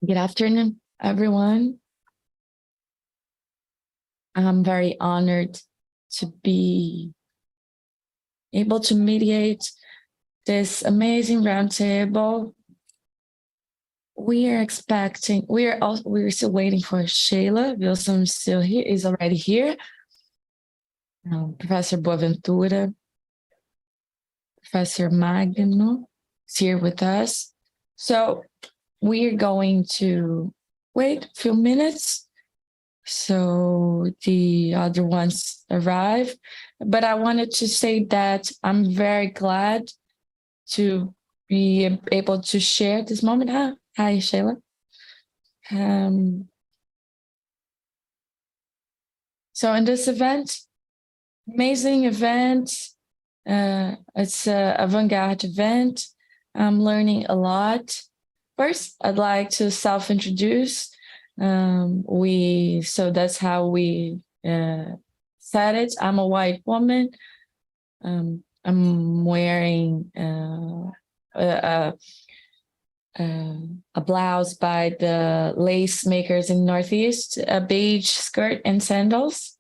Good afternoon, everyone. I'm very honored to be able to mediate this amazing roundtable. We're still waiting for Sheila. Vilson is already here. Professor Boaventura, Professor Magno is here with us. So we're going to wait a few minutes so the other ones arrive. But I wanted to say that I'm very glad to be able to share this moment. Hi, Sheila. So in this event, amazing event, it's an avant-garde event. I'm learning a lot. First, I'd like to self-introduce. So that's how we said it. I'm a white woman. I'm wearing a blouse by the lace makers in Northeast, a beige skirt and sandals.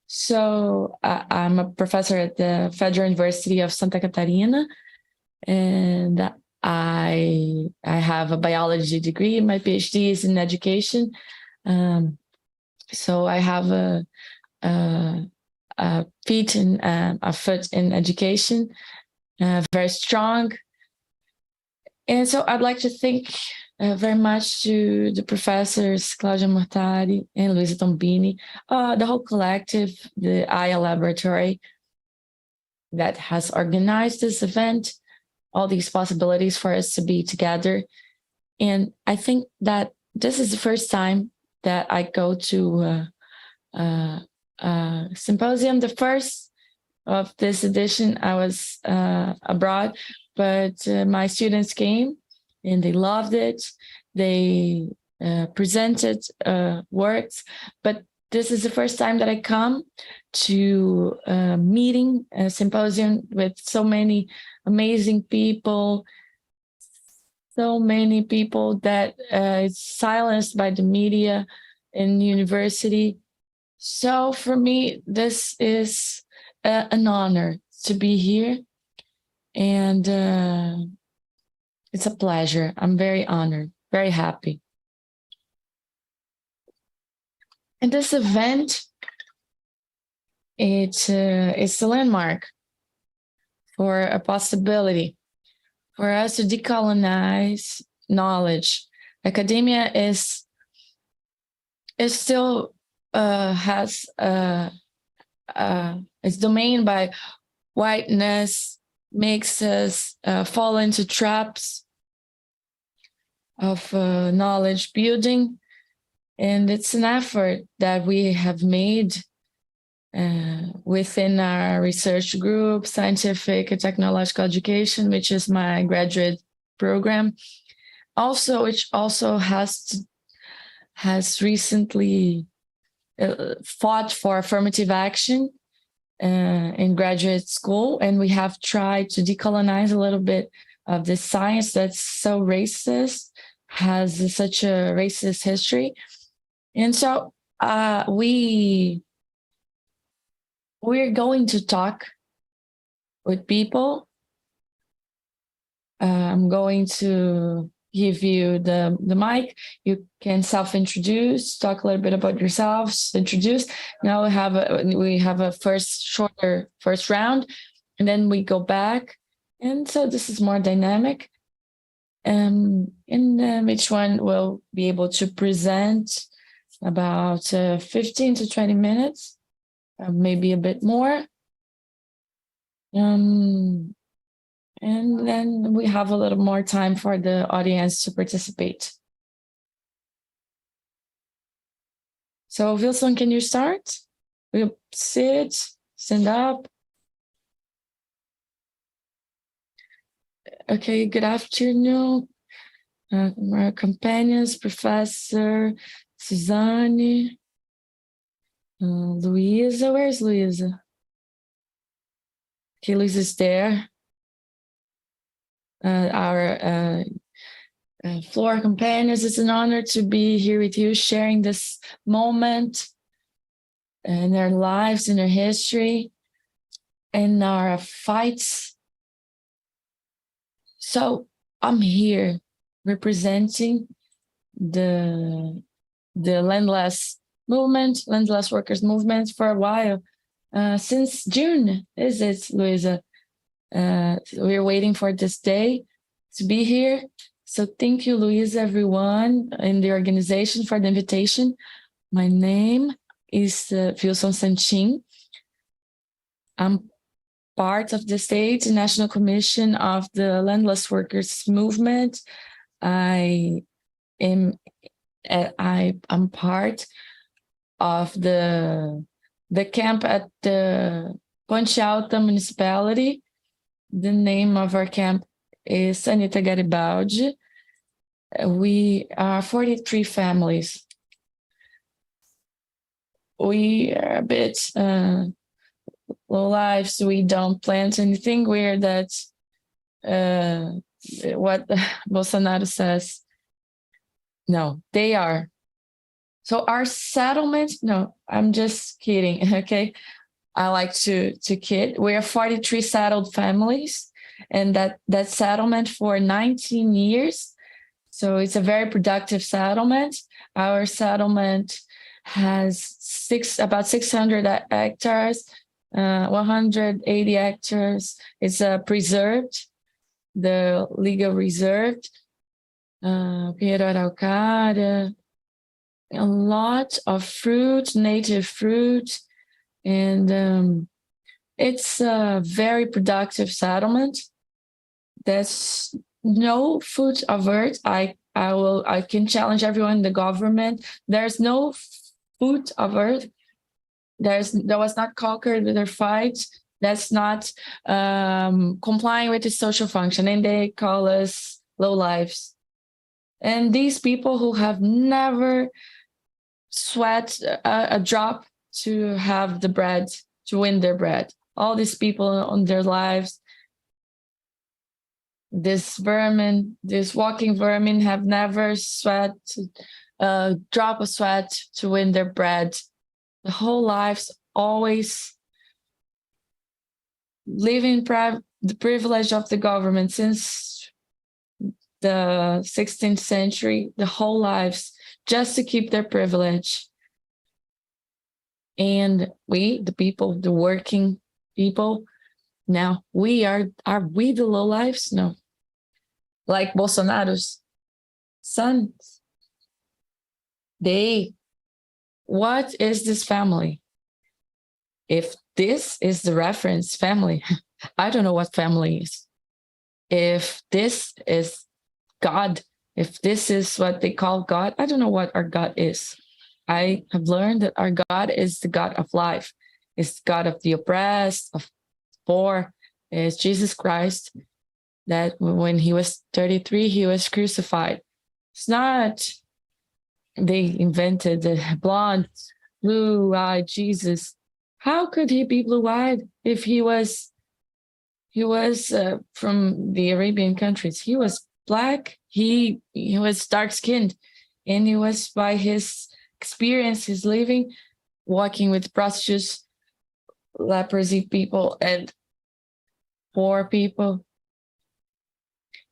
So I'm a professor at the Federal University of Santa Catarina, and I have a biology degree. My PhD is in education. So I have a foot in education, very strong. And so I'd like to thank very much to the professors Claudia Mortari and Luisa Tombini, the whole collective, the Aya Laboratory that has organized this event, all these possibilities for us to be together. And I think that this is the first time that I go to a symposium. The first of this edition, I was abroad, but my students came and they loved it. They presented works, but this is the first time that I come to a meeting, a symposium with so many amazing people, so many people that is silenced by the media in university. So for me, this is an honor to be here, and it's a pleasure. I'm very honored, very happy. And this event, it's a landmark for a possibility for us to decolonize knowledge. Academia is still has its domain by whiteness, makes us fall into traps of knowledge building. And it's an effort that we have made within our research group, Scientific and Technological Education, which is my graduate program. Which also has recently fought for affirmative action in graduate school. And we have tried to decolonize a little bit of this science that's so racist, has such a racist history. And so we're going to talk with people. I'm going to give you the mic. You can self-introduce, talk a little bit about yourselves, introduce. Now we have a shorter first round, and then we go back. And so this is more dynamic. And each one will be able to present about 15 to 20 minutes, maybe a bit more. And then we have a little more time for the audience to participate. So Vilson, can you start? We'll stand up. Okay, good afternoon. Our companions, Professor Suzani, Luisa. Where's Luisa? Okay, Luisa's there. Our floor companions. It's an honor to be here with you, sharing this moment in our lives, in our history, in our fights. So I'm here representing the landless movement, landless workers movement for a while. Since June, is it, Luisa? We're waiting for this day to be here. So thank you, Luisa, everyone in the organization for the invitation. My name is Vilson Santim. I'm part of the State National Commission of the Landless Workers Movement. I'm part of the camp at the Ponte Alta municipality. The name of our camp is Sanita Garibaldi. We are 43 families. We are a bit low lives. We don't plant anything. We're that what Bolsonaro says. No, they are. So our settlement, no, I'm just kidding, okay? I like to kid. We are 43 settled families, and that settlement for 19 years. So it's a very productive settlement. Our settlement has about 600 hectares, 180 hectares. It's preserved, the legal reserved. Pinheiro Araucária, a lot of fruit, native fruit, and it's a very productive settlement. There's no food avert. I can challenge everyone in the government. There's no food avert. That was not conquered with their fight. That's not complying with the social function, and they call us low lives. And these people who have never sweat a drop to have the bread, to win their bread. All these people on their lives, this vermin, this walking vermin, have never sweat a drop of sweat to win their bread. The whole lives always living the privilege of the government since the 16th century, the whole lives, just to keep their privilege. And we, the people, the working people, now are we the low lives? No. Like Bolsonaro's sons. What is this family? If this is the reference family, I don't know what family is. If this is God, if this is what they call God, I don't know what our God is. I have learned that our God is the God of life. It's God of the oppressed, of poor. It's Jesus Christ, that when he was 33, he was crucified. It's not they invented the blonde, blue-eyed Jesus. How could he be blue-eyed if he was from the Arabian countries? He was black. He was dark-skinned, and he was, by his experience, his living, walking with prostitutes, leprosy people, and poor people,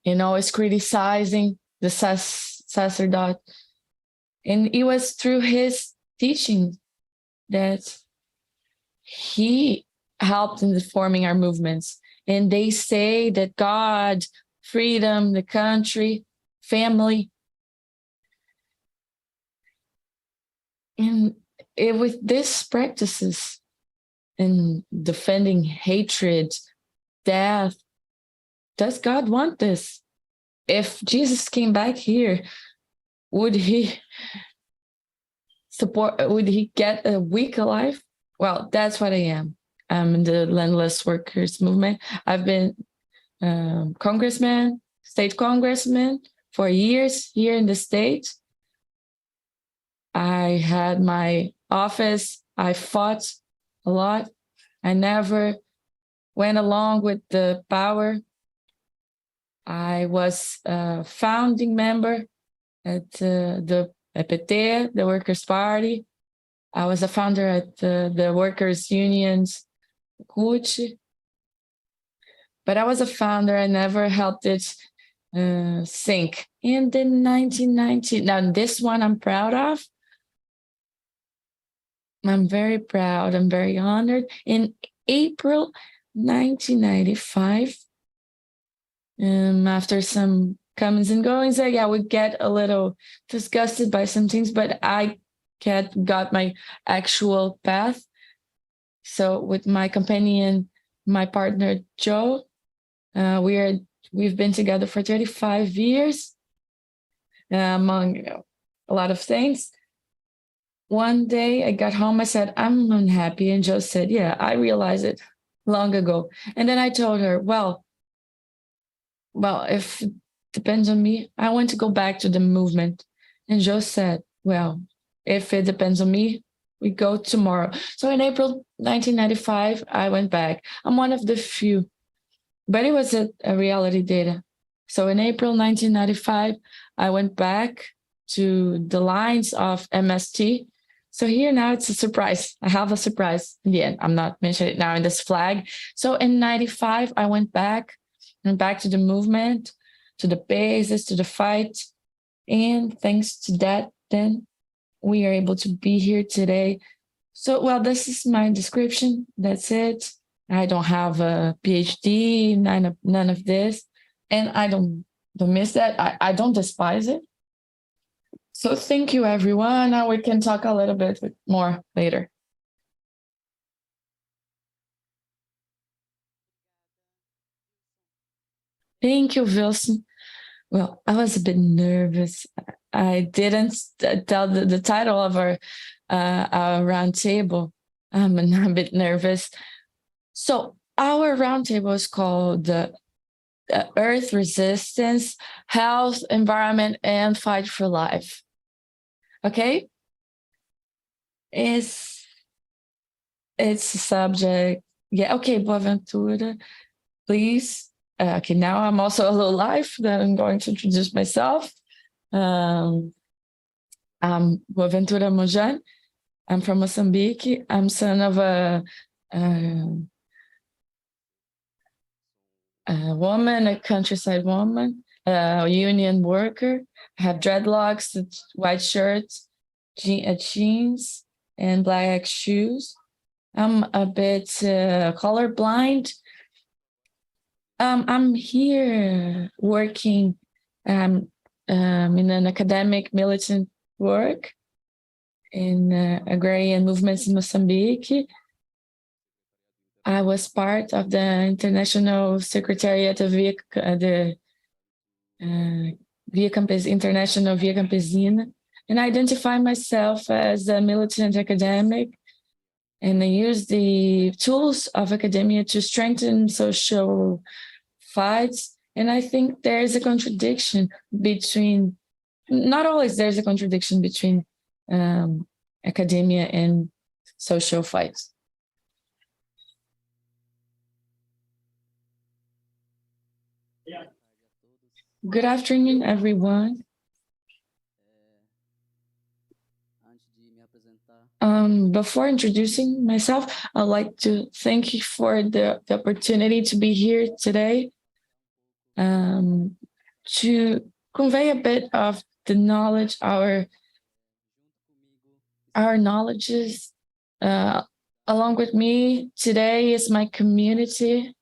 and always criticizing the sacerdote. And it was through his teaching that he helped in forming our movements. And they say that God, freedom, the country, family. And with these practices and defending hatred, death, does God want this? If Jesus came back here, would he get a weak life? Well, that's what I am. I'm in the landless workers movement. I've been state congressman for years here in the state. I had my office. I fought a lot. I never went along with the power. I was a founding member at the EPT, the Workers' Party. I was a founder at the Workers' Unions, CUT. But I was a founder. I never helped it sink. And in 1990, now this one I'm proud of. I'm very proud. I'm very honored. In April 1995, after some comings and goings, I would get a little disgusted by some things, but I got my actual path. So with my companion, my partner, Joe, we've been together for 35 years, among a lot of things. One day I got home, I said, I'm unhappy. And Joe said, yeah, I realized it long ago. And then I told her, well, if it depends on me, I want to go back to the movement. And Joe said, well, if it depends on me, we go tomorrow. So in April 1995, I went back. I'm one of the few, but it was a reality data. So in April 1995, I went back to the lines of MST. So here now it's a surprise. I have a surprise in the end. I'm not mentioning it now in this flag. So in 95, I went back to the movement, to the basis, to the fight. And thanks to that, then we are able to be here today. So, well, this is my description. That's it. I don't have a PhD, none of this. And I don't miss that. I don't despise it. So thank you, everyone. Now we can talk a little bit more later. Thank you, Vilson. Well, I was a bit nervous. I didn't tell the title of our roundtable. I'm a bit nervous. So our roundtable is called the Earth Resistance, Health, Environment, and Fight for Life. Okay? It's a subject. Yeah, okay, Boaventura, please. Okay, now I'm also a little live that I'm going to introduce myself. I'm Boaventura Monjane. I'm from Moçambique. I'm son of a woman, a countryside woman, a union worker. I have dreadlocks, white shirts, jeans, and black shoes. I'm a bit colorblind. I'm here working in an academic militant work in agrarian movements in Moçambique. I was part of the International Secretariat of the International Via Campesina, and I identify myself as a militant academic, and I use the tools of academia to strengthen social fights. And I think there's a contradiction between, not always there's a contradiction between academia and social fights. Good afternoon, everyone. Before introducing myself, I'd like to thank you for the opportunity to be here today, to convey a bit of the knowledge, our knowledges. Along with me today is my community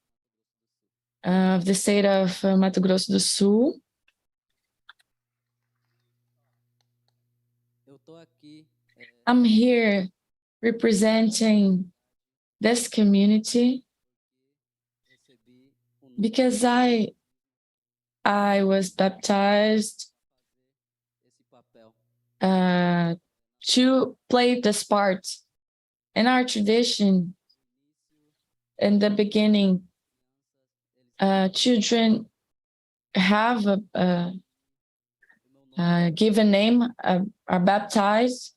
of the state of Mato Grosso do Sul. I'm here representing this community because I was baptized to play this part. In our tradition, in the beginning, children have a given name, are baptized,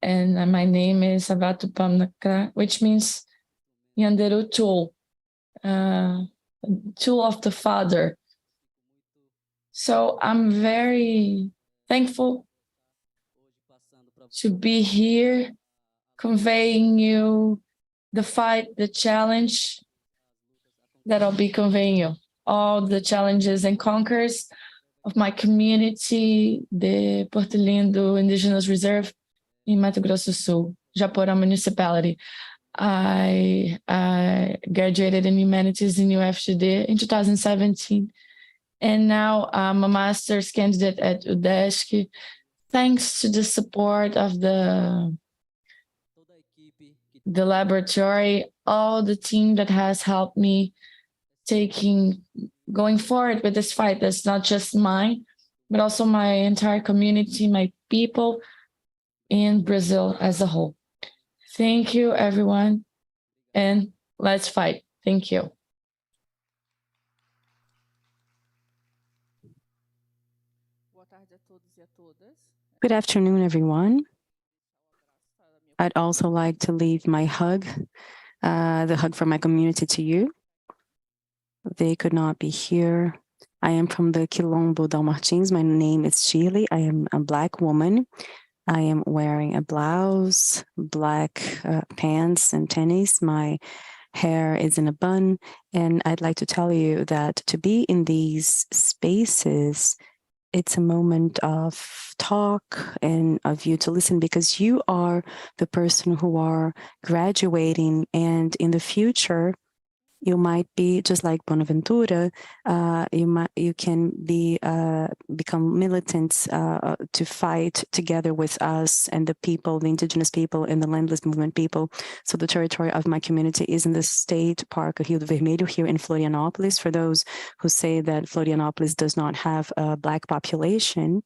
and my name is Avatu Pamnaka, which means Yanderu tool, tool of the Father. So I'm very thankful to be here, conveying you the fight, the challenge that I'll be conveying you, all the challenges and conquers of my community, the Porto Lindo Indigenous Reserve in Mato Grosso do Sul, Japorã Municipality. I graduated in humanities in UFSC in 2017, and now I'm a master's candidate at UDESC, thanks to the support of the laboratory, all the team that has helped me going forward with this fight. That's not just mine, but also my entire community, my people in Brazil as a whole. Thank you, everyone, and let's fight. Thank you. Good afternoon, everyone. I'd also like to leave my hug, the hug from my community to you. They could not be here. I am from the Quilombo Dalmartins. My name is Shirley. I am a Black woman. I am wearing a blouse, black pants and tennis. My hair is in a bun. And I'd like to tell you that to be in these spaces, it's a moment of talk and of you to listen, because you are the person who are graduating, and in the future, you might be just like Boaventura. You can become militants to fight together with us and the people, the indigenous people and the landless movement people. So the territory of my community is in the state park of Rio Vermelho here in Florianópolis. For those who say that Florianópolis does not have a Black population,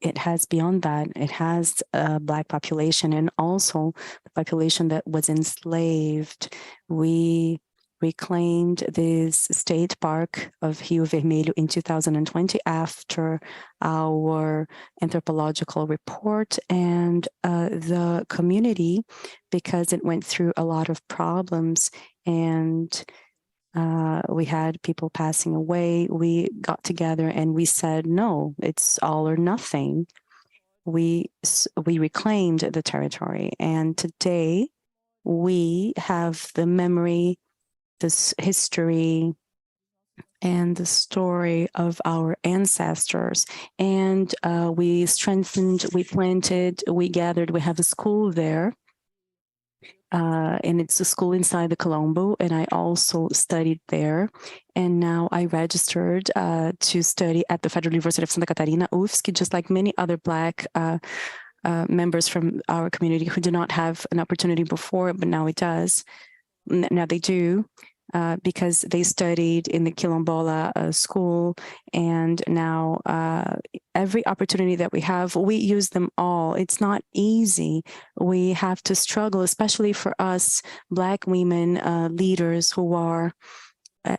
it has beyond that. It has a Black population, and also the population that was enslaved. We reclaimed this state park of Rio Vermelho in 2020 after our anthropological report, and the community, because it went through a lot of problems and we had people passing away, we got together and we said, no, it's all or nothing. We reclaimed the territory, and today we have the memory, this history, and the story of our ancestors. And we strengthened, we planted, we gathered, we have a school there. And it's a school inside the Quilombo, and I also studied there. And now I registered to study at the Federal University of Santa Catarina, UFSC, just like many other Black members from our community who did not have an opportunity before, but now it does. Now they do. Because they studied in the Quilombola school, and now every opportunity that we have, we use them all. It's not easy. We have to struggle, especially for us Black women leaders who are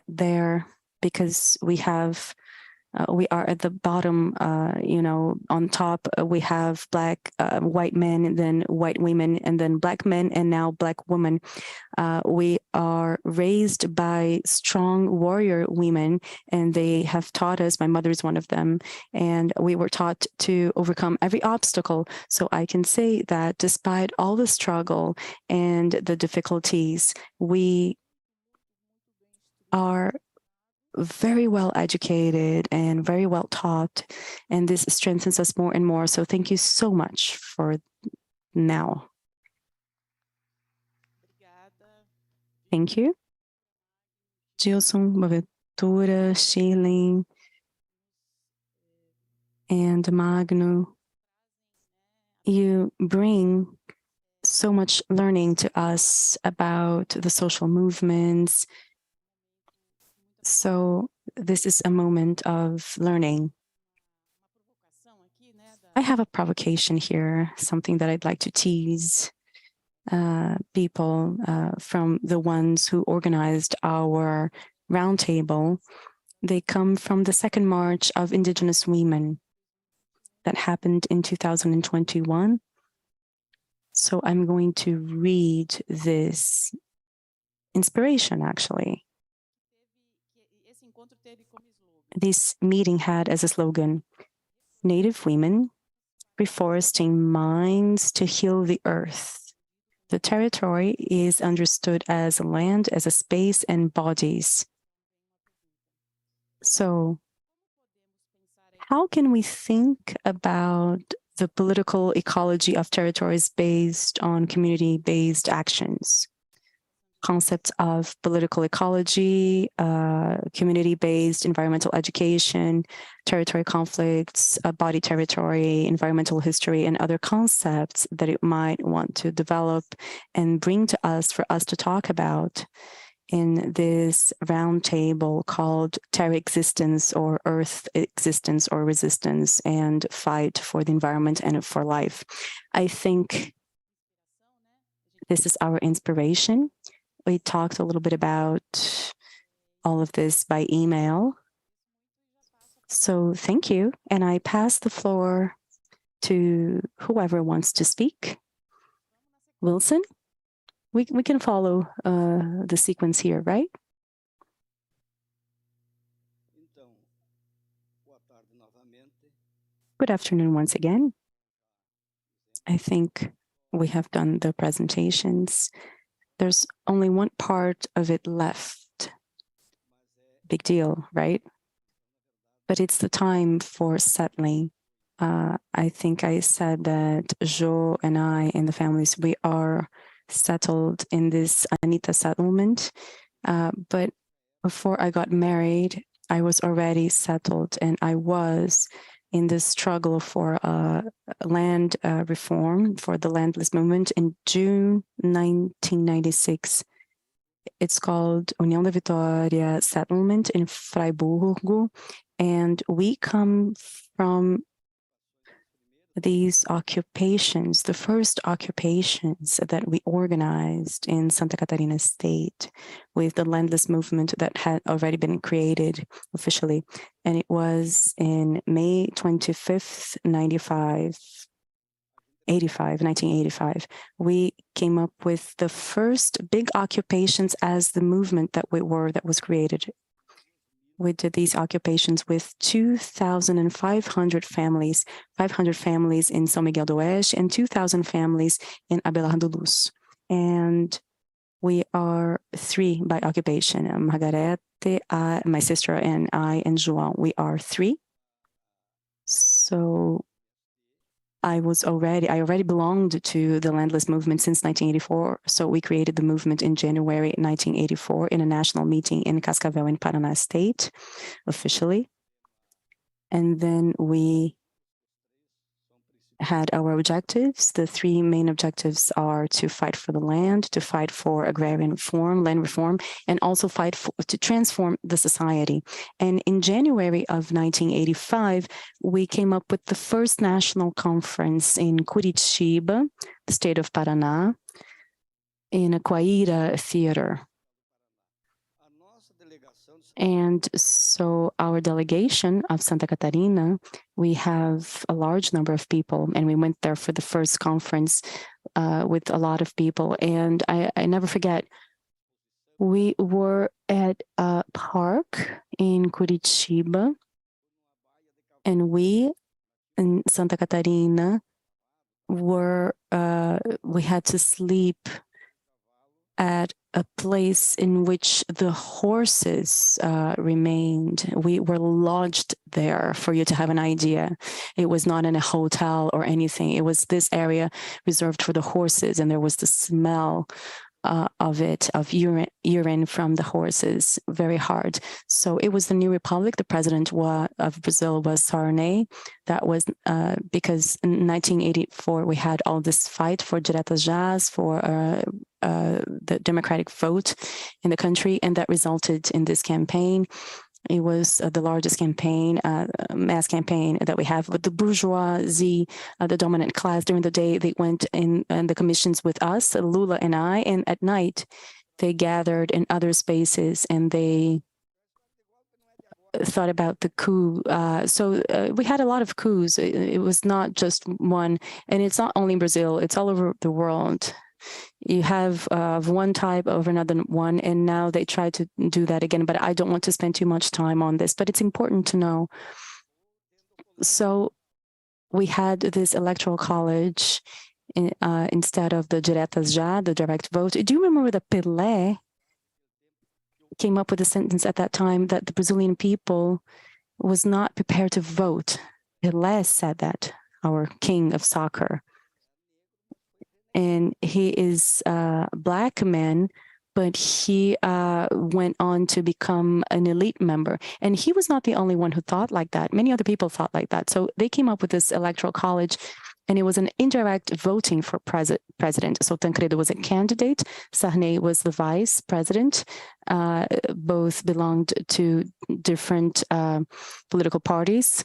there, because we have we are at the bottom, on top we have Black, white men, and then white women, and then Black men, and now Black women. We are raised by strong warrior women, and they have taught us, my mother is one of them, and we were taught to overcome every obstacle. So I can say that despite all the struggle and the difficulties, we are very well educated and very well taught, and this strengthens us more and more. So thank you so much for now. Thank you. Vilson, Boaventura, Shirlen, and Magno. You bring so much learning to us about the social movements. So this is a moment of learning. I have a provocation here, something that I'd like to tease people from the ones who organized our roundtable. They come from the Second March of Indigenous Women that happened in 2021. So I'm going to read this inspiration, actually. this meeting had as a slogan, Native Women, Reforesting Minds to Heal the Earth. The territory is understood as land, as a space, and bodies. So how can we think about the political ecology of territories based on community-based actions? Concepts of political ecology, community-based environmental education, territory conflicts, body territory, environmental history, and other concepts that it might want to develop and bring to us for us to talk about in this roundtable called Terrexistence, or Earth Existence or Resistance, and Fight for the Environment and for Life. I think this is our inspiration. We talked a little bit about all of this by email. So thank you. And I pass the floor to whoever wants to speak. Wilson, we can follow the sequence here, right? Good afternoon once again. I think we have done the presentations. There's only one part of it left. Big deal, right? But it's the time for settling. I think I said that Jo and I and the families, we are settled in this Anita settlement. But before I got married, I was already settled, and I was in the struggle for land reform, for the landless movement in June 1996. It's called União da Vitória Settlement in Freiburgo, and we come from these occupations, the first occupations that we organized in Santa Catarina state with the landless movement that had already been created officially. And it was in May 25th, 1985, we came up with the first big occupations as the movement that was created. We did these occupations with 2,500 families, 500 families in São Miguel do Oeste, and 2,000 families in Abelardo do Luz. And we are 3 by occupation. Margarete, my sister, and I, and João. We are 3. So I already belonged to the landless movement since 1984. So we created the movement in January 1984 in a national meeting in Cascavel in Paraná State, officially. And then we had our objectives. The 3 main objectives are to fight for the land, to fight for agrarian reform, land reform, and also to transform the society. And in January of 1985, we came up with the first national conference in Curitiba, the state of Paraná, in a Quaira theater. And so our delegation of Santa Catarina, we have a large number of people, and we went there for the first conference with a lot of people. And I never forget, we were at a park in Curitiba, and we in Santa Catarina we had to sleep at a place in which the horses remained. We were lodged there, for you to have an idea. It was not in a hotel or anything. It was this area reserved for the horses, and there was the smell of urine from the horses, very hard. So it was the new republic. The president of Brazil was Sarney. That was because in 1984, we had all this fight for Diretas Jás, for the democratic vote in the country, and that resulted in this campaign. It was the largest campaign, mass campaign that we have. But the bourgeoisie, the dominant class, during the day, they went in the commissions with us, Lula and I, and at night, they gathered in other spaces and they thought about the coup. So we had a lot of coups. It was not just one, and it's not only in Brazil, it's all over the world. You have one type over another one, and now they try to do that again, but I don't want to spend too much time on this, but it's important to know. So we had this electoral college instead of the diretas já, the direct vote. Do you remember that Pelé came up with a sentence at that time that the Brazilian people was not prepared to vote? Pelé said that, our king of soccer. And he is a Black man, but he went on to become an elite member. And he was not the only one who thought like that. Many other people thought like that. So they came up with this electoral college, and it was an indirect voting for president. So Tancredo was a candidate. Sarney was the vice president. Both belonged to different political parties,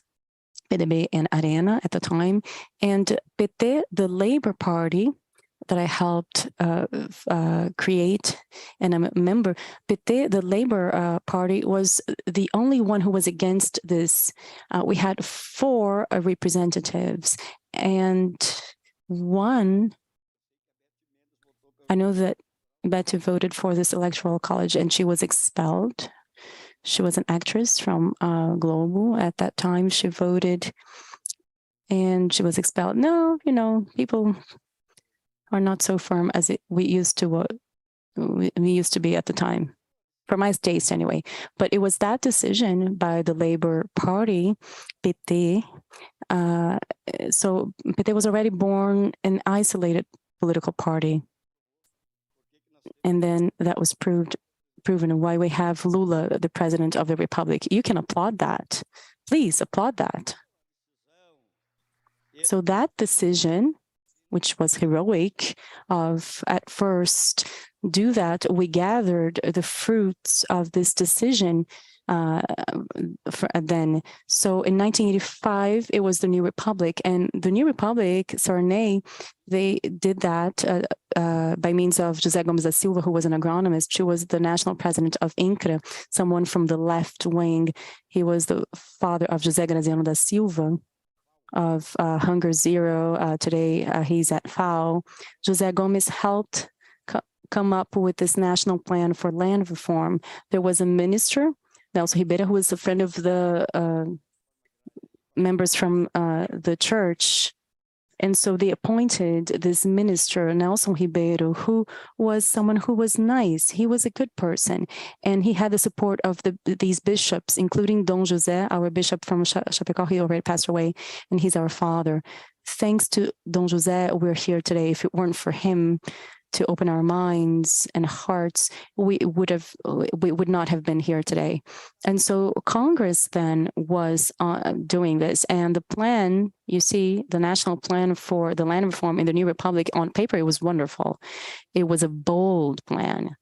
PDB and Arena at the time. And PT, the Labor Party, that I helped create, and I'm a member, PT, the Labor Party, was the only one who was against this. We had 4 representatives, and one, I know that Betty voted for this electoral college, and she was expelled. She was an actress from Quilombo at that time. She voted, and she was expelled. No, you know, people are not so firm as we used to be at the time, for my taste anyway. But it was that decision by the Labor Party, PT. So PT was already born an isolated political party, and then that was proven why we have Lula, the president of the republic. You can applaud that. Please applaud that. So that decision, which was heroic, of at first do that, we gathered the fruits of this decision then. So in 1985, it was the New Republic, and the New Republic, Sarney, they did that by means of José Gomes da Silva, who was an agronomist. She was the national president of INCRA, someone from the left wing. He was the father of José Graziano da Silva, of Hunger Zero. Today, he's at FAO. José Gomes helped come up with this national plan for land reform. There was a minister, Nelson Ribeiro, who was a friend of the members from the church. And so they appointed this minister, Nelson Ribeiro, who was someone who was nice. He was a good person. And he had the support of these bishops, including Dom José, our bishop from Chapecó. He already passed away, and he's our father. Thanks to Dom José, we're here today. If it weren't for him to open our minds and hearts, we would not have been here today. And so Congress then was doing this, and the plan, you see, the national plan for the land reform in the New Republic, on paper, it was wonderful. It was a bold plan.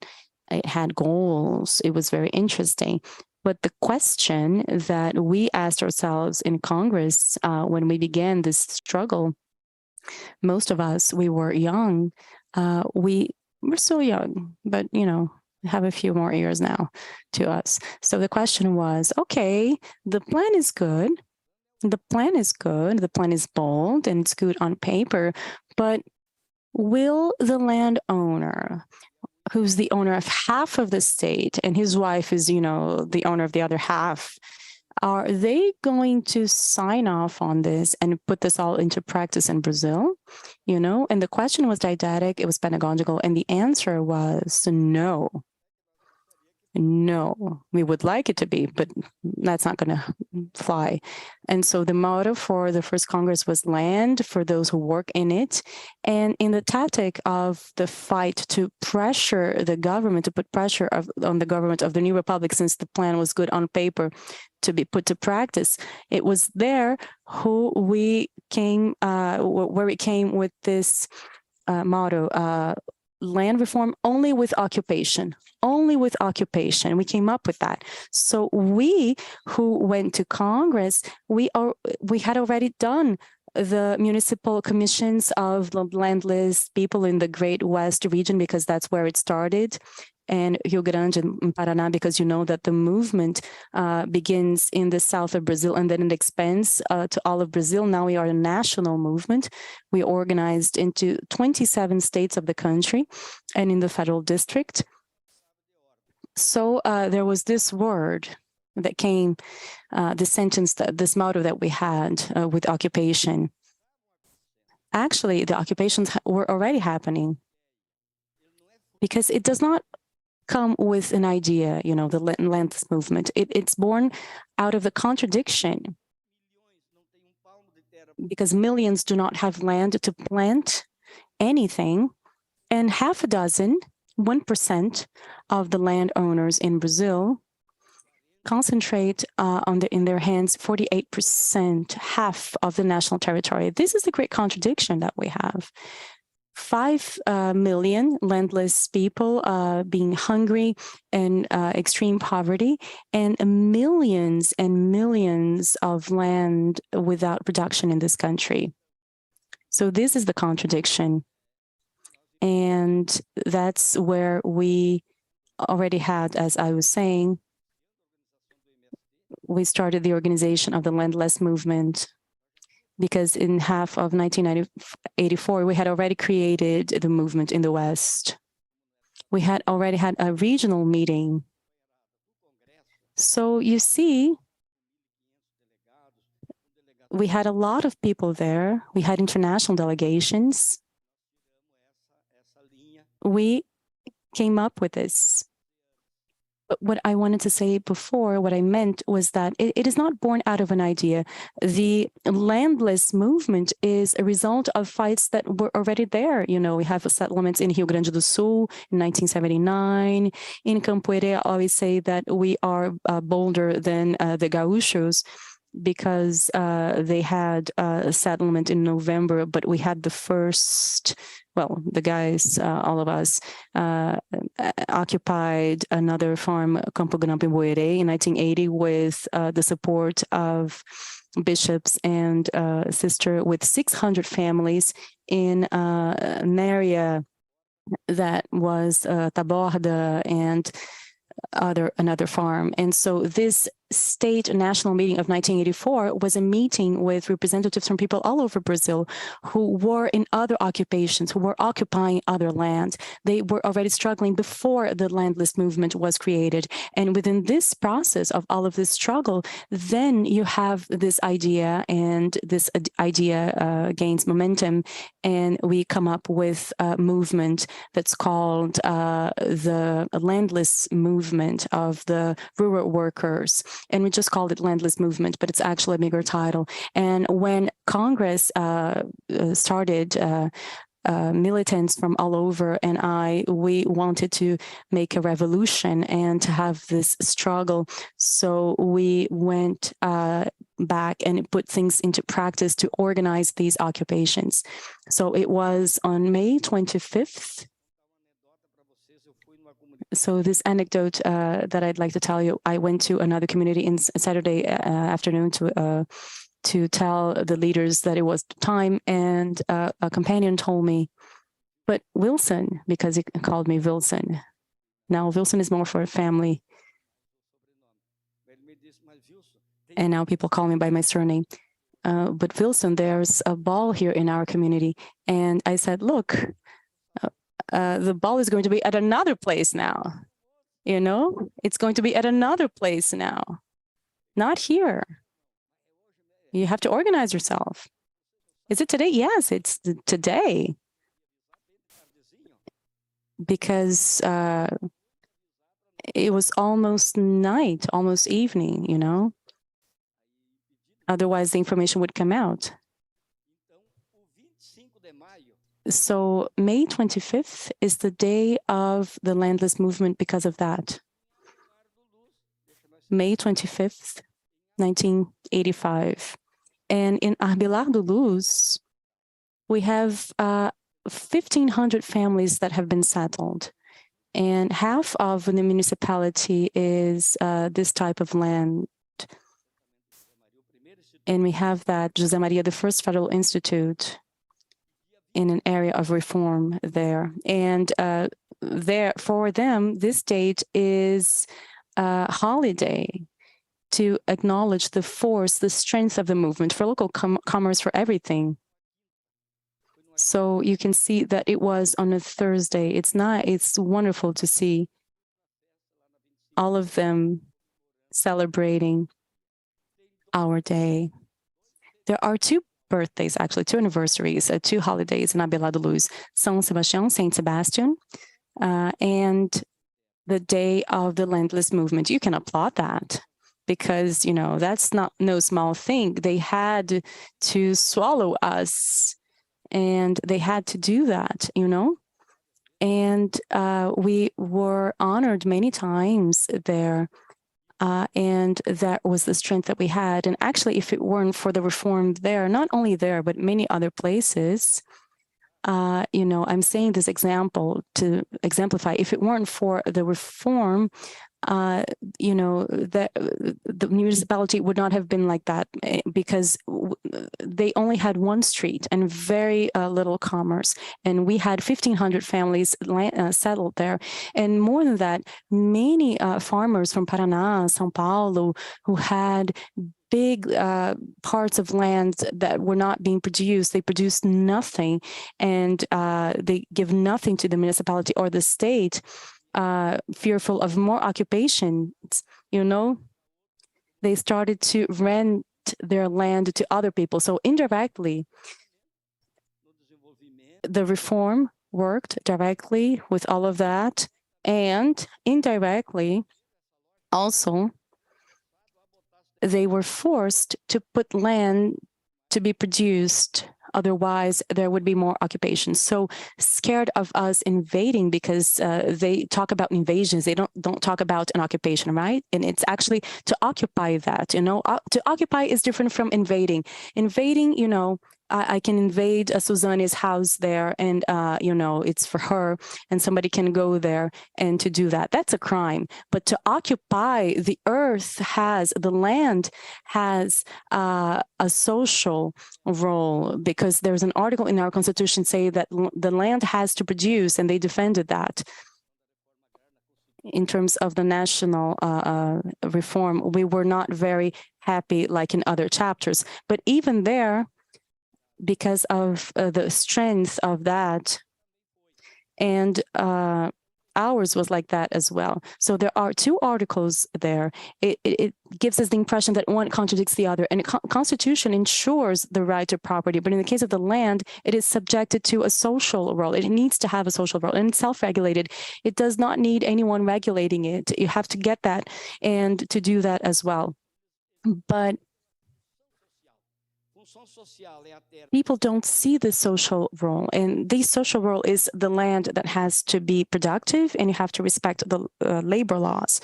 It had goals. It was very interesting. But the question that we asked ourselves in Congress when we began this struggle, most of us, we were young. We were still young, but, you know, have a few more years now to us. So the question was, okay, the plan is good. The plan is good. The plan is bold and it's good on paper, but will the landowner, who's the owner of half of the state, and his wife is, you know, the owner of the other half, are they going to sign off on this and put this all into practice in Brazil? You know, and the question was didactic, it was pedagogical, and the answer was no. No, we would like it to be, but that's not going to fly. And so the motto for the first Congress was land for those who work in it. And in the tactic of the fight to pressure the government, to put pressure on the government of the New Republic, since the plan was good on paper to be put to practice, it was there who we came, where we came with this motto, land reform only with occupation. Only with occupation. We came up with that. So we who went to Congress, we had already done the municipal commissions of the landless people in the Great West region, because that's where it started. and Rio Grande and Paraná, because you know that the movement begins in the south of Brazil and then it expands to all of Brazil. Now we are a national movement. We organized into 27 states of the country and in the federal district. So there was this word that came, this sentence, this motto that we had with occupation. Actually, the occupations were already happening, because it does not come with an idea, you know, the landless movement. It's born out of the contradiction, because millions do not have land to plant anything, and 1% of the landowners in Brazil concentrate in their hands 48%, half of the national territory. This is the great contradiction that we have. 5 million landless people being hungry and extreme poverty, and millions and millions of land without production in this country. So this is the contradiction. And that's where we already had, as I was saying, we started the organization of the landless movement, because in half of 1984, we had already created the movement in the West. We had already had a regional meeting. So you see, we had a lot of people there. We had international delegations. We came up with this. But what I wanted to say before, what I meant was that it is not born out of an idea. The landless movement is a result of fights that were already there. You know, we have settlements in Rio Grande do Sul in 1979. In Campoere, I always say that we are bolder than the Gaúchos, because they had a settlement in November, but we had the first, well, the guys, all of us, occupied another farm, Campo Grande in Boaventura, in 1980 with the support of bishops and sister, with 600 families in an area that was Tabar and another farm. And so this state national meeting of 1984 was a meeting with representatives from people all over Brazil who were in other occupations, who were occupying other land. They were already struggling before the landless movement was created. And within this process of all of this struggle, then you have this idea, and this idea gains momentum, and we come up with a movement that's called the landless movement of the rural workers. And we just called it landless movement, but it's actually a bigger title. And when Congress started, militants from all over, and we wanted to make a revolution and to have this struggle. So we went back and put things into practice to organize these occupations. So it was on May 25th. So this anecdote that I'd like to tell you, I went to another community in Saturday afternoon to tell the leaders that it was time, and a companion told me, but Vilson, because he called me Vilson. Now Vilson is more for a family. And now people call me by my surname. But Vilson, there's a ball here in our community. And I said, look, the ball is going to be at another place now. You know, it's going to be at another place now, not here. You have to organize yourself. Is it today? Yes, it's today. Because it was almost night, almost evening, you know. Otherwise, the information would come out. So May 25th is the day of the landless movement because of that. May 25th, 1985. And in Arbelar do Luz, we have 1,500 families that have been settled. And half of the municipality is this type of land. And we have that José Maria, the first federal institute, in an area of reform there. And for them, this date is a holiday to acknowledge the force, the strength of the movement for local commerce, for everything. So you can see that it was on a Thursday. It's wonderful to see all of them celebrating our day. There are two birthdays, actually, two anniversaries, two holidays in Abelard de Luz, São Sebastião, Saint Sebastian, and the Day of the Landless Movement. You can applaud that because, you know, that's no small thing. They had to swallow us and they had to do that, you know? And we were honored many times there. And that was the strength that we had. And actually, if it weren't for the reform there, not only there, but many other places, you know, I'm saying this example to exemplify, if it weren't for the reform, you know, the municipality would not have been like that because they only had one street and very little commerce. And we had 1,500 families settled there. And more than that, many farmers from Paraná, São Paulo, who had big parts of land that were not being produced. They produced nothing, and they give nothing to the municipality or the state, fearful of more occupations. You know, they started to rent their land to other people. So indirectly, the reform worked directly with all of that, and indirectly also they were forced to put land to be produced. Otherwise, there would be more occupations. So scared of us invading because they talk about invasions. They don't talk about an occupation, right? And it's actually to occupy that, you know. To occupy is different from invading. Invading, you know, I can invade Suzani's house there and, you know, it's for her and somebody can go there and to do that. That's a crime. But to occupy, the earth has, the land has a social role because there's an article in our constitution say that the land has to produce, and they defended that. In terms of the national reform, we were not very happy like in other chapters. But even there, because of the strength of that, and ours was like that as well. So there are two articles there. It gives us the impression that one contradicts the other, and the Constitution ensures the right to property, but in the case of the land, it is subjected to a social role. It needs to have a social role, and it's self-regulated. It does not need anyone regulating it. You have to get that and to do that as well. But people don't see the social role, and the social role is the land that has to be productive, and you have to respect the labor laws.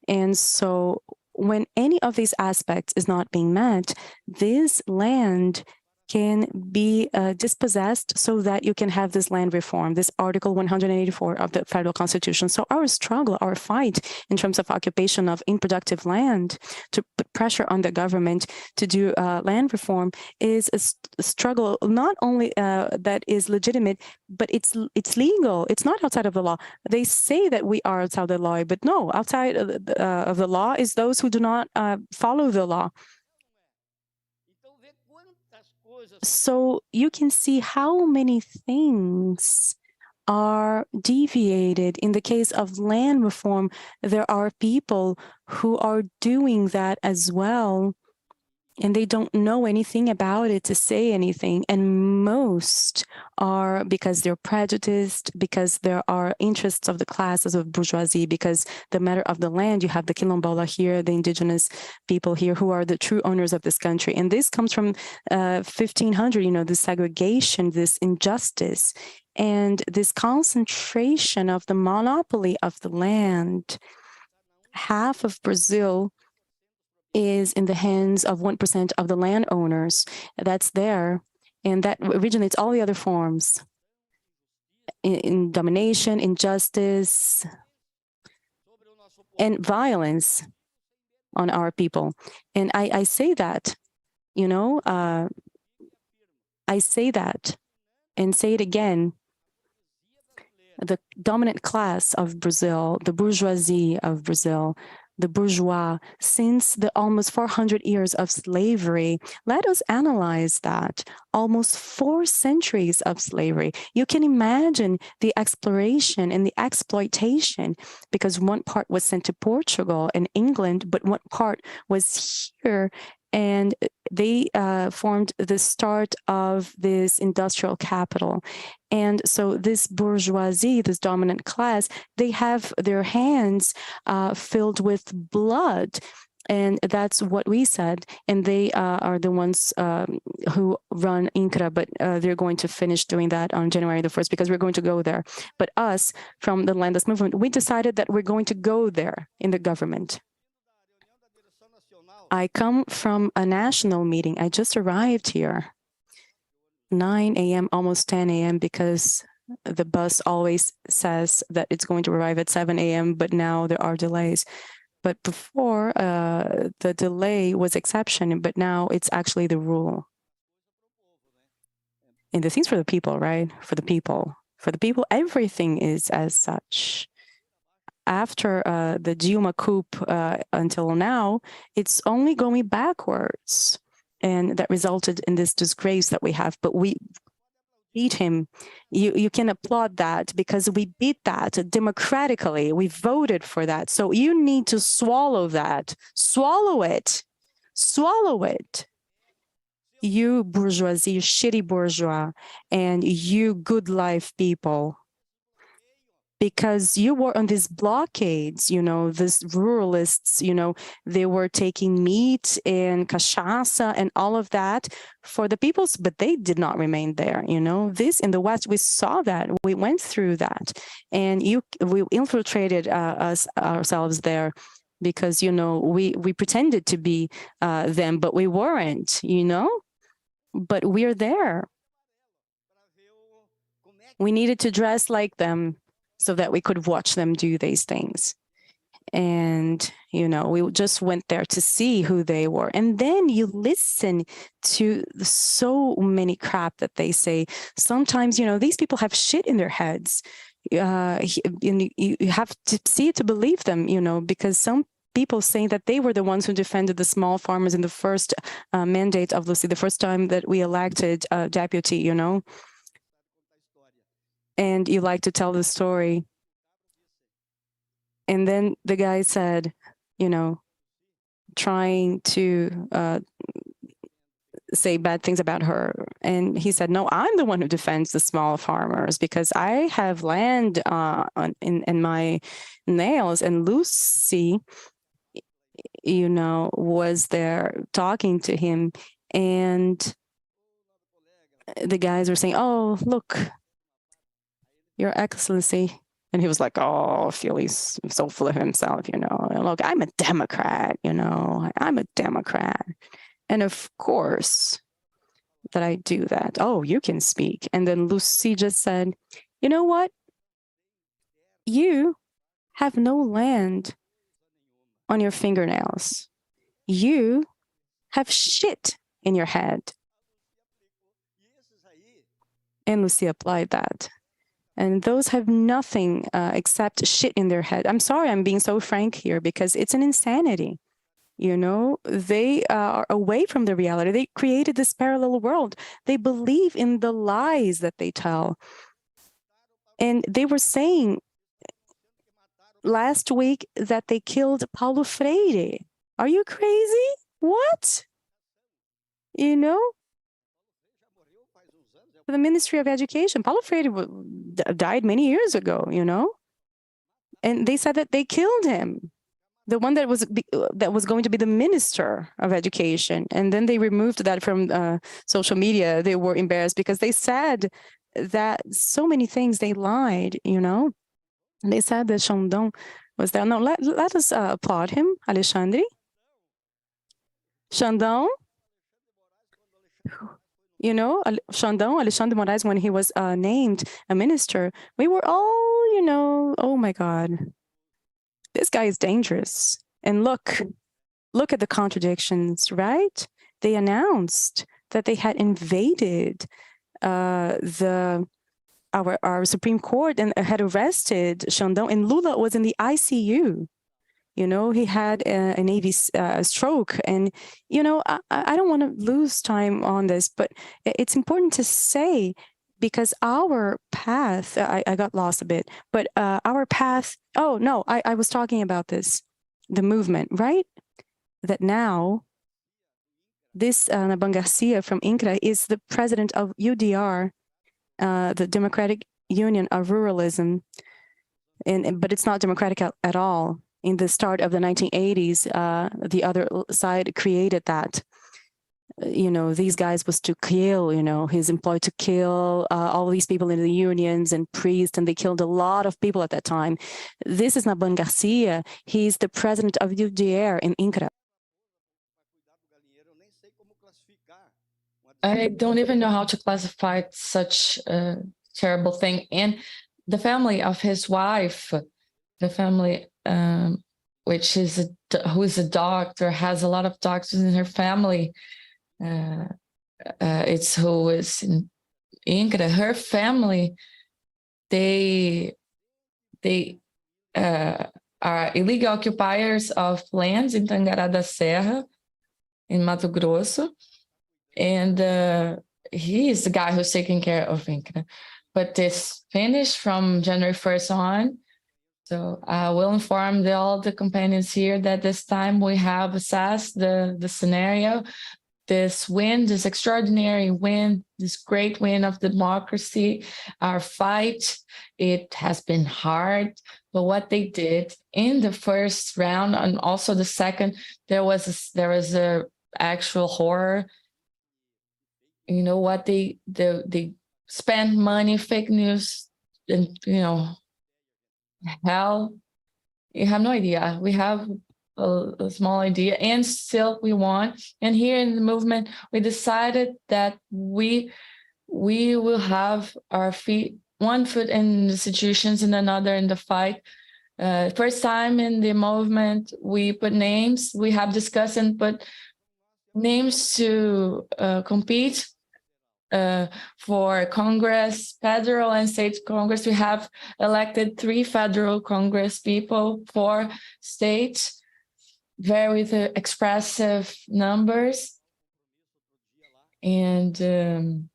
And so when any of these aspects is not being met, this land can be dispossessed so that you can have this land reform, this Article 184 of the Federal Constitution. So our struggle, our fight in terms of occupation of unproductive land to put pressure on the government to do land reform is a struggle not only that is legitimate, but it's legal. It's not outside of the law. They say that we are outside the law, but no, outside of the law is those who do not follow the law. So you can see how many things are deviated. In the case of land reform, there are people who are doing that as well, and they don't know anything about it to say anything. And most are because they're prejudiced, because there are interests of the classes of bourgeoisie, because the matter of the land, you have the Quilombo here, the indigenous people here who are the true owners of this country. And this comes from 1500, you know, this segregation, this injustice, and this concentration of the monopoly of the land. Half of Brazil is in the hands of 1% of the landowners. That's there, and that originates all the other forms in domination, injustice, and violence on our people. And I say that, you know, I say that and say it again. the dominant class of Brazil, the bourgeoisie of Brazil, the bourgeois, since the almost 400 years of slavery. Let us analyze that. Almost 4 centuries of slavery. You can imagine the exploration and the exploitation, because one part was sent to Portugal and England, but one part was here, and they formed the start of this industrial capital. And so this bourgeoisie, this dominant class, they have their hands filled with blood. And that's what we said. And they are the ones who run INCRA, but they're going to finish doing that on January the 1st, because we're going to go there. But us, from the Landless Movement, we decided that we're going to go there in the government. I come from a national meeting. I just arrived here, 9 a.m., almost 10 a.m., because the bus always says that it's going to arrive at 7 a.m., but now there are delays. But before, the delay was exception, but now it's actually the rule. And the thing's for the people, right? For the people. For the people, everything is as such. After the Dilma coup until now, it's only going backwards. And that resulted in this disgrace that we have. But we beat him. You can applaud that, because we beat that democratically. We voted for that. So you need to swallow that. Swallow it. Swallow it. You bourgeoisie, you shitty bourgeois, and you good life people. Because you were on these blockades, you know, these ruralists, you know, they were taking meat and cachaça and all of that for the peoples, but they did not remain there, you know. This in the West, we saw that, we went through that, and we infiltrated ourselves there, because, you know, we pretended to be them, but we weren't, you know, but we're there. We needed to dress like them, so that we could watch them do these things. And, you know, we just went there to see who they were. And then you listen to so many crap that they say. Sometimes, you know, these people have shit in their heads. You have to see it to believe them, you know, because some people saying that they were the ones who defended the small farmers in the first mandate of Lucy, the first time that we elected a deputy, you know. And you like to tell the story. And then the guy said, you know, trying to say bad things about her. And he said, no, I'm the one who defends the small farmers, because I have land in my nails. And Lucy, you know, was there talking to him. And the guys were saying, oh, look, Your Excellency. And he was like, oh, he's so full of himself, you know. Look, I'm a Democrat, you know. I'm a Democrat. And of course that I do that. Oh, you can speak. And then Lucy just said, you know what? You have no land on your fingernails. You have shit in your head. And Lucy applied that. And those have nothing except shit in their head. I'm sorry I'm being so frank here, because it's an insanity. You know, they are away from the reality. They created this parallel world. They believe in the lies that they tell. And they were saying last week that they killed Paulo Freire. Are you crazy? What? You know? The Ministry of Education. Paulo Freire died many years ago, you know? And they said that they killed him. The one that was going to be the Minister of Education. And then they removed that from social media. They were embarrassed because they said that so many things they lied, you know? And they said that Xandão was there. No, let us applaud him, Alexandre. Xandão. You know, Xandão, Alexandre de Moraes, when he was named a minister, we were all, you know, oh my God, this guy is dangerous. And look at the contradictions, right? They announced that they had invaded the our Supreme Court and had arrested Xandão, and Lula was in the ICU. You know, he had a Navy stroke, and you know, I don't want to lose time on this, but it's important to say, because our path, I got lost a bit, but our path. Oh no, I was talking about this, the movement, right? That now, this Naban Garcia from INCRA is the president of UDR, the Democratic Union of Ruralism, but it's not democratic at all. In the start of the 1980s, the other side created that. You know, these guys was to kill, you know, he's employed to kill all these people in the unions and priests, and they killed a lot of people at that time. This is Naban Garcia. He's the president of UDR in INCRA. I don't even know how to classify such a terrible thing. And the family of his wife, the family, which is who is a doctor, has a lot of doctors in her family. It's who is in INCRA. Her family, they are illegal occupiers of lands in Tangará da Serra, in Mato Grosso. And he is the guy who's taking care of INCRA. But this finished from January 1st on. So I will inform all the companions here that this time we have assessed the scenario. This win, this extraordinary win, this great win of democracy, our fight, it has been hard. But what they did in the first round and also the second, there was a actual horror. You know what, they spend money, fake news, and you know, hell, you have no idea. We have a small idea, and still we won. And here in the movement, we decided that we will have our feet, one foot in the institutions and another in the fight. First time in the movement, we put names. We have discussed and put names to compete for Congress, federal and state Congress. We have elected 3 federal Congress people, 4 states, very expressive numbers. And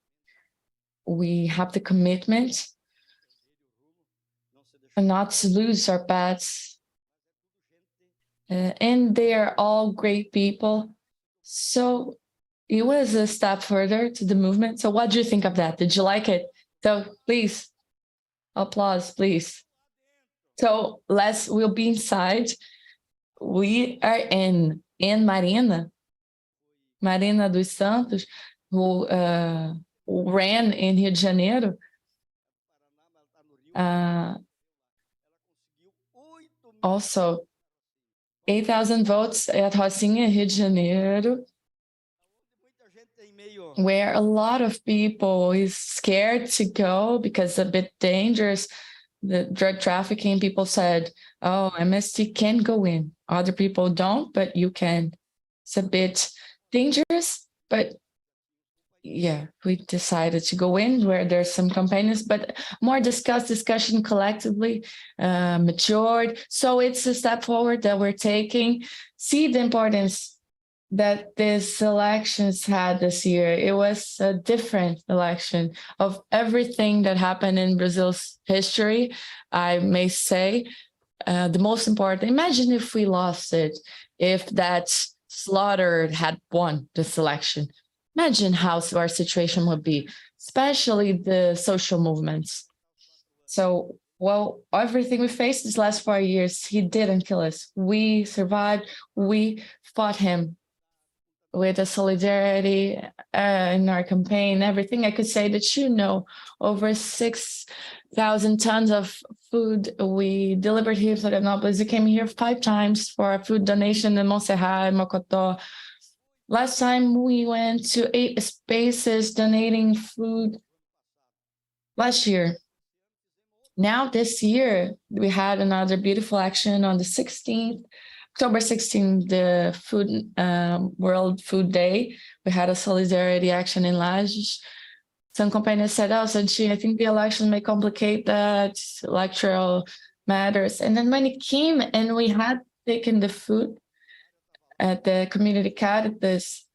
we have the commitment not to lose our paths. And they are all great people. So it was a step further to the movement. So what do you think of that? Did you like it? So please, applause, please. So we'll be inside. We are in Marina dos Santos, who ran in Rio de Janeiro. Also, 8,000 votes at Rocinha, Rio de Janeiro, where a lot of people is scared to go because it's a bit dangerous. The drug trafficking, people said, oh, MST can go in. Other people don't, but you can. It's a bit dangerous, but yeah, we decided to go in where there's some campaigns, but more discussion collectively, matured. So it's a step forward that we're taking. See the importance that these elections had this year. It was a different election of everything that happened in Brazil's history, I may say. The most important, imagine if we lost it, if that slaughter had won this election. Imagine how our situation would be, especially the social movements. So, well, everything we faced these last 4 years, he didn't kill us. We survived. We fought him with a solidarity in our campaign, everything. I could say that, you know, over 6,000 tons of food we delivered here in Florianópolis. We came here 5 times for a food donation in Montserrat, Mocotó. Last time we went to 8 spaces donating food last year. Now this year, we had another beautiful action on the 16th, October 16th, the World Food Day. We had a solidarity action in Lages. some companions said, oh, Santim, I think the election may complicate that, electoral matters. And then when it came and we had taken the food at the community caritas,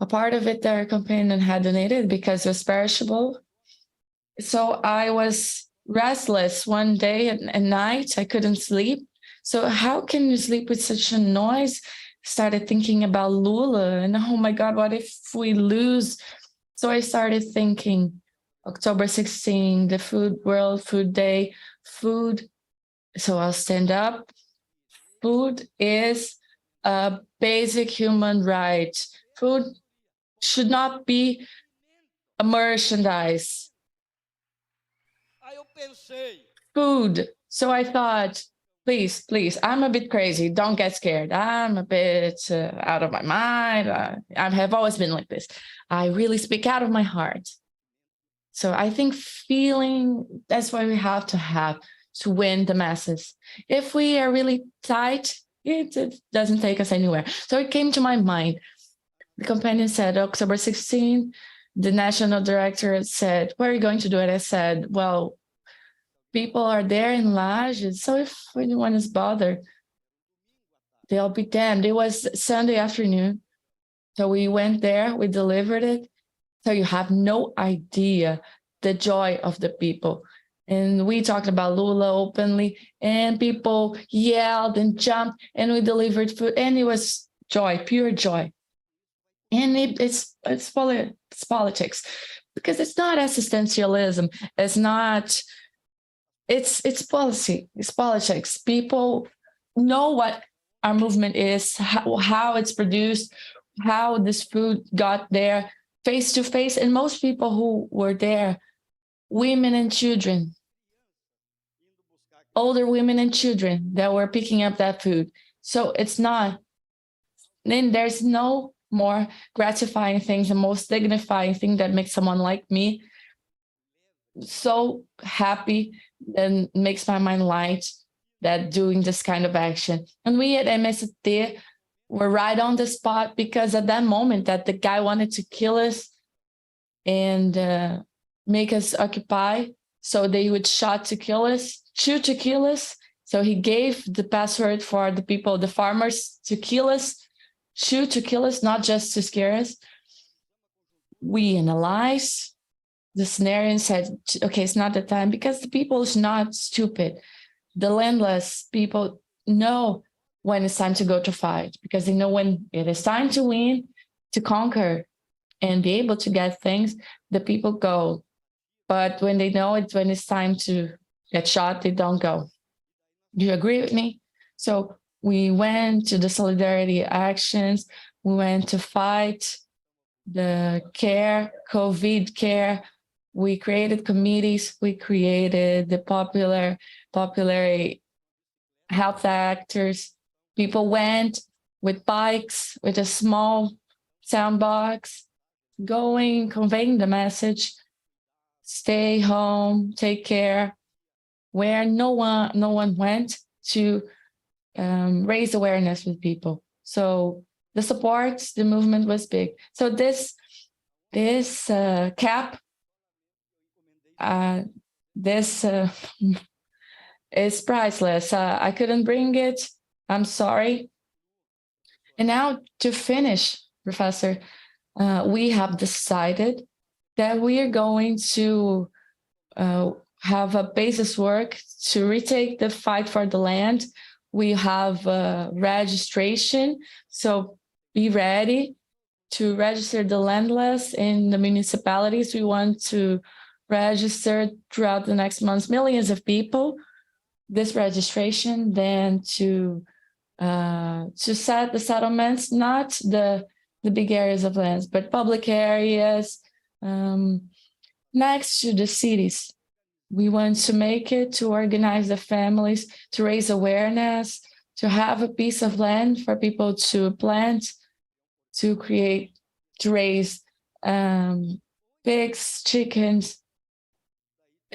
a part of it their companion had donated because it was perishable. So I was restless one day and night. I couldn't sleep. So how can you sleep with such a noise? Started thinking about Lula and oh my God, what if we lose? So I started thinking October 16, the World Food Day, food. So I'll stand up. Food is a basic human right. Food should not be a merchandise. Food. So I thought, please, I'm a bit crazy. Don't get scared. I'm a bit out of my mind. I have always been like this. I really speak out of my heart. So I think feeling, that's why we have to win the masses. If we are really tight, it doesn't take us anywhere. So it came to my mind. The companion said, October 16, the national director said, where are you going to do it? I said, well, people are there in Lages, so if anyone is bothered, they'll be damned. It was Sunday afternoon. So we went there, we delivered it. So you have no idea the joy of the people. And we talked about Lula openly, and people yelled and jumped, and we delivered food, and it was joy, pure joy. And it's politics, because it's not existentialism. It's not. It's policy. It's politics. People know what our movement is, how it's produced, how this food got there, face to face. And most people who were there, women and children, older women and children that were picking up that food. So it's not. Then there's no more gratifying things, the most dignifying thing that makes someone like me so happy and makes my mind light that doing this kind of action. And we at MST were right on the spot, because at that moment that the guy wanted to kill us and make us occupy, so they would shoot to kill us. So he gave the password for the people, the farmers, to kill us, shoot to kill us, not just to scare us. We analyzed the scenario and said, okay, it's not the time, because the people is not stupid. The landless people know when it's time to go to fight, because they know when it is time to win, to conquer, and be able to get things, the people go. But when they know it, when it's time to get shot, they don't go. Do you agree with me? So we went to the solidarity actions. We went to fight the care, COVID care. We created committees. We created the popular health actors. People went with bikes, with a small sound box, going, conveying the message, stay home, take care, where no one went to raise awareness with people. So the support, the movement was big. So this cap, this is priceless. I couldn't bring it. I'm sorry. And now to finish, Professor, we have decided that we are going to have a basis work to retake the fight for the land. We have registration, so be ready to register the landless in the municipalities. We want to register throughout the next months millions of people. This registration, then to set the settlements, not the big areas of lands, but public areas next to the cities. We want to make it, to organize the families, to raise awareness, to have a piece of land for people to plant, to create, to raise pigs, chickens,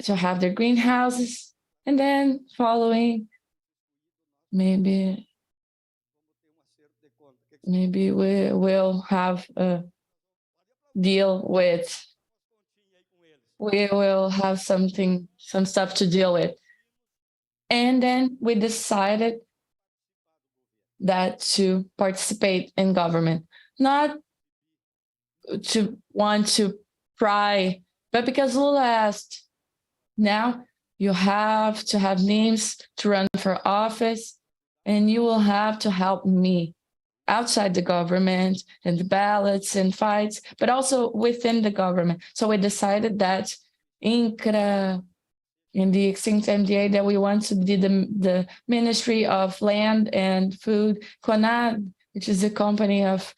to have their greenhouses, and then following, maybe we will have a deal with we will have some stuff to deal with. And then we decided that to participate in government, not to want to pry, but because Lula asked, now you have to have names to run for office, and you will have to help me outside the government and the ballots and fights, but also within the government. So we decided that INCRA, in the extinct MDA, that we want to be the Ministry of Land and Food, CONAD, which is a company of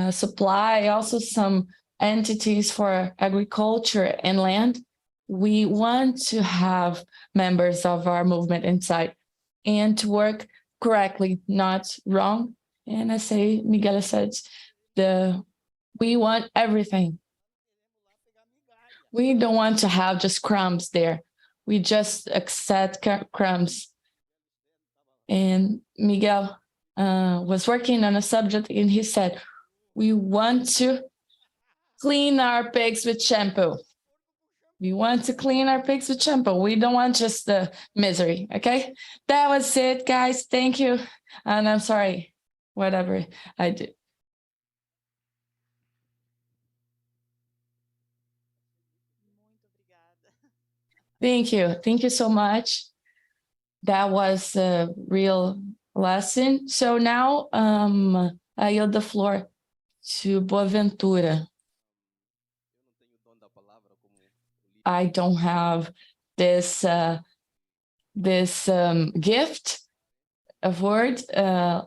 supply, also some entities for agriculture and land. We want to have members of our movement inside and to work correctly, not wrong. And I say, Miguel said, we want everything. We don't want to have just crumbs there. We just accept crumbs. And Miguel was working on a subject, and he said, we want to clean our pigs with shampoo. We want to clean our pigs with shampoo. We don't want just the misery, okay? That was it, guys. Thank you. And I'm sorry, whatever I did. Thank you. Thank you so much. That was a real lesson. So now I yield the floor to Boaventura. I don't have this gift of word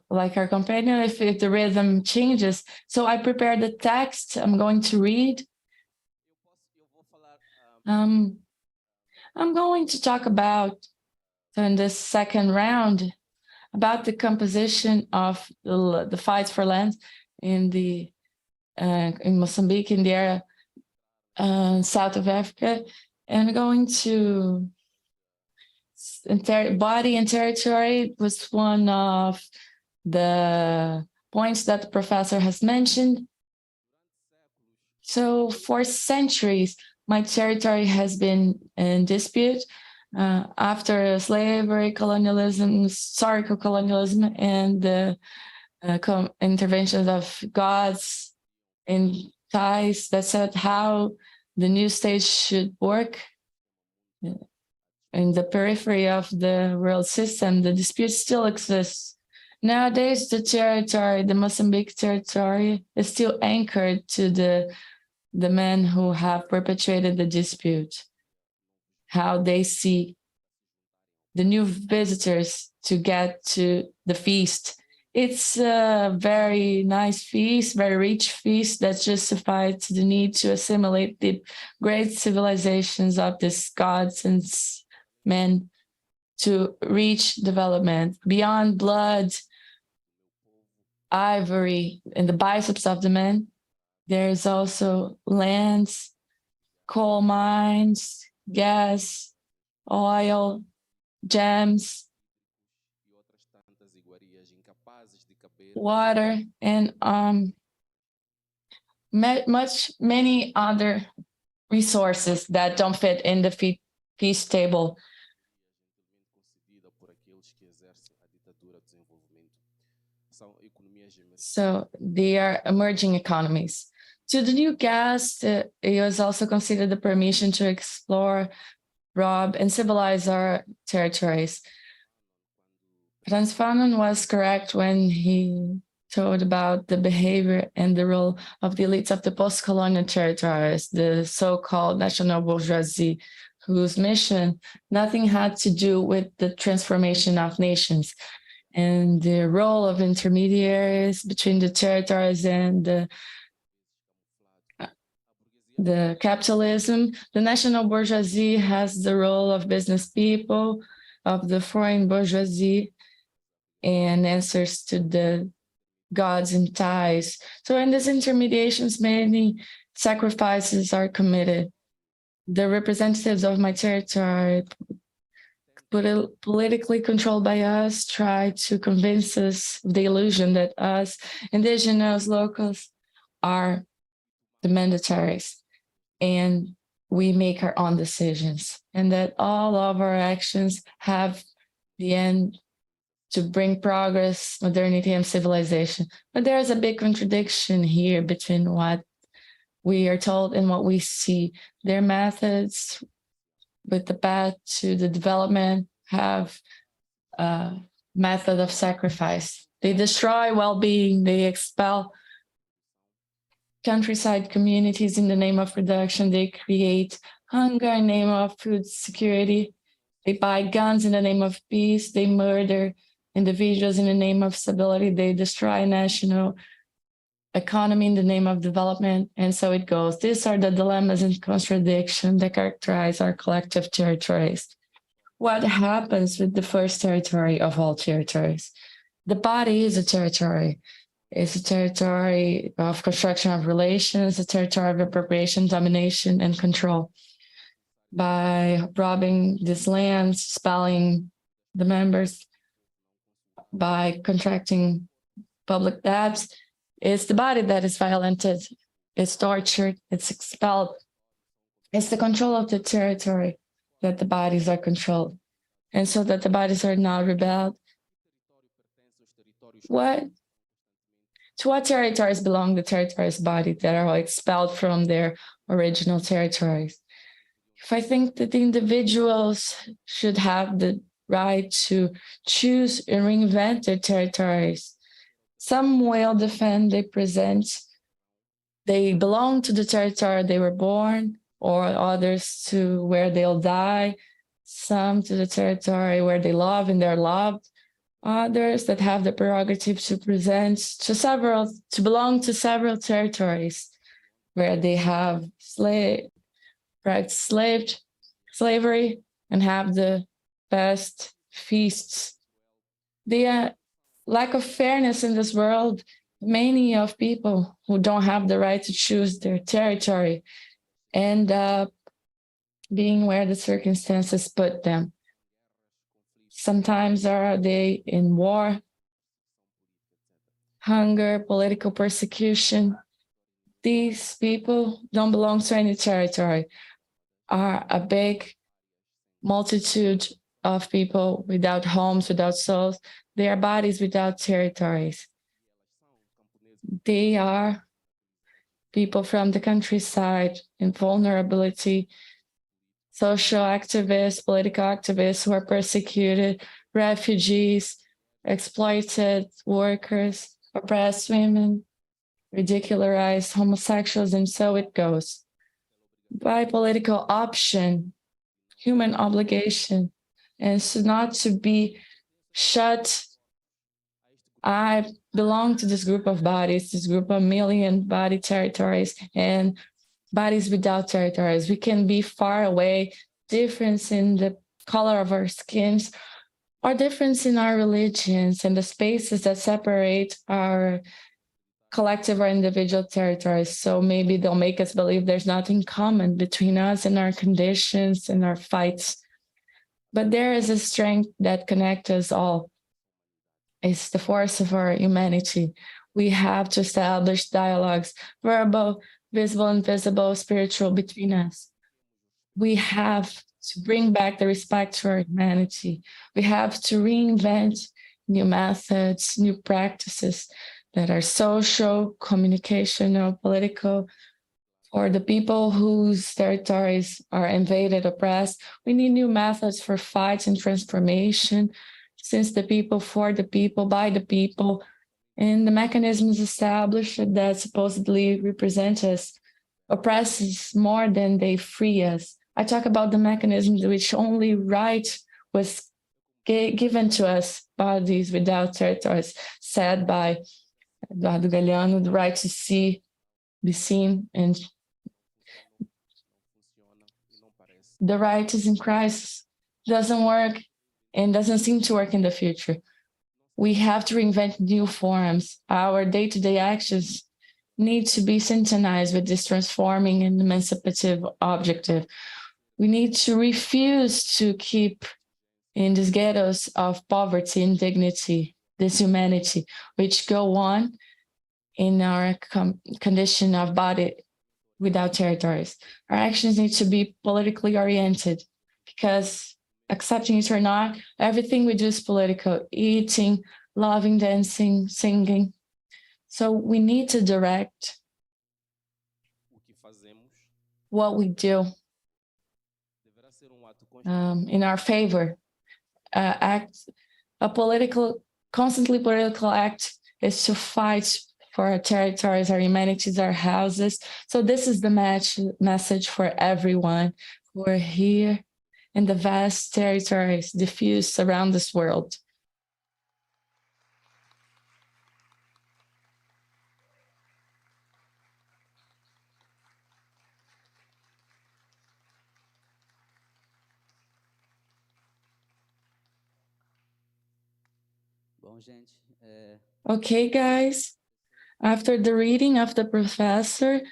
like our companion if the rhythm changes. So I prepared the text I'm going to read. I'm going to talk about, in this second round, about the composition of the fights for land in Moçambique, in the area south of Africa, and going to body and territory was one of the points that the professor has mentioned. So for centuries, my territory has been in dispute after slavery, colonialism, historical colonialism, and the interventions of gods and ties that said how the new state should work. In the periphery of the world system, the dispute still exists. Nowadays, the territory, the Moçambique territory, is still anchored to the men who have perpetrated the dispute, how they see the new visitors to get to the feast. It's a very nice feast, very rich feast that justifies the need to assimilate the great civilizations of these gods and men to reach development. Beyond blood, ivory, and the biceps of the men, there's also lands, coal mines, gas, oil, gems, water, and many other resources that don't fit in the feast table. So they are emerging economies. To the new guest, it was also considered the permission to explore, rob, and civilize our territories. Franz Fanon was correct when he told about the behavior and the role of the elites of the post-colonial territories, the so-called national bourgeoisie, whose mission nothing had to do with the transformation of nations, and the role of intermediaries between the territories and the capitalism. The national bourgeoisie has the role of business people, of the foreign bourgeoisie, and answers to the gods and ties. So in these intermediations, many sacrifices are committed. The representatives of my territory, politically controlled by us, try to convince us of the illusion that us, indigenous locals, are the mandatories. And we make our own decisions, and that all of our actions have the end to bring progress, modernity, and civilization. But there's a big contradiction here between what we are told and what we see. Their methods with the path to the development have a method of sacrifice. They destroy well-being, they expel countryside communities in the name of production, they create hunger in the name of food security, they buy guns in the name of peace, they murder individuals in the name of stability, they destroy national economy in the name of development, and so it goes. These are the dilemmas and contradictions that characterize our collective territories. What happens with the first territory of all territories? The body is a territory. It's a territory of construction of relations, a territory of appropriation, domination, and control. By robbing these lands, expelling the members, by contracting public debts, it's the body that is violented, it's tortured, it's expelled. It's the control of the territory that the bodies are controlled. And so that the bodies are now rebelled. To what territories belong the territories body that are expelled from their original territories? If I think that the individuals should have the right to choose and reinvent their territories, some will defend, they present, they belong to the territory they were born, or others to where they'll die, some to the territory where they love and they're loved, others that have the prerogative to present to belong to several territories where they have practiced slavery and have the best feasts. The lack of fairness in this world, many of people who don't have the right to choose their territory end up being where the circumstances put them. Sometimes are they in war, hunger, political persecution. These people don't belong to any territory, are a big multitude of people without homes, without souls. They are bodies without territories. They are people from the countryside in vulnerability, social activists, political activists who are persecuted, refugees, exploited workers, oppressed women, ridicularized homosexuals, and so it goes. By political option, human obligation, and so not to be shut. I belong to this group of bodies, this group of million body territories and bodies without territories. We can be far away, difference in the color of our skins, or difference in our religions and the spaces that separate our collective or individual territories. So maybe they'll make us believe there's nothing common between us and our conditions and our fights. But there is a strength that connects us all. It's the force of our humanity. We have to establish dialogues, verbal, visible, invisible, spiritual, between us. We have to bring back the respect for humanity. We have to reinvent new methods, new practices that are social, communicational, political. For the people whose territories are invaded, oppressed, we need new methods for fights and transformation, since the people, for the people, by the people, and the mechanisms established that supposedly represent us oppress us more than they free us. I talk about the mechanisms which only right was given to us, bodies without territories, said by Eduardo Galeano, the right to see, be seen, and the right is in crisis. Doesn't work and doesn't seem to work in the future. We have to reinvent new forms. Our day-to-day actions need to be synchronized with this transforming and emancipative objective. We need to refuse to keep in these ghettos of poverty, indignity, dishumanity, which go on in our condition of body without territories. Our actions need to be politically oriented, because accepting it or not, everything we do is political: eating, loving, dancing, singing. So we need to direct what we do in our favor. A constantly political act is to fight for our territories, our humanities, our houses. So this is the message for everyone who are here in the vast territories diffused around this world. Okay, guys, after the reading of the professor,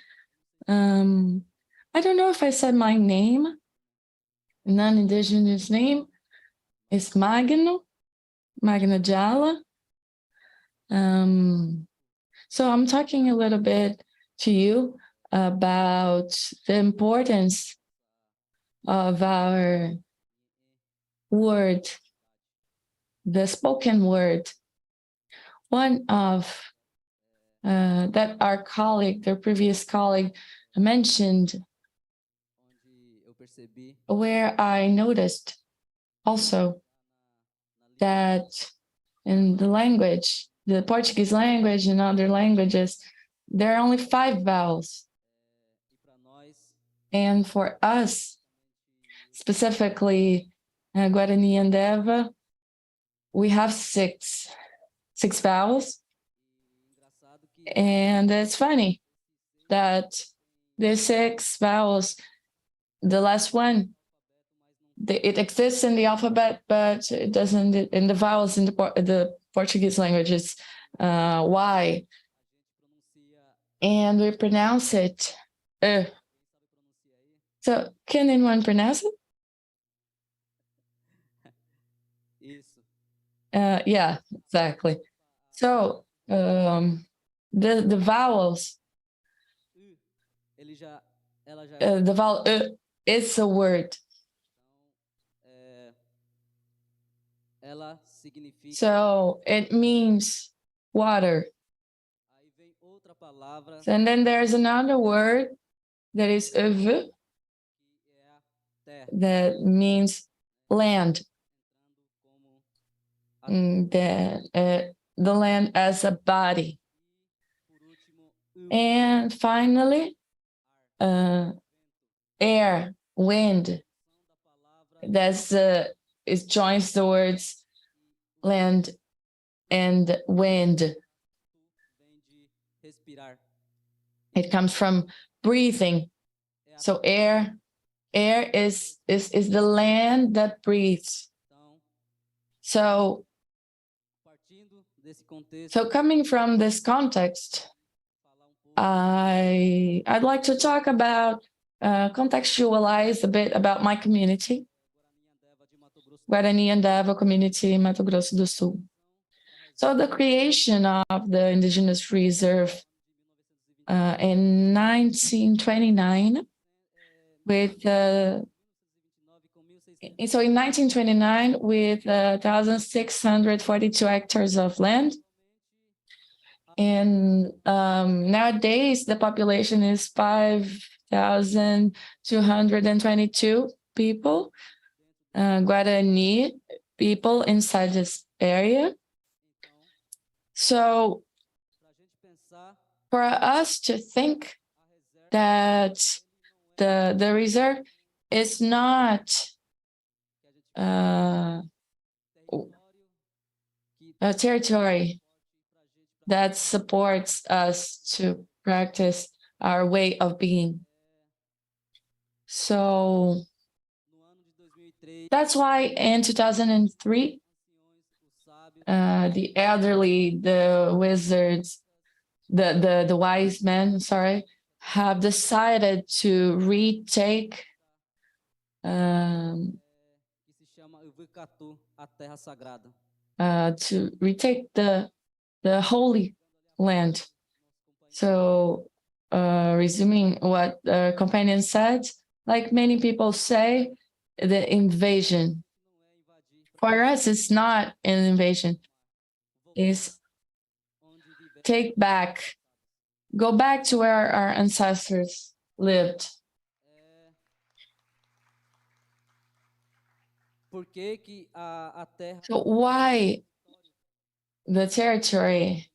I don't know if I said my name. Non-Indigenous name is Magno Adiala. So I'm talking a little bit to you about the importance of our word, the spoken word. One of that our colleague, their previous colleague, mentioned, where I noticed also that in the language, the Portuguese language and other languages, there are only 5 vowels. And for us, specifically Guarani and Deva, we have 6 vowels. And it's funny that the 6 vowels, the last one, it exists in the alphabet, but it doesn't in the vowels in the Portuguese languages. Y, and we pronounce it. So can anyone pronounce it? Yeah, exactly. So the vowels, the vowel is a word. So it means water. And then there's another word that is v, that means land. The land as a body. And finally, air, wind. That's it joins the words land and wind. It comes from breathing. So air is the land that breathes. So coming from this context, I'd like to talk about, contextualize a bit about my community, Guarani and Deva community in Mato Grosso do Sul. So the creation of the Indigenous Reserve in 1929, so in 1929 with 1,642 hectares of land. And nowadays the population is 5,222 people, Guarani people inside this area. So for us to think that the reserve is not a territory that supports us to practice our way of being. So that's why in 2003, the elderly, the wizards, the wise men, have decided to retake the Holy Land. So resuming what the companion said, like many people say, the invasion. For us, it's not an invasion. It's take back, go back to where our ancestors lived. So why the territory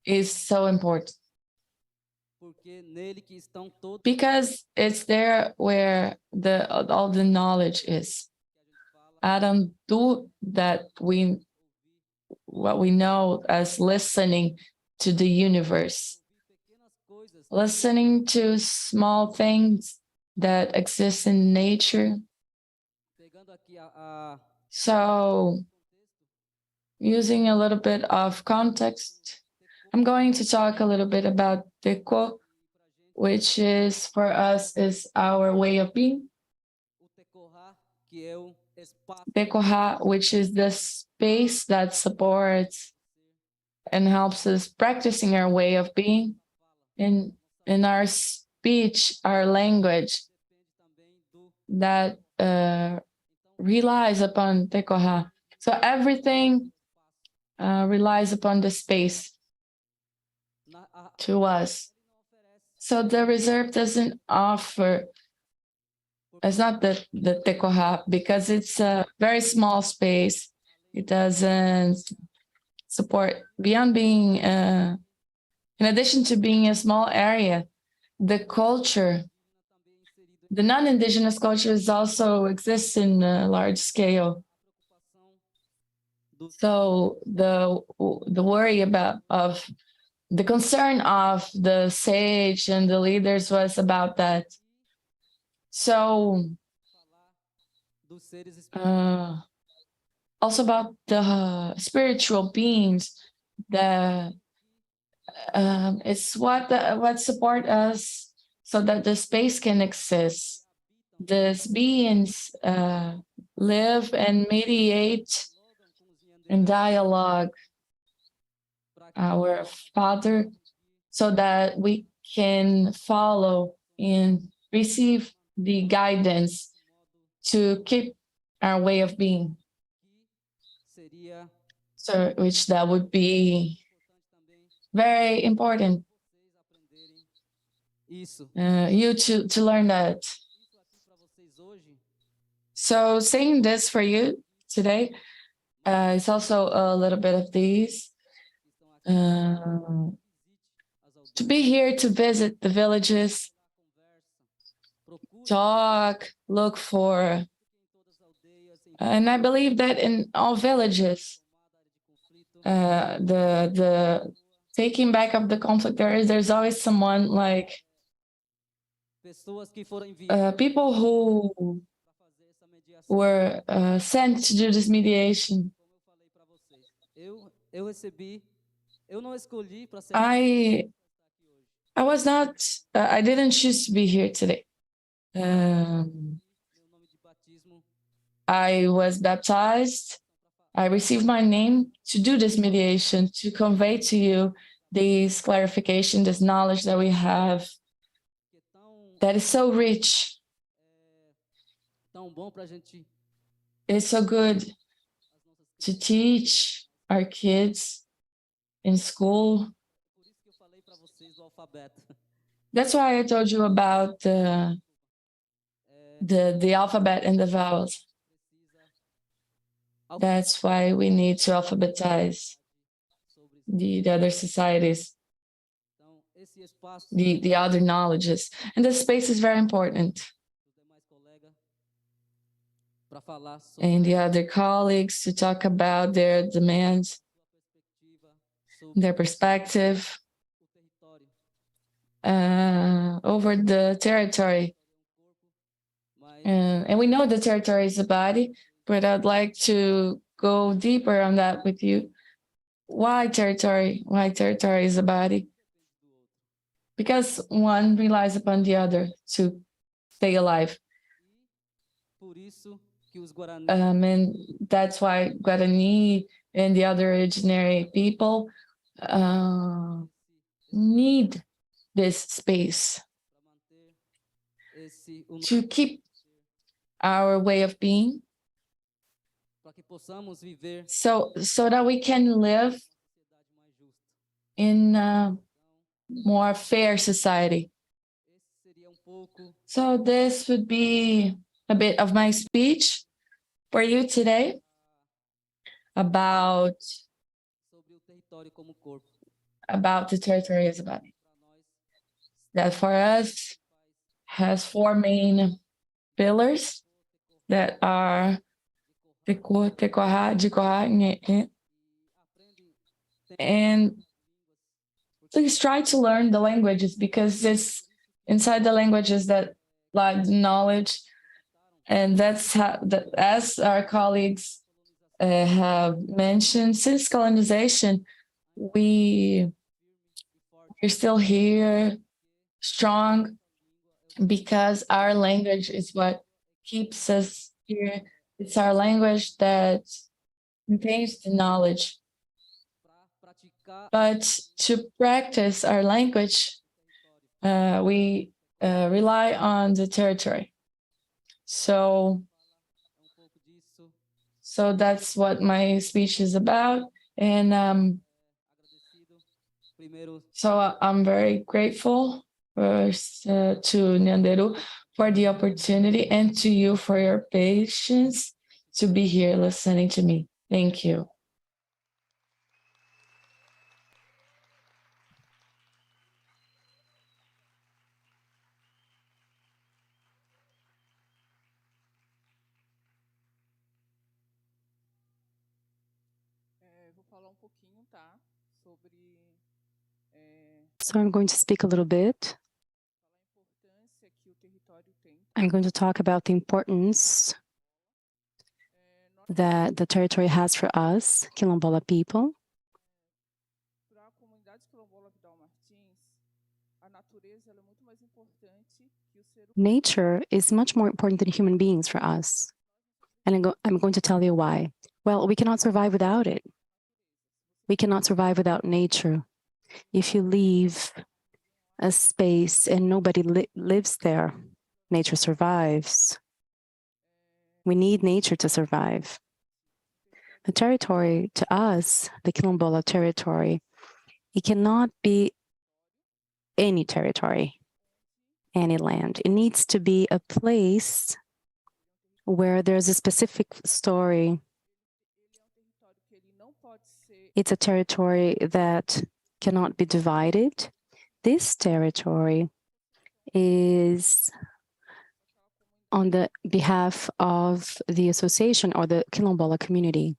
is so important? Because it's there where all the knowledge is. I don't do that what we know as listening to the universe, listening to small things that exist in nature. So, using a little bit of context, I'm going to talk a little bit about Teco, which is for us is our way of being. Teco, which is the space that supports and helps us practicing our way of being in our speech, our language that relies upon Teco. So everything relies upon the space to us. So the reserve doesn't offer, it's not the Teco because it's a very small space. It doesn't support, beyond being, in addition to being a small area, the culture, the non-Indigenous cultures also exist in a large scale. So the worry of the concern of the sage and the leaders was about that. So also about the spiritual beings, it's what support us so that the space can exist. These beings live and mediate in dialogue our Father, so that we can follow and receive the guidance to keep our way of being. So, which that would be very important. You to learn that. So saying this for you today, it's also a little bit of these. To be here to visit the villages, talk, look for, and I believe that in all villages, the taking back of the conflict, there's always someone like people who were sent to do this mediation. I was not, I didn't choose to be here today. I was baptized. I received my name to do this mediation, to convey to you this clarification, this knowledge that we have that is so rich. It's so good to teach our kids in school. That's why I told you about the alphabet and the vowels. That's why we need to alphabetize the other societies, the other knowledges. And the space is very important. And the other colleagues to talk about their demands, their perspective over the territory. And we know the territory is a body, but I'd like to go deeper on that with you. Why territory? Why territory is a body? Because one relies upon the other to stay alive. And that's why Guarani and the other originary people need this space, to keep our way of being, so that we can live in a more fair society. So this would be a bit of my speech for you today about the territory as a body. That for us has 4 main pillars that are and please try to learn the languages, because it's inside the languages that lie knowledge, and that's how, as our colleagues have mentioned, since colonization, we're still here, strong, because our language is what keeps us here. It's our language that contains the knowledge. But to practice our language, we rely on the territory. So that's what my speech is about. And so I'm very grateful first to Nyanderu for the opportunity, and to you for your patience to be here listening to me. Thank you. So I'm going to speak a little bit. I'm going to talk about the importance that the territory has for us, Quilombola people. Nature is much more important than human beings for us. And I'm going to tell you why. Well, we cannot survive without it. We cannot survive without nature. If you leave a space and nobody lives there, nature survives. We need nature to survive. The territory, to us, the Quilombola territory, it cannot be any territory, any land. It needs to be a place where there's a specific story. It's a territory that cannot be divided. This territory is on the behalf of the association or the Quilombola community.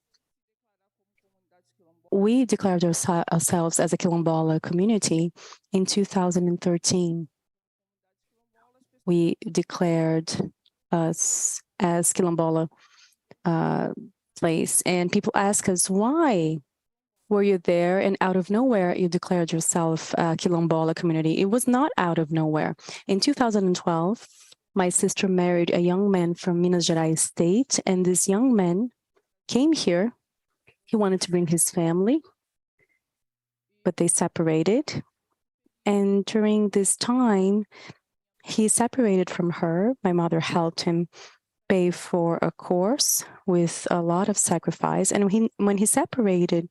We declared ourselves as a Quilombola community in 2013. We declared us as Quilombola place, and people ask us, why were you there and out of nowhere you declared yourself a Quilombola community? It was not out of nowhere. In 2012, my sister married a young man from Minas Gerais state, and this young man came here. He wanted to bring his family, but they separated. And during this time, he separated from her. My mother helped him pay for a course with a lot of sacrifice. And when he separated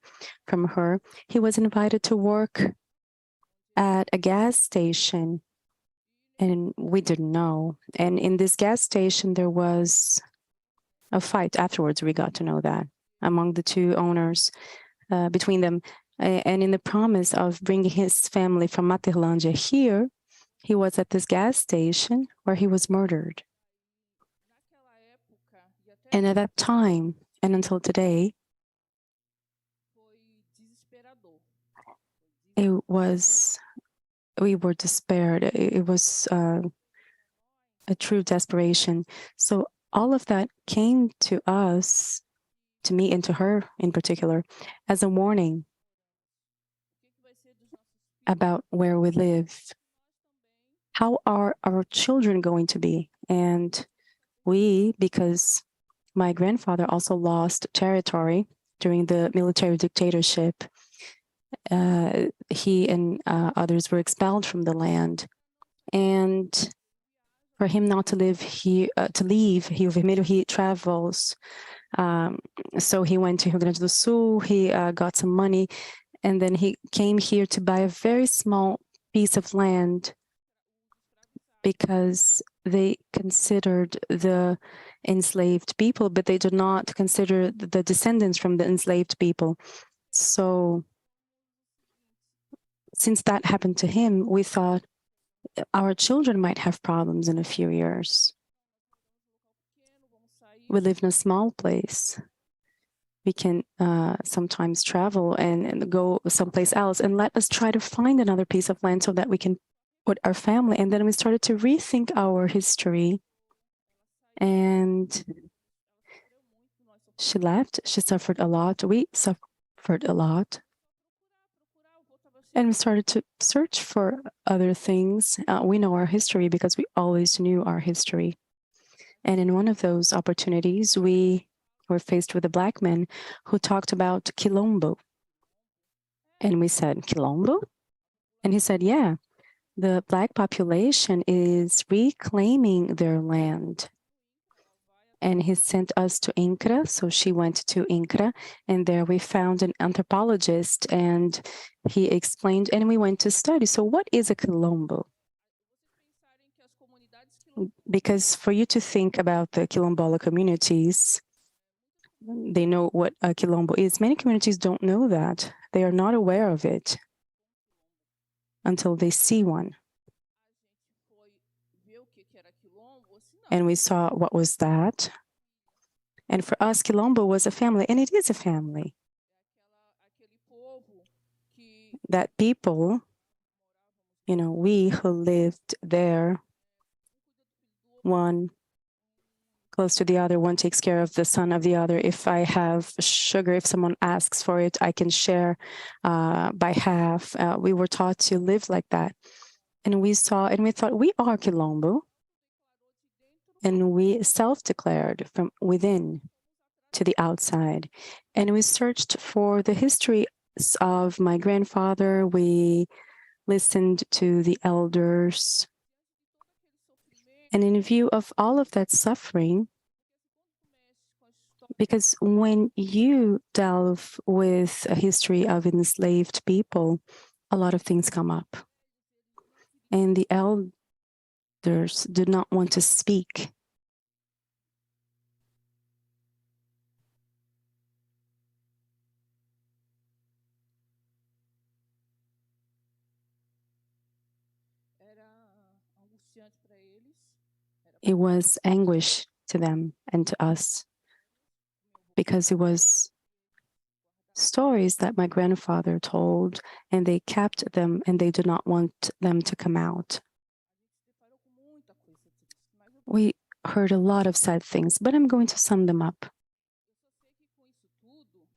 from her, he was invited to work at a gas station. And we didn't know. And in this gas station, there was a fight. Afterwards, we got to know that among the two owners, between them. And in the promise of bringing his family from Materlândia here, he was at this gas station where he was murdered. And at that time, and until today, we were despaired. It was a true desperation. So all of that came to us, to me and to her in particular, as a warning about where we live. How are our children going to be? And because my grandfather also lost territory during the military dictatorship, he and others were expelled from the land. And for him not to live here, to leave Rio Vermelho, he travels. So he went to Rio Grande do Sul, he got some money, and then he came here to buy a very small piece of land because they considered the enslaved people, but they did not consider the descendants from the enslaved people. So since that happened to him, we thought our children might have problems in a few years. We live in a small place. We can sometimes travel and go someplace else, and let us try to find another piece of land so that we can put our family. And then we started to rethink our history. And she left. She suffered a lot. We suffered a lot. And we started to search for other things. We know our history because we always knew our history. And in one of those opportunities, we were faced with a Black man who talked about Quilombo. And we said, Quilombo? And he said, yeah, the Black population is reclaiming their land. And he sent us to INCRA, so she went to INCRA, and there we found an anthropologist, and he explained, and we went to study. So what is a Quilombo? Because for you to think about the Quilombola communities, they know what a Quilombo is. Many communities don't know that. They are not aware of it until they see one. And we saw what was that. And for us, Quilombo was a family, and it is a family. That people, you know, we who lived there, one close to the other, one takes care of the son of the other. If I have sugar, if someone asks for it, I can share by half. We were taught to live like that. And we saw, and we thought, we are Quilombo. And we self-declared from within to the outside. And we searched for the history of my grandfather. We listened to the elders. And in view of all of that suffering, because when you delve with a history of enslaved people, a lot of things come up. And the elders did not want to speak. It was anguish to them and to us, because it was stories that my grandfather told, and they kept them, and they did not want them to come out. We heard a lot of sad things, but I'm going to sum them up.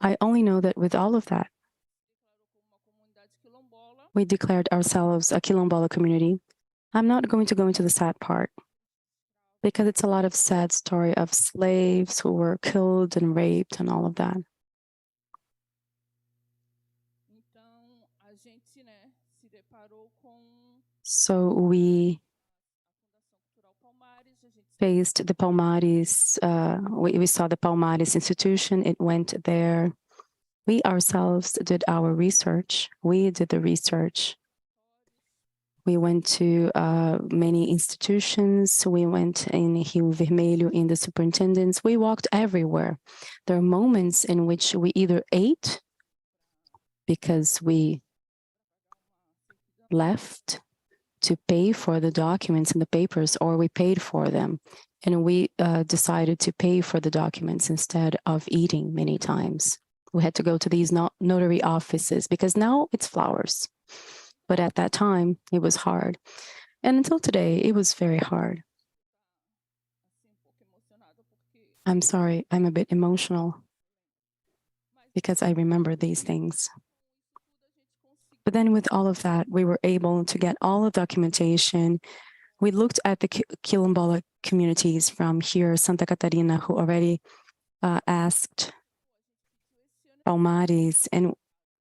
I only know that with all of that, we declared ourselves a Quilombola community. I'm not going to go into the sad part, because it's a lot of sad story of slaves who were killed and raped and all of that. So we faced the Palmares, we saw the Palmares institution, it went there. We ourselves did our research. We did the research. We went to many institutions. We went in Rio Vermelho, in the superintendents. We walked everywhere. There are moments in which we either ate because we left to pay for the documents and the papers, or we paid for them. And we decided to pay for the documents instead of eating many times. We had to go to these notary offices because now it's flowers. But at that time, it was hard. And until today, it was very hard. I'm sorry, I'm a bit emotional because I remember these things. But then with all of that, we were able to get all the documentation. We looked at the Quilombola communities from here, Santa Catarina, who already asked Palmares, and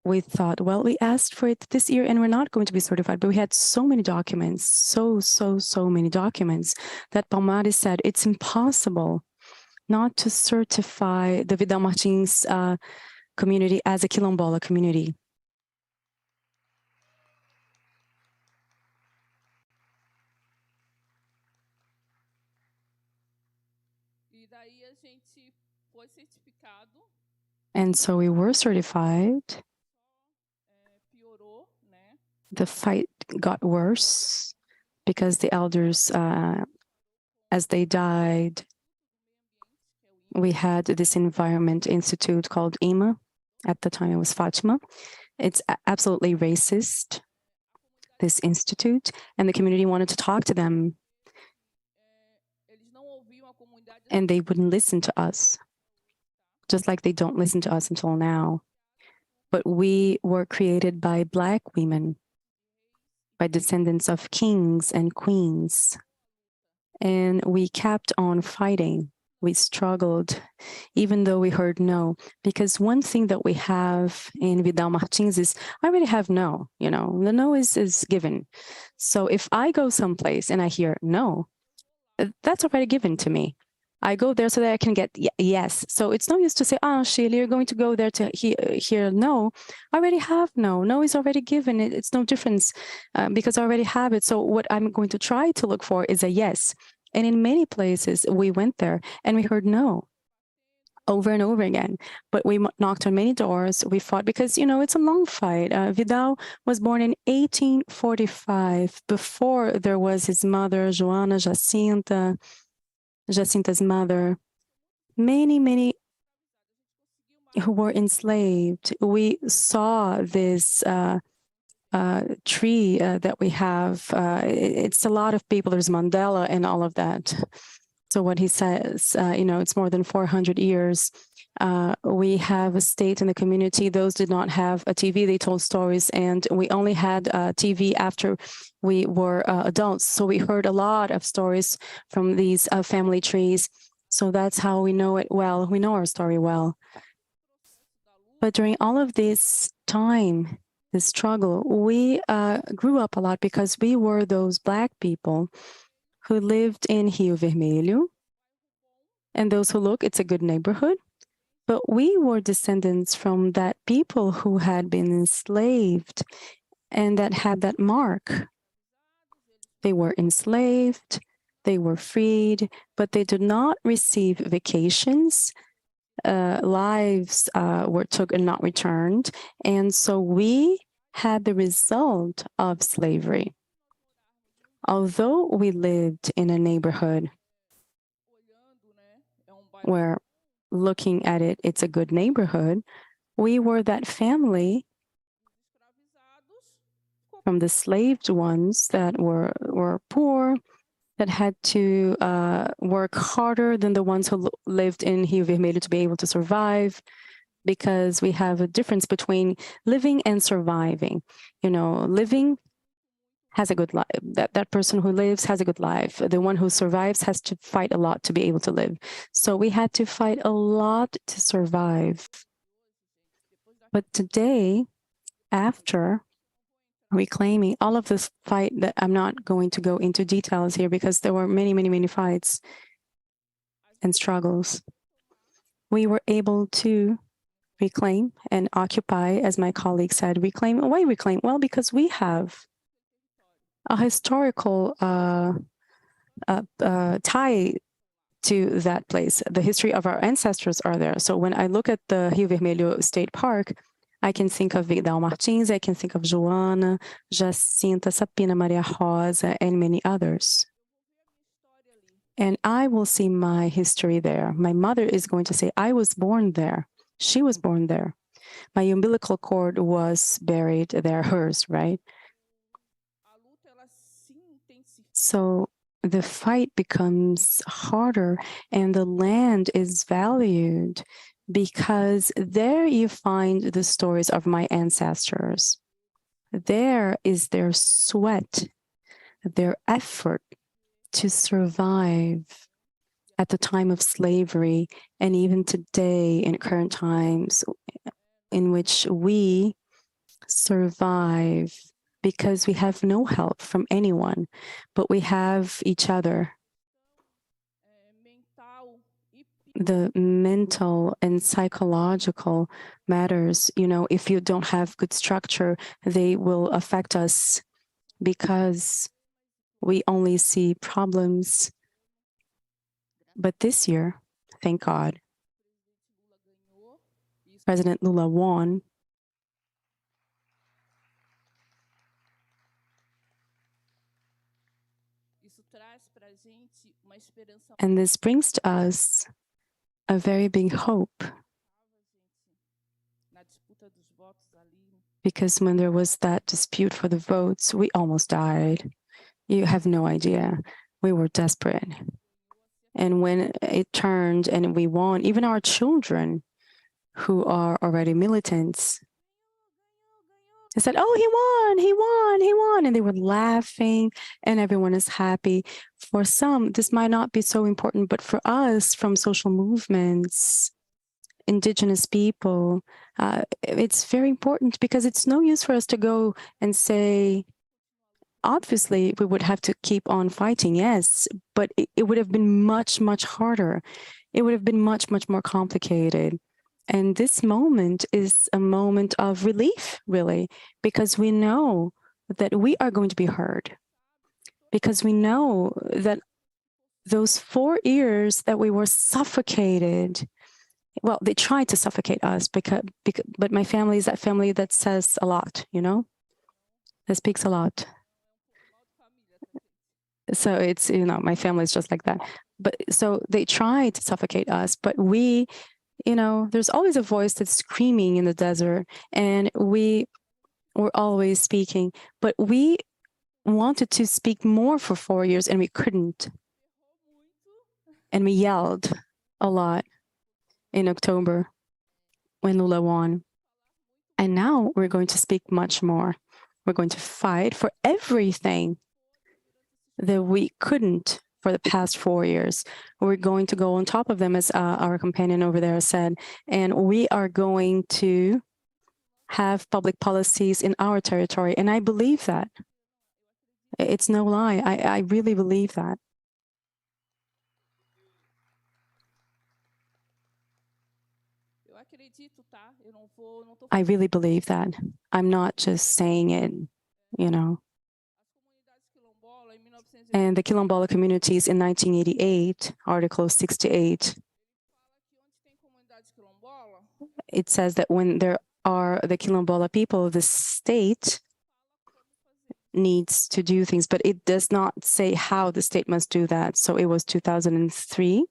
we thought, well, we asked for it this year and we're not going to be certified, but we had so many documents, so many documents that Palmares said it's impossible not to certify the Vidal Martins community as a Quilombola community. And so we were certified. The fight got worse because the elders, as they died, we had this environment institute called IMA. At the time it was Fatima. It's absolutely racist, this institute, and the community wanted to talk to them. And they wouldn't listen to us, just like they don't listen to us until now. But we were created by Black women, by descendants of kings and queens. And we kept on fighting. We struggled, even though we heard no. Because one thing that we have in Vidal Martins is, I already have no, the no is given. So if I go someplace and I hear no, that's already given to me. I go there so that I can get yes. So it's no use to say, Shirley, you're going to go there to hear no. I already have no. No is already given. It's no difference because I already have it. So what I'm going to try to look for is a yes. And in many places, we went there and we heard no over and over again. But we knocked on many doors. We fought because, it's a long fight. Vidal was born in 1845. Before there was his mother, Joana Jacinta's mother, many who were enslaved. We saw this tree that we have. It's a lot of people. There's Mandela and all of that. So what he says, it's more than 400 years. We have a state in the community. Those did not have a TV. They told stories, and we only had TV after we were adults. So we heard a lot of stories from these family trees. So that's how we know it well. We know our story well. But during all of this time, this struggle, we grew up a lot because we were those Black people who lived in Rio Vermelho. And those who look, it's a good neighborhood. But we were descendants from that people who had been enslaved and that had that mark. They were enslaved, they were freed, but they did not receive vacations. Lives were took and not returned. And so we had the result of slavery. Although we lived in a neighborhood where, looking at it, it's a good neighborhood, we were that family from the slaved ones that were poor, that had to work harder than the ones who lived in Rio Vermelho to be able to survive, because we have a difference between living and surviving. Living has a good life. That person who lives has a good life. The one who survives has to fight a lot to be able to live. So we had to fight a lot to survive. But today, after reclaiming all of this fight, that I'm not going to go into details here because there were many fights and struggles, we were able to reclaim and occupy, as my colleague said, reclaim. Why reclaim? Well, because we have a historical tie to that place. The history of our ancestors are there. So when I look at the Rio Vermelho State Park, I can think of Vidal Martins, I can think of Joana, Jacinta, Sapina, Maria Rosa, and many others. And I will see my history there. My mother is going to say, I was born there. She was born there. My umbilical cord was buried there, hers, right? So the fight becomes harder and the land is valued because there you find the stories of my ancestors. There is their sweat, their effort to survive at the time of slavery, and even today in current times in which we survive because we have no help from anyone, but we have each other. The mental and psychological matters, if you don't have good structure, they will affect us because we only see problems. But this year, thank God, President Lula won. And this brings to us a very big hope. Because when there was that dispute for the votes, we almost died. You have no idea. We were desperate. And when it turned and we won, even our children who are already militants, they said, oh, he won. And they were laughing and everyone is happy. For some, this might not be so important, but for us from social movements, Indigenous people, it's very important because it's no use for us to go and say, obviously, we would have to keep on fighting, yes, but it would have been much, much harder. It would have been much, much more complicated. And this moment is a moment of relief, really, because we know that we are going to be heard, because we know that those 4 years that we were suffocated, well, they tried to suffocate us, but my family is that family that says a lot, that speaks a lot. So it's, my family is just like that. But so they tried to suffocate us, but we, there's always a voice that's screaming in the desert, and we were always speaking, but we wanted to speak more for 4 years and we couldn't. And we yelled a lot in October when Lula won. And now we're going to speak much more. We're going to fight for everything that we couldn't for the past 4 years. We're going to go on top of them, as our companion over there said, and we are going to have public policies in our territory. And I believe that. It's no lie. I really believe that. I really believe that. I'm not just saying it, And the Quilombo communities in 1988, Article 68, it says that when there are the Quilombo people, the state needs to do things, but it does not say how the state must do that. So it was 2003.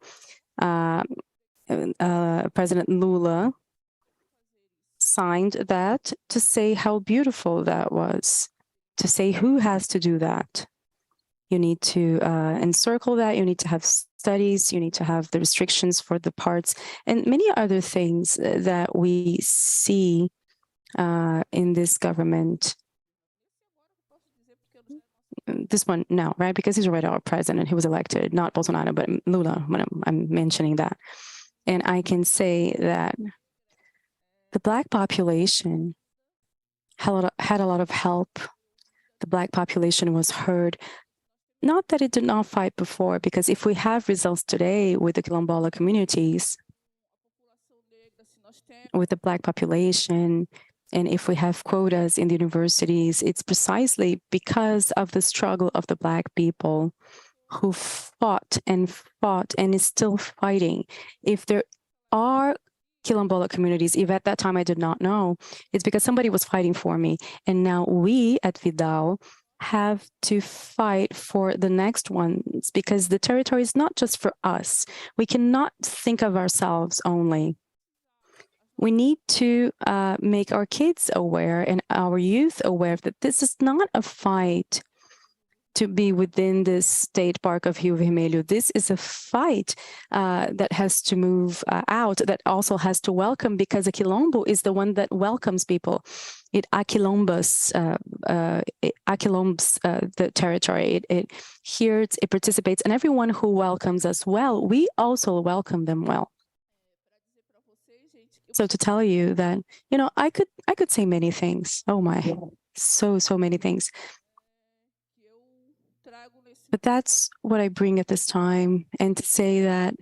President Lula signed that to say how beautiful that was, to say who has to do that. You need to encircle that, you need to have studies, you need to have the restrictions for the parts, and many other things that we see in this government. This one, no, right? Because he's already our president, he was elected, not Bolsonaro, but Lula, when I'm mentioning that. And I can say that the Black population had a lot of help. The Black population was heard. Not that it did not fight before, because if we have results today with the Quilombo communities, with the Black population, and if we have quotas in the universities, it's precisely because of the struggle of the Black people who fought and is still fighting. If there are Quilombo communities, if at that time I did not know, it's because somebody was fighting for me. And now we at Vidal have to fight for the next ones, because the territory is not just for us. We cannot think of ourselves only. We need to make our kids aware and our youth aware that this is not a fight to be within this state park of Rio Vermelho. This is a fight that has to move out, that also has to welcome, because a Quilombo is the one that welcomes people. It aquilombs the territory. It hears, it participates, and everyone who welcomes us well, we also welcome them well. So to tell you that, I could say many things. Oh my, so many things. But that's what I bring at this time, and to say that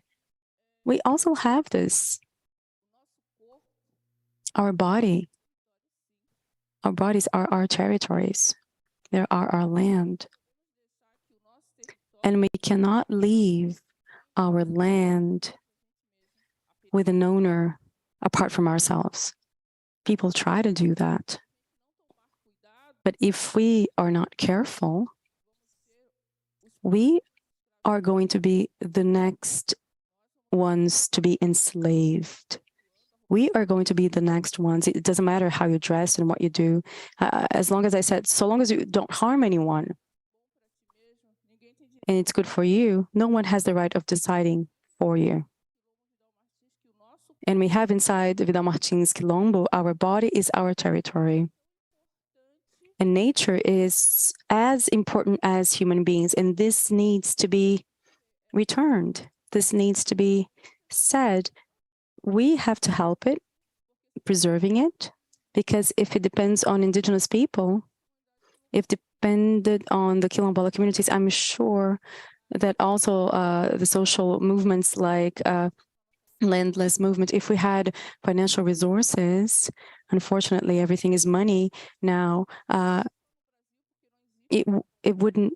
we also have this. Our bodies are our territories. They are our land. And we cannot leave our land with an owner apart from ourselves. People try to do that. But if we are not careful, we are going to be the next ones to be enslaved. We are going to be the next ones. It doesn't matter how you dress and what you do. As long as I said, so long as you don't harm anyone, and it's good for you, no one has the right of deciding for you. And we have inside Vidal Martins' Quilombo, our body is our territory. And nature is as important as human beings, and this needs to be returned. This needs to be said. We have to help it, preserving it, because if it depends on indigenous people, if depended on the Quilombola communities, I'm sure that also the social movements like landless movement, if we had financial resources, unfortunately everything is money now, it wouldn't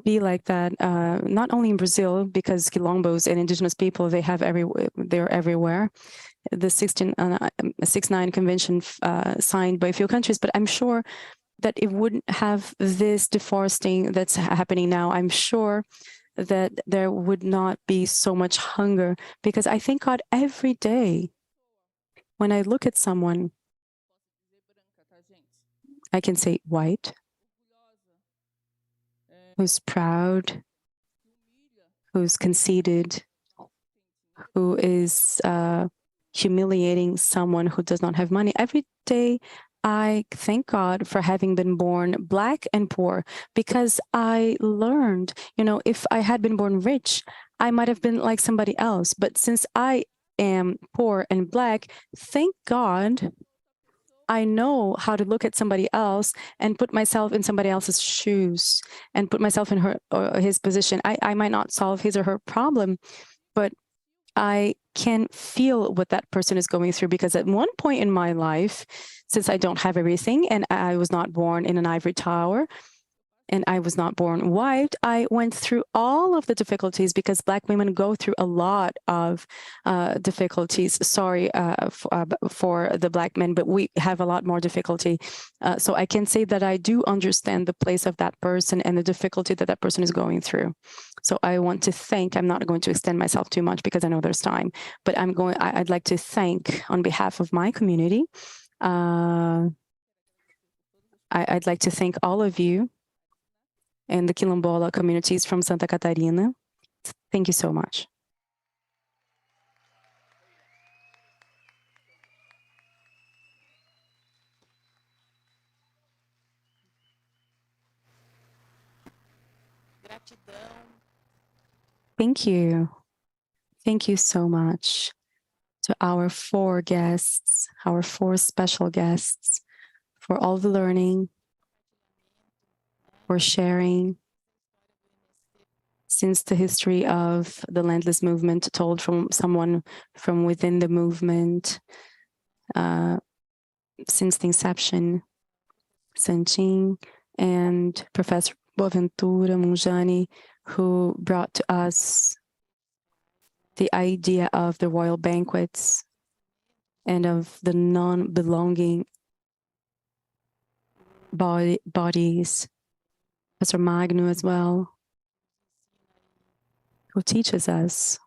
be like that. Not only in Brazil, because Quilombos and indigenous people, they're everywhere. The 69 convention signed by a few countries, but I'm sure that it wouldn't have this deforesting that's happening now. I'm sure that there would not be so much hunger, because I thank God every day when I look at someone, I can say white, who's proud, who's conceited, who is humiliating someone who does not have money. Every day, I thank God for having been born Black and poor, because I learned, if I had been born rich, I might have been like somebody else. But since I am poor and Black, thank God I know how to look at somebody else and put myself in somebody else's shoes and put myself in her or his position. I might not solve his or her problem, but I can feel what that person is going through, because at one point in my life, since I don't have everything and I was not born in an ivory tower and I was not born white, I went through all of the difficulties, because Black women go through a lot of difficulties. Sorry for the Black men, but we have a lot more difficulty. So I can say that I do understand the place of that person and the difficulty that that person is going through. So I want to thank, I'm not going to extend myself too much because I know there's time, but I'd like to thank on behalf of my community. I'd like to thank all of you and the Quilombola communities from Santa Catarina. Thank you so much. Thank you. Thank you so much to our 4 guests, our 4 special guests, for all the learning, for sharing, since the history of the landless movement told from someone from within the movement, since the inception, Santim and Professor Boaventura, Monjane, who brought to us the idea of the royal banquets and of the non-belonging bodies. Professor Magno as well, who teaches us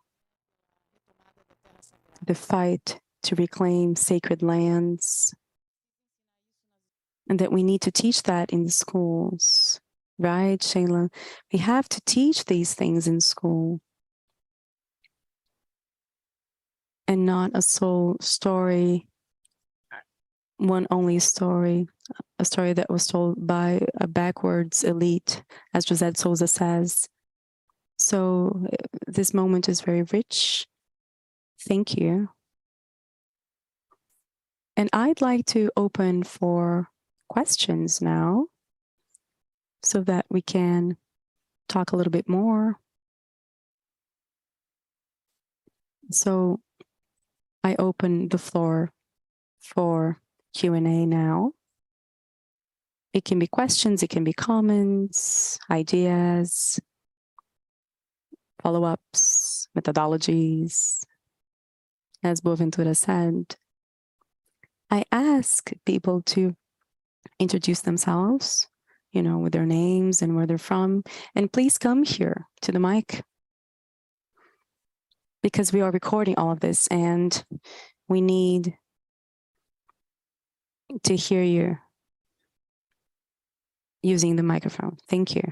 the fight to reclaim sacred lands, and that we need to teach that in the schools, right, Shayla? We have to teach these things in school, and not a sole story, one only story, a story that was told by a backwards elite, as José de Souza says. So this moment is very rich. Thank you. And I'd like to open for questions now so that we can talk a little bit more. So I open the floor for Q&A now. It can be questions, it can be comments, ideas, follow-ups, methodologies. As Boaventura said, I ask people to introduce themselves, you know, with their names and where they're from. And please come here to the mic, because we are recording all of this and we need to hear you using the microphone. Thank you.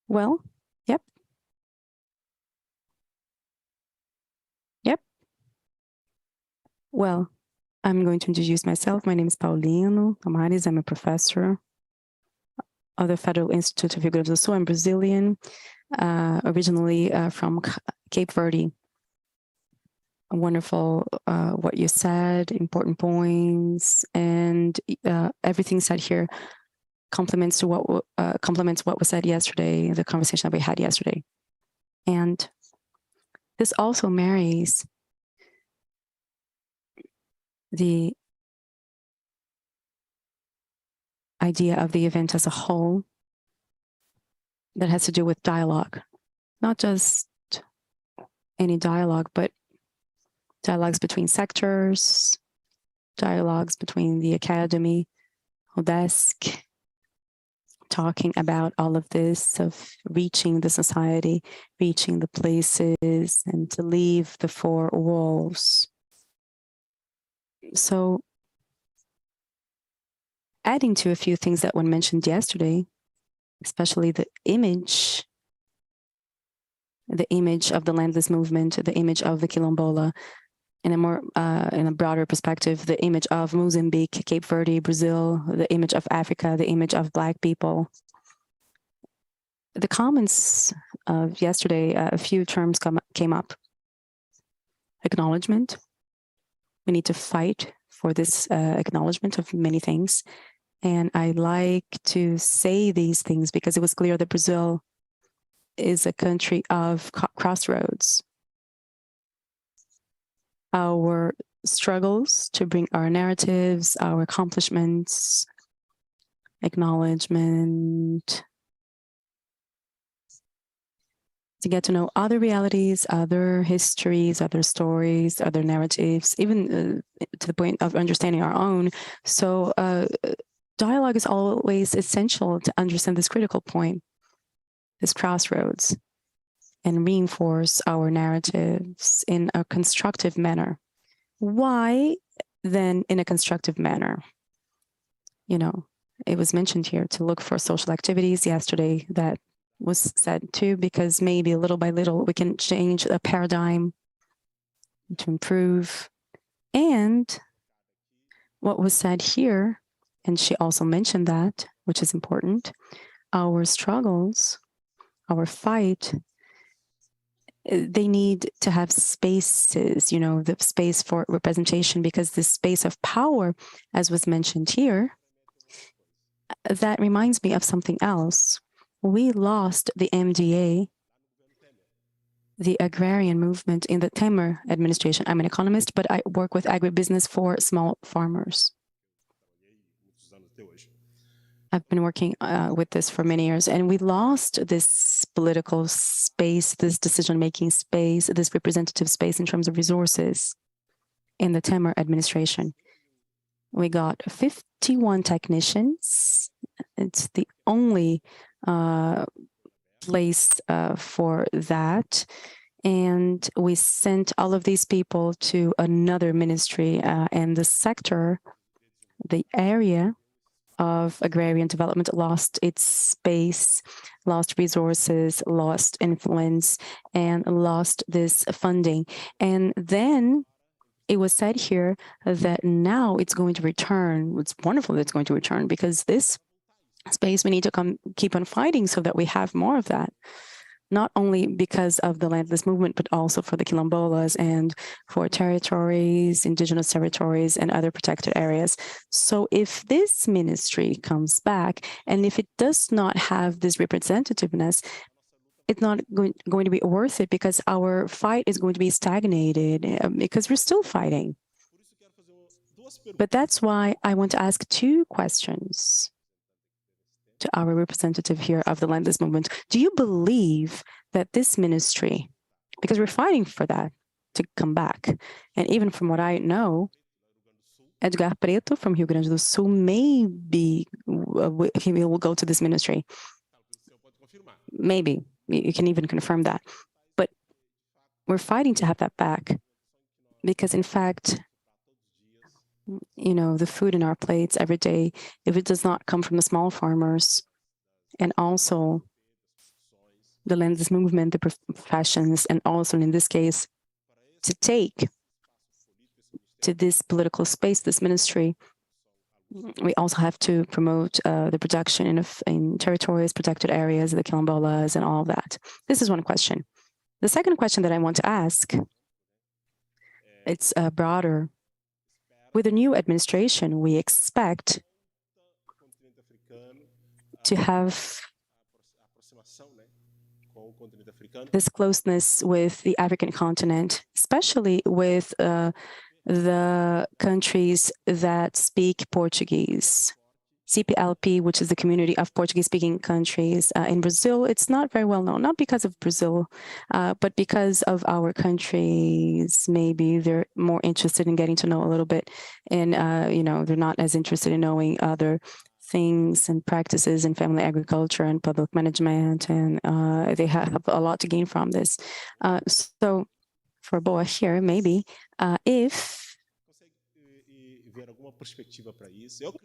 Well, yep. Well, I'm going to introduce myself. My name is Paulino Amares. I'm a professor of the Federal Institute of Rio Grande do Sul. I'm Brazilian, originally from Cape Verde. Wonderful what you said, important points, and everything said here complements what was said yesterday, the conversation that we had yesterday. And this also marries the idea of the event as a whole that has to do with dialogue, not just any dialogue, but dialogues between sectors, dialogues between the academy, UDESC, talking about all of this, of reaching the society, reaching the places, and to leave the four walls. So, adding to a few things that were mentioned yesterday, especially the image of the landless movement, the image of the Quilombo, in a broader perspective, the image of Moçambique, Cape Verde, Brazil, the image of Africa, the image of Black people. The comments of yesterday, a few terms came up. Acknowledgement. We need to fight for this acknowledgement of many things. And I like to say these things because it was clear that Brazil is a country of crossroads. Our struggles to bring our narratives, our accomplishments, acknowledgement, to get to know other realities, other histories, other stories, other narratives, even to the point of understanding our own. So dialogue is always essential to understand this critical point, this crossroads, and reinforce our narratives in a constructive manner. Why then in a constructive manner? You know, it was mentioned here to look for social activities yesterday that was said too, because maybe little by little we can change a paradigm to improve. And what was said here, and she also mentioned that, which is important, our struggles, our fight, they need to have spaces, you know, the space for representation, because this space of power, as was mentioned here, that reminds me of something else. We lost the MDA, the agrarian movement, in the Tabar administration. I'm an economist, but I work with agribusiness for small farmers. I've been working with this for many years, and we lost this political space, this decision-making space, this representative space in terms of resources in the Tabar administration. We got 51 technicians. It's the only place for that. And we sent all of these people to another ministry, and the sector, the area of agrarian development lost its space, lost resources, lost influence, and lost this funding. And then it was said here that now it's going to return. It's wonderful that it's going to return, because this space we need to keep on fighting so that we have more of that. not only because of the landless movement, but also for the Quilombolas and for territories, indigenous territories, and other protected areas. So if this ministry comes back, and if it does not have this representativeness, it's not going to be worth it, because our fight is going to be stagnated, because we're still fighting. But that's why I want to ask two questions to our representative here of the landless movement. Do you believe that this ministry, because we're fighting for that to come back, and even from what I know, Edgar Preto from Rio Grande do Sul, maybe he will go to this ministry. Maybe, you can even confirm that. But we're fighting to have that back, because in fact, you know, the food in our plates every day, if it does not come from the small farmers, and also the landless movement, the professions, and also in this case, to take to this political space, this ministry, we also have to promote the production in territories, protected areas, the Quilombolas, and all of that. This is one question. The second question that I want to ask, it's broader. With the new administration, we expect to have this closeness with the African continent, especially with the countries that speak Portuguese. CPLP, which is the community of Portuguese-speaking countries. In Brazil, it's not very well known, not because of Brazil, but because of our countries. Maybe they're more interested in getting to know a little bit, and you know, they're not as interested in knowing other things and practices in family agriculture and public management, and they have a lot to gain from this. So for Boa here, maybe if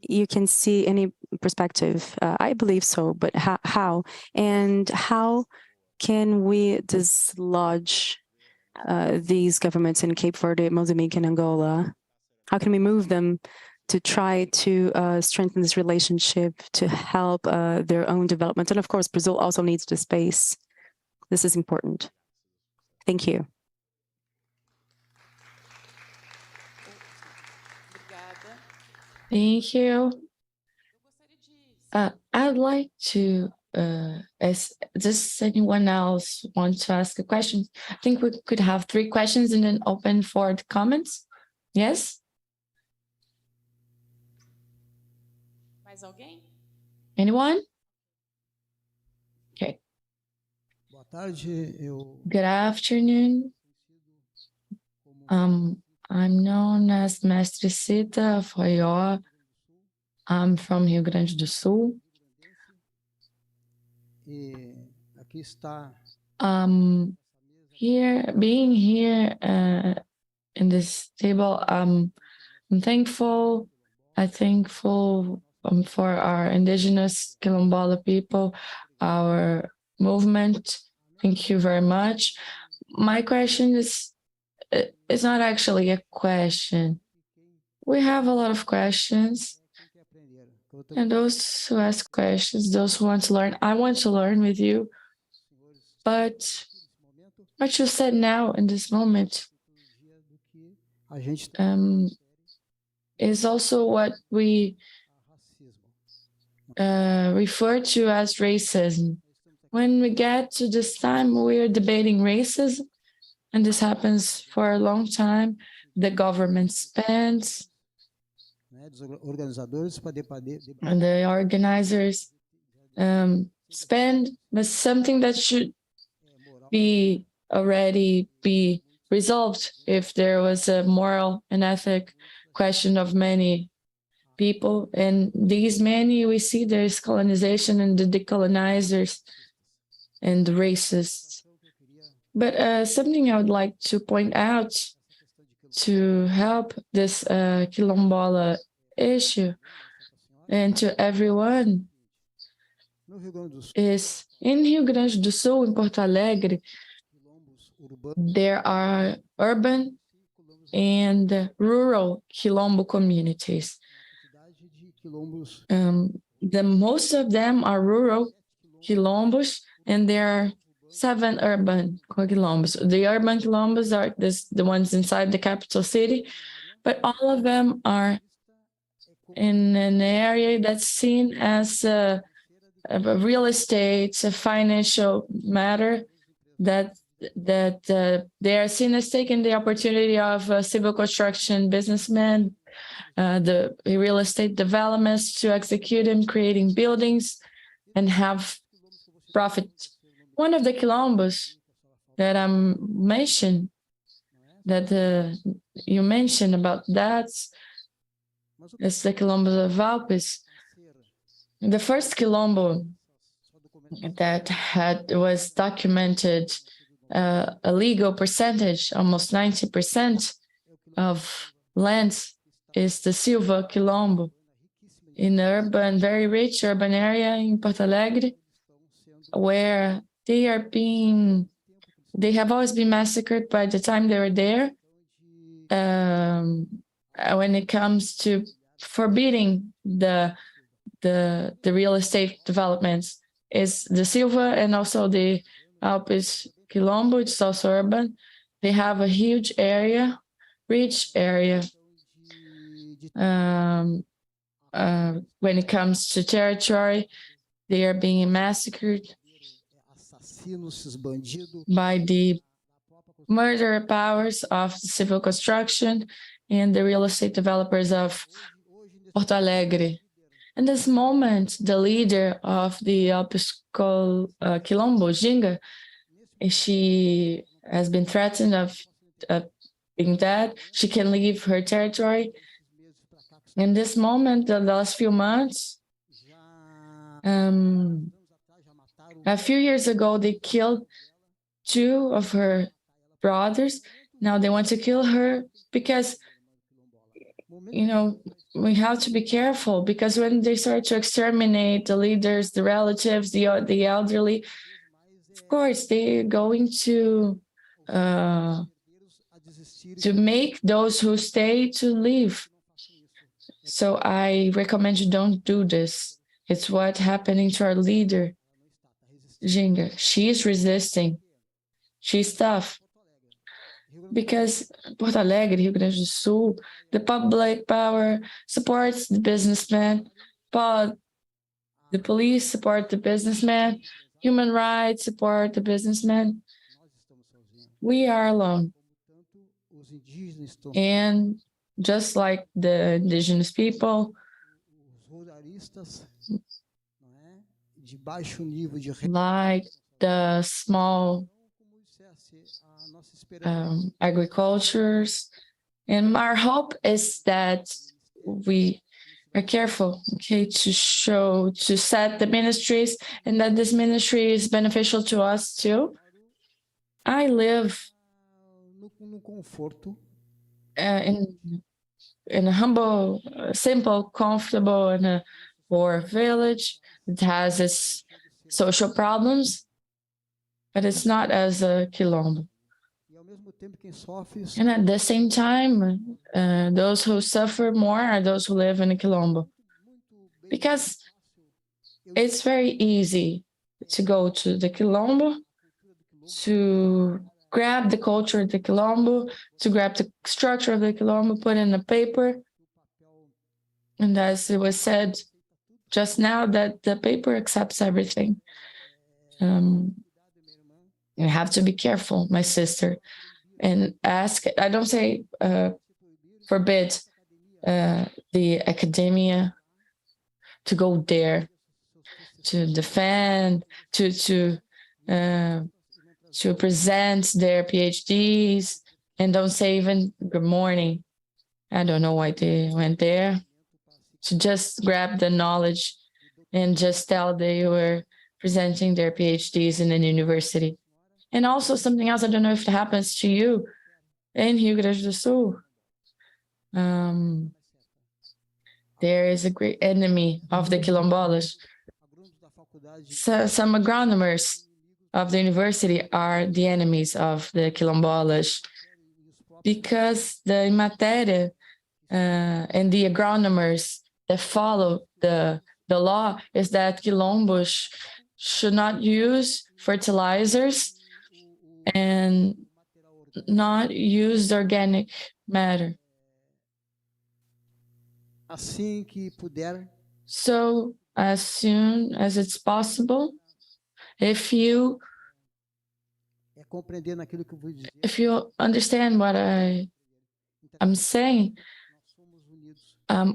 you can see any perspective, I believe so, but how? And how can we dislodge these governments in Cape Verde, Mozambique, and Angola? How can we move them to try to strengthen this relationship, to help their own development? And of course, Brazil also needs the space. This is important. Thank you. Thank you. I'd like to, does anyone else want to ask a question? I think we could have 3 questions and then open for the comments. Yes? Mais alguém? Anyone? Okay. Boa tarde. Good afternoon. I'm known as Mestricita Foió. I'm from Rio Grande do Sul. Aqui está. Being here in this table, I'm thankful. I'm thankful for our indigenous Quilombola people, our movement. Thank you very much. My question is, it's not actually a question. We have a lot of questions. And those who ask questions, those who want to learn, I want to learn with you. But what you said now in this moment is also what we refer to as racism. When we get to this time, we are debating racism, and this happens for a long time. The government spends, and the organizers spend, but something that should already be resolved if there was a moral and ethic question of many people. And these many, we see there's colonization and the decolonizers and the racists. But something I would like to point out to help this Quilombola issue and to everyone is in Rio Grande do Sul, in Porto Alegre, there are urban and rural Quilombo communities. Most of them are rural Quilombos, and there are 7 urban quilombos. The urban quilombos are the ones inside the capital city, but all of them are in an area that's seen as a real estate, a financial matter, that they are seen as taking the opportunity of civil construction businessmen, the real estate developments to execute them, creating buildings and have profit. One of the quilombos that mentioned, that you mentioned about that, is the Quilombo of Alpes. The first Quilombo that was documented a legal percentage, almost 90% of lands, is the Silva Quilombo, in an very rich urban area in Porto Alegre, where they have always been massacred by the time they were there. When it comes to forbidding the real estate developments, is the Silva and also the Alpes Quilombo, which is also urban. They have a huge area, rich area. When it comes to territory, they are being massacred by the murder powers of the civil construction and the real estate developers of Porto Alegre. In this moment, the leader of the Alpes Quilombo, Ginga, she has been threatened of being dead. She can leave her territory. In this moment, the last few months, a few years ago, they killed 2 of her brothers. Now they want to kill her because, we have to be careful, because when they start to exterminate the leaders, the relatives, the elderly, of course, they're going to make those who stay to leave. So I recommend you don't do this. It's what's happening to our leader, Ginga. She is resisting. She's tough. Because Porto Alegre, Rio Grande do Sul, the public power supports the businessman, but the police support the businessman, human rights support the businessman. We are alone. And just like the indigenous people, like the small agricultures, and our hope is that we are careful, to set the ministries, and that this ministry is beneficial to us too. I live in a humble, simple, comfortable, and a poor village. It has its social problems, but it's not as a Quilombo. And at the same time, those who suffer more are those who live in a Quilombo. Because it's very easy to go to the Quilombo, to grab the culture of the Quilombo, to grab the structure of the Quilombo, put in a paper. And as it was said just now, that the paper accepts everything. You have to be careful, my sister, and ask. I don't say forbid the academia to go there, to defend, to present their PhDs, and don't say even good morning. I don't know why they went there, to just grab the knowledge and just tell they were presenting their PhDs in a university. And also something else, I don't know if it happens to you in Rio Grande do Sul. There is a great enemy of the quilombolas. So, some agronomers of the university are the enemies of the quilombolas, because the matéria and the agronomers that follow the law is that quilombos should not use fertilizers and not use organic matter. Assim que puder, So as soon as it's possible, if you compreender naquilo que eu vou dizer. If you understand what I'm saying,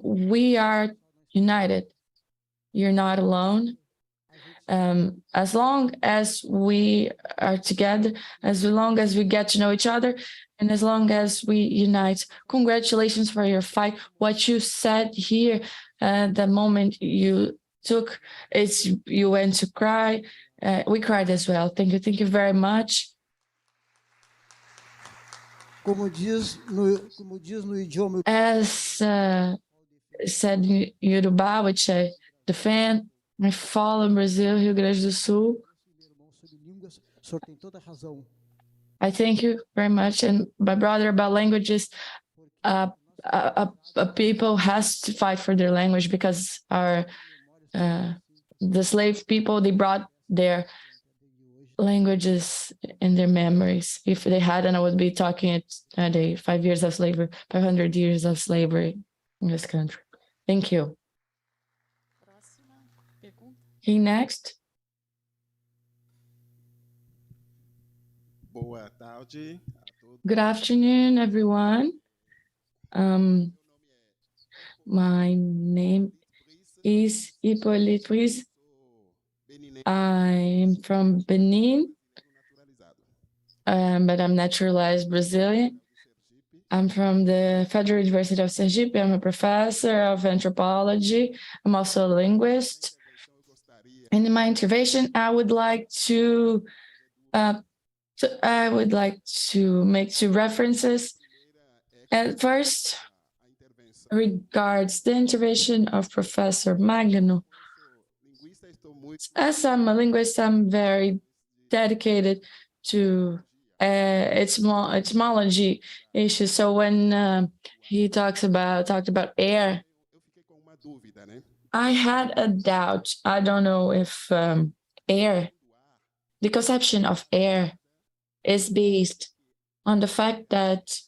we are united. You're not alone. As long as we are together, as long as we get to know each other, and as long as we unite. Congratulations for your fight. What you said here, the moment you took, you went to cry. We cried as well. Thank you very much. Como diz no idioma. As said in Yoruba, which I defend, I follow Brazil, Rio Grande do Sul. I thank you very much. And my brother, about languages, people has to fight for their language because the slave people, they brought their languages in their memories. If they hadn't, I would be talking at today. 5 years of slavery, 500 years of slavery in this country. Thank you. He next. Boa tarde a todos. Good afternoon, everyone. My name is Hippolyte Ruiz. I'm from Benin, but I'm naturalized Brazilian. I'm from the Federal University of Sergipe. I'm a professor of anthropology. I'm also a linguist. And in my intervention, I would like to make two references. At first, regards the intervention of Professor Magno. As I'm a linguist, I'm very dedicated to etymology issues. So when he talked about air, I had a doubt. I don't know if air, the conception of air, is based on the fact that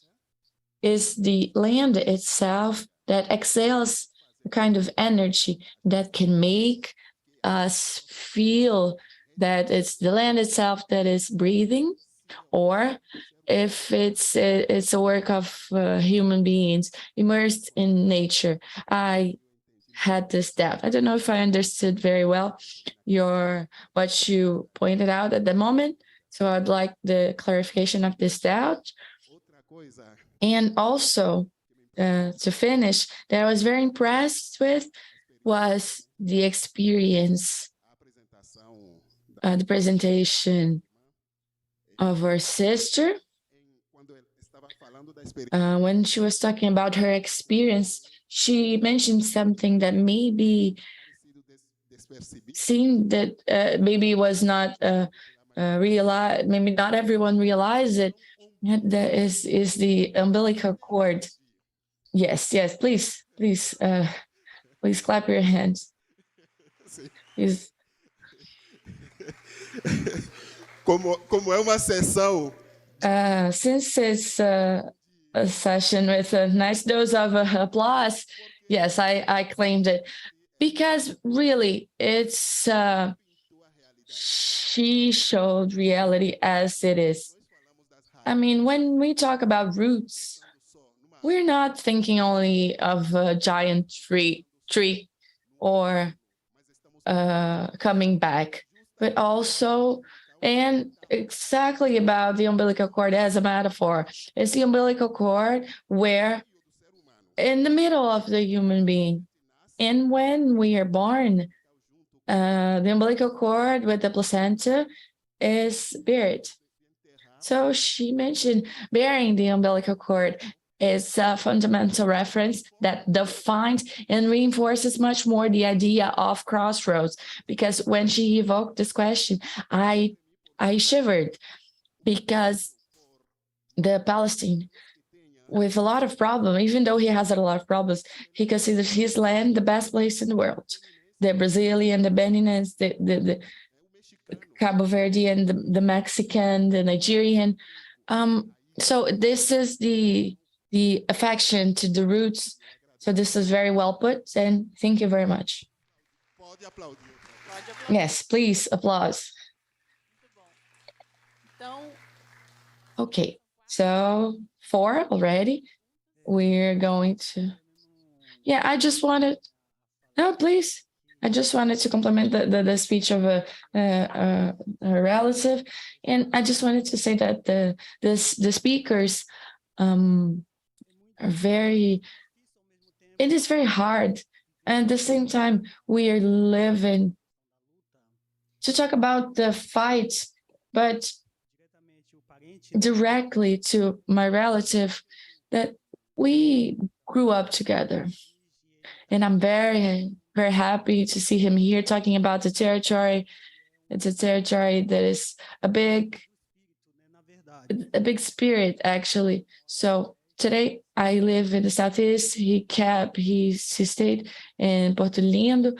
is the land itself that exhales a kind of energy that can make us feel that it's the land itself that is breathing, or if it's a work of human beings immersed in nature. I had this doubt. I don't know if I understood very well what you pointed out at the moment, so I'd like the clarification of this doubt. And also, to finish, that I was very impressed with was the experience, the presentation of our sister. When she was talking about her experience, she mentioned something that maybe seemed that maybe was not realized, maybe not everyone realized it. That is the umbilical cord. Yes, please clap your hands. Please. Como é uma sessão. Since it's a session with a nice dose of applause, yes, I claimed it. Because really, it's she showed reality as it is. I mean, when we talk about roots, we're not thinking only of a giant tree or coming back, but also, and exactly about the umbilical cord as a metaphor. It's the umbilical cord where in the middle of the human being, and when we are born, the umbilical cord with the placenta is buried. So she mentioned burying the umbilical cord is a fundamental reference that defines and reinforces much more the idea of crossroads. Because when she evoked this question, I shivered, because the Palestinian, with a lot of problems, even though he has a lot of problems, he considers his land the best place in the world. The Brazilian, the Beninese, Cabo Verdean, the Mexican, the Nigerian. So this is the affection to the roots. So this is very well put, and thank you very much. Pode aplaudir. Pode aplaudir. Yes, please, applause. Muito bom. Então, Okay, so 4 already. We're going to... Yeah, I just wanted... No, please. I just wanted to compliment the speech of a relative. And I just wanted to say that the speakers are very... It is very hard. And at the same time, we are living to talk about the fight, but directly to my relative, that we grew up together. And I'm very, very happy to see him here talking about the territory. It's a territory that is a big spirit, actually. So today I live in the Southeast. He stayed in Porto Lindo.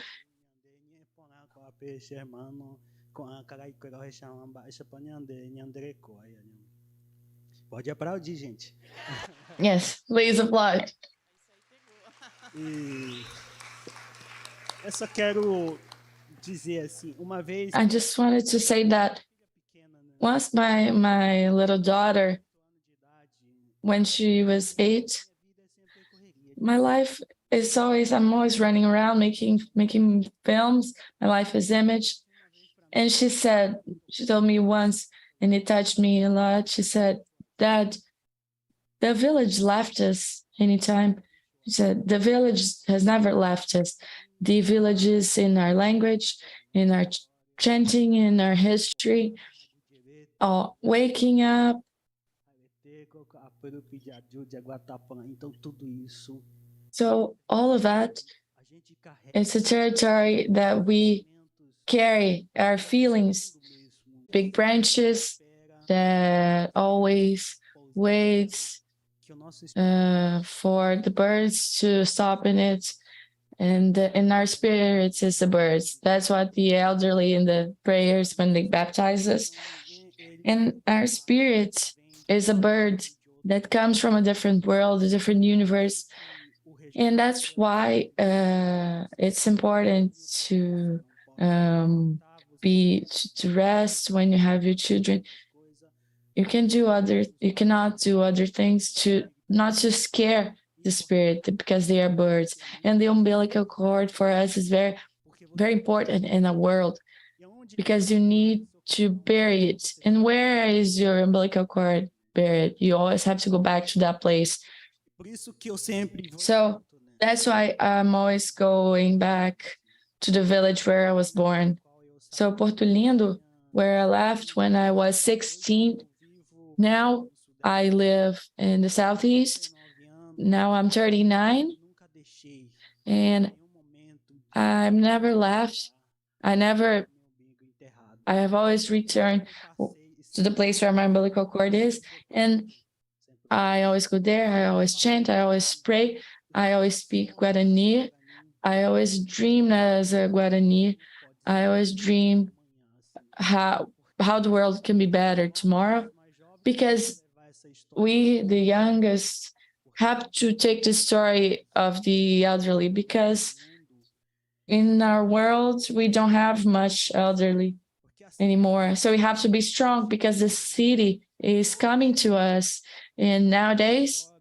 Pode aplaudir, gente. Yes, please applaud. E eu só quero dizer assim, uma vez... I just wanted to say that once my little daughter, when she was 8, my life is always, I'm always running around making films. My life is image. And she told me once, and it touched me a lot. She said, Dad, the village left us anytime. She said, the village has never left us. The village is in our language, in our chanting, in our history, waking up. So all of that, it's a territory that we carry our feelings, big branches that always waits for the birds to stop in it. And in our spirits is the birds. That's what the elderly in the prayers when they baptize us. And our spirit is a bird that comes from a different world, a different universe. And that's why it's important to rest when you have your children. You cannot do other things not to scare the spirit, because they are birds. And the umbilical cord for us is very, very important in the world, because you need to bury it. And where is your umbilical cord buried? You always have to go back to that place. So that's why I'm always going back to the village where I was born. So Porto Lindo, where I left when I was 16, now I live in the Southeast. Now I'm 39, and I've never left. I have always returned to the place where my umbilical cord is, and I always go there. I always chant. I always pray. I always speak Guarani. I always dream as a Guarani. I always dream how the world can be better tomorrow, because we, the youngest, have to take the story of the elderly, because in our world, we don't have much elderly anymore. So we have to be strong, because the city is coming to us. And nowadays,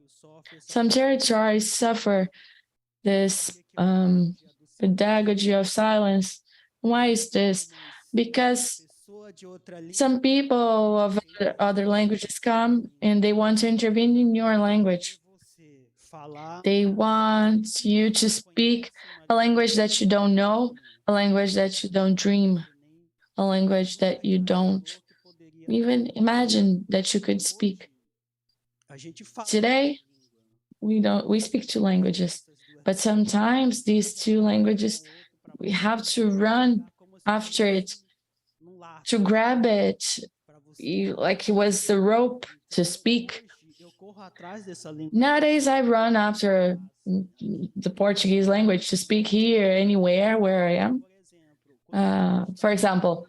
some territories suffer this pedagogy of silence. Why is this? Because some people of other languages come and they want to intervene in your language. They want you to speak a language that you don't know, a language that you don't dream, a language that you don't even imagine that you could speak. Today, we speak 2 languages, but sometimes these 2 languages, we have to run after it, to grab it, like it was the rope to speak. Nowadays, I run after the Portuguese language to speak here, anywhere where I am. For example,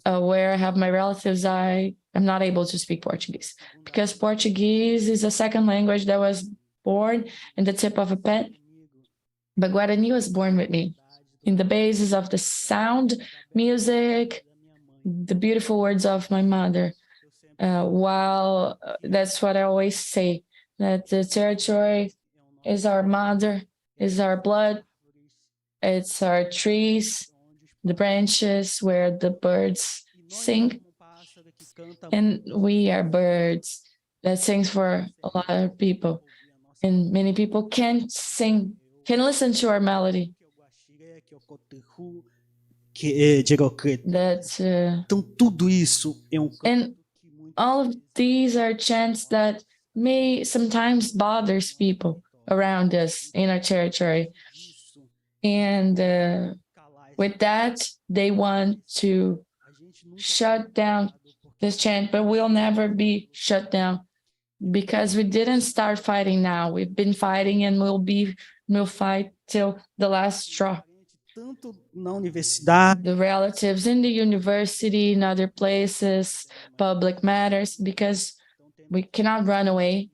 where I have my relatives, I am not able to speak Portuguese because Portuguese is a second language that was born in the tip of a pen, but Guarani was born with me in the basis of the sound, music, the beautiful words of my mother. While that's what I always say, that the territory is our mother, is our blood, it's our trees, the branches where the birds sing, and we are birds that sings for a lot of people, and many people can sing, can listen to our melody. Então tudo isso é and all of these are chants that may sometimes bothers people around us in our territory, and with that they want to shut down this chant, but we'll never be shut down because we didn't start fighting now. We've been fighting and we'll fight till the last straw. tanto na universidade, The relatives in the university, in other places, public matters, because we cannot run away.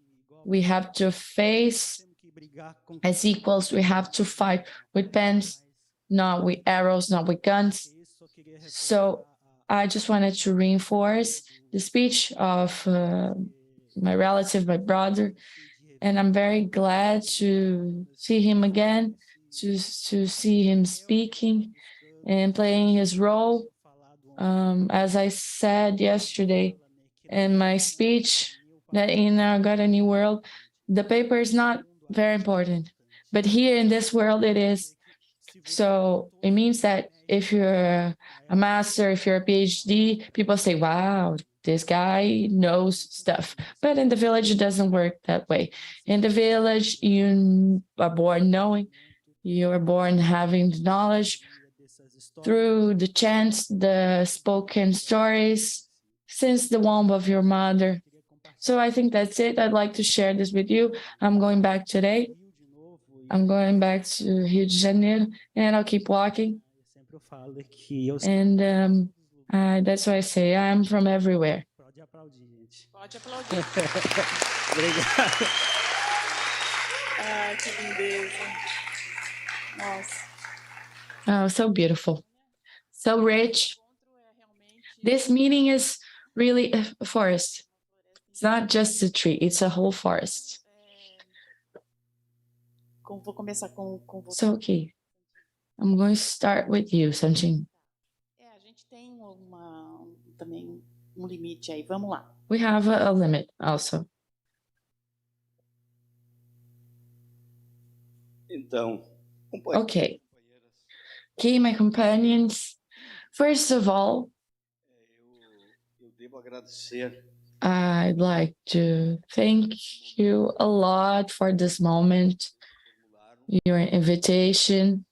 We have to face as equals. We have to fight with pens, not with arrows, not with guns. So I just wanted to reinforce the speech of my relative, my brother, and I'm very glad to see him again, to see him speaking and playing his role. As I said yesterday in my speech, that in our Guarani world, the paper is not very important, but here in this world it is. So it means that if you're a master, if you're a PhD, people say, wow, this guy knows stuff. But in the village, it doesn't work that way. In the village, you are born knowing, you are born having the knowledge through the chants, the spoken stories, since the womb of your mother. So I think that's it. I'd like to share this with you. I'm going back today. I'm going back to Rio de Janeiro, and I'll keep walking. And that's why I say I'm from everywhere. Pode aplaudir. Obrigado. Ai, que lindeza. Nossa. Oh, so beautiful, so rich. O encontro é realmente This meeting is really a forest. It's not just a tree, it's a whole forest. Vou começar com você. So, okay, I'm going to start with you, Santim. A gente tem também limite aí. Vamos lá. We have a limit also. Então, Okay. Okay, my companions, first of all, eu devo agradecer I'd like to thank you a lot for this moment, your invitation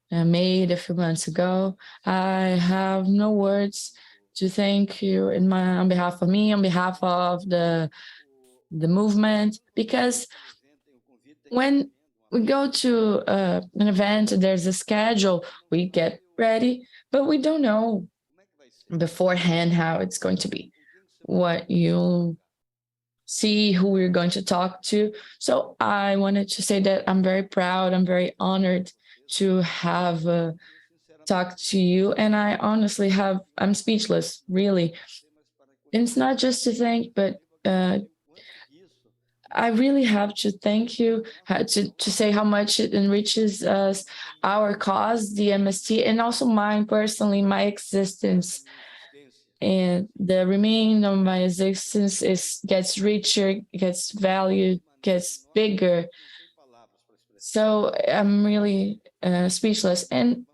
made a few months ago. I have no words to thank you on behalf of me, on behalf of the movement, because when we go to an event, there's a schedule, we get ready, but we don't know beforehand how it's going to be, what you'll see, who we're going to talk to. So I wanted to say that I'm very proud, I'm very honored to have talked to you, and I honestly I'm speechless, really. And it's not just to thank, but I really have to thank you, to say how much it enriches us, our cause, the MST, and also mine personally, my existence. And the remaining of my existence gets richer, gets valued, gets bigger. So I'm really speechless. And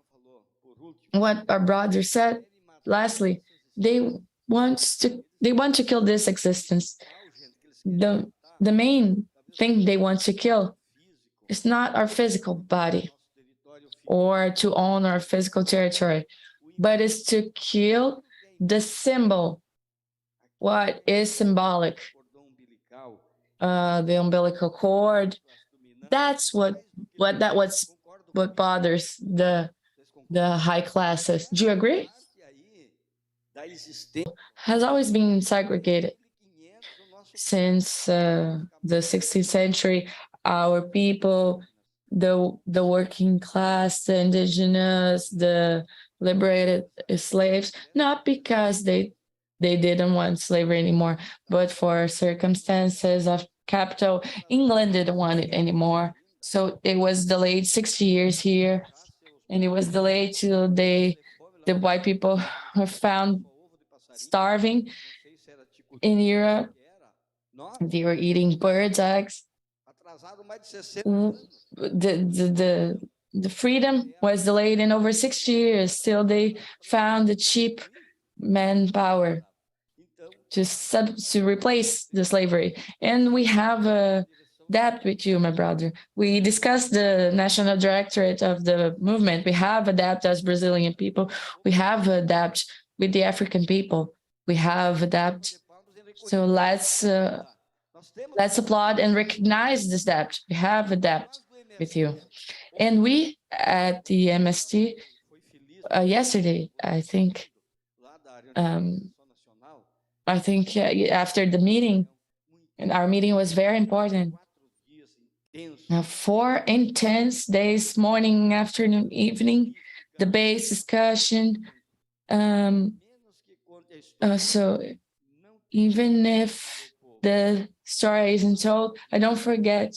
what our brother said, lastly, they want to kill this existence. The main thing they want to kill is not our physical body or to own our physical territory, but is to kill the symbol, what is symbolic, the umbilical cord. That's what bothers the high classes. Do you agree? has always been segregated. Since the 16th century, our people, the working class, the indigenous, the liberated slaves, not because they didn't want slavery anymore, but for circumstances of capital, England didn't want it anymore. So it was delayed 60 years here, and it was delayed till the white people were found starving in Europe. They were eating birds' eggs. The freedom was delayed in over 60 years till they found the cheap manpower to replace the slavery. And we have a debt with you, my brother. We discussed the national directorate of the movement. We have a debt as Brazilian people. We have a debt with the African people. We have a debt. So let's applaud and recognize this debt. We have a debt with you. And we at the MST yesterday, I think after the meeting, and our meeting was very important. 4 intense days, morning, afternoon, evening, debate, discussion. So even if the story isn't told, I don't forget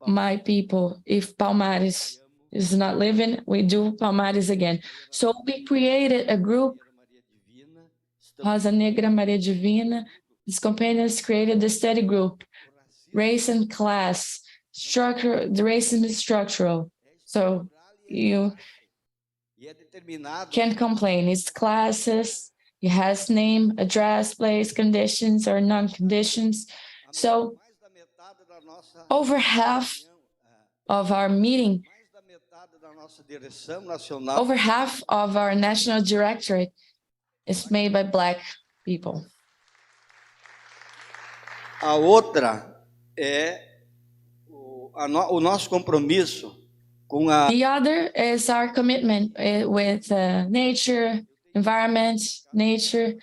my people. If Palmares is not living, we do Palmares again. So we created a group, Rosa Negra, Maria Divina. These companions created the study group, race and class, structure. The racism is structural. So you can't complain. It's classes. It has name, address, place, conditions, or non-conditions. So over half of our meeting, over half of our national directorate is made by Black people. A outra é o nosso compromisso com a... The other is our commitment with nature, environment, nature.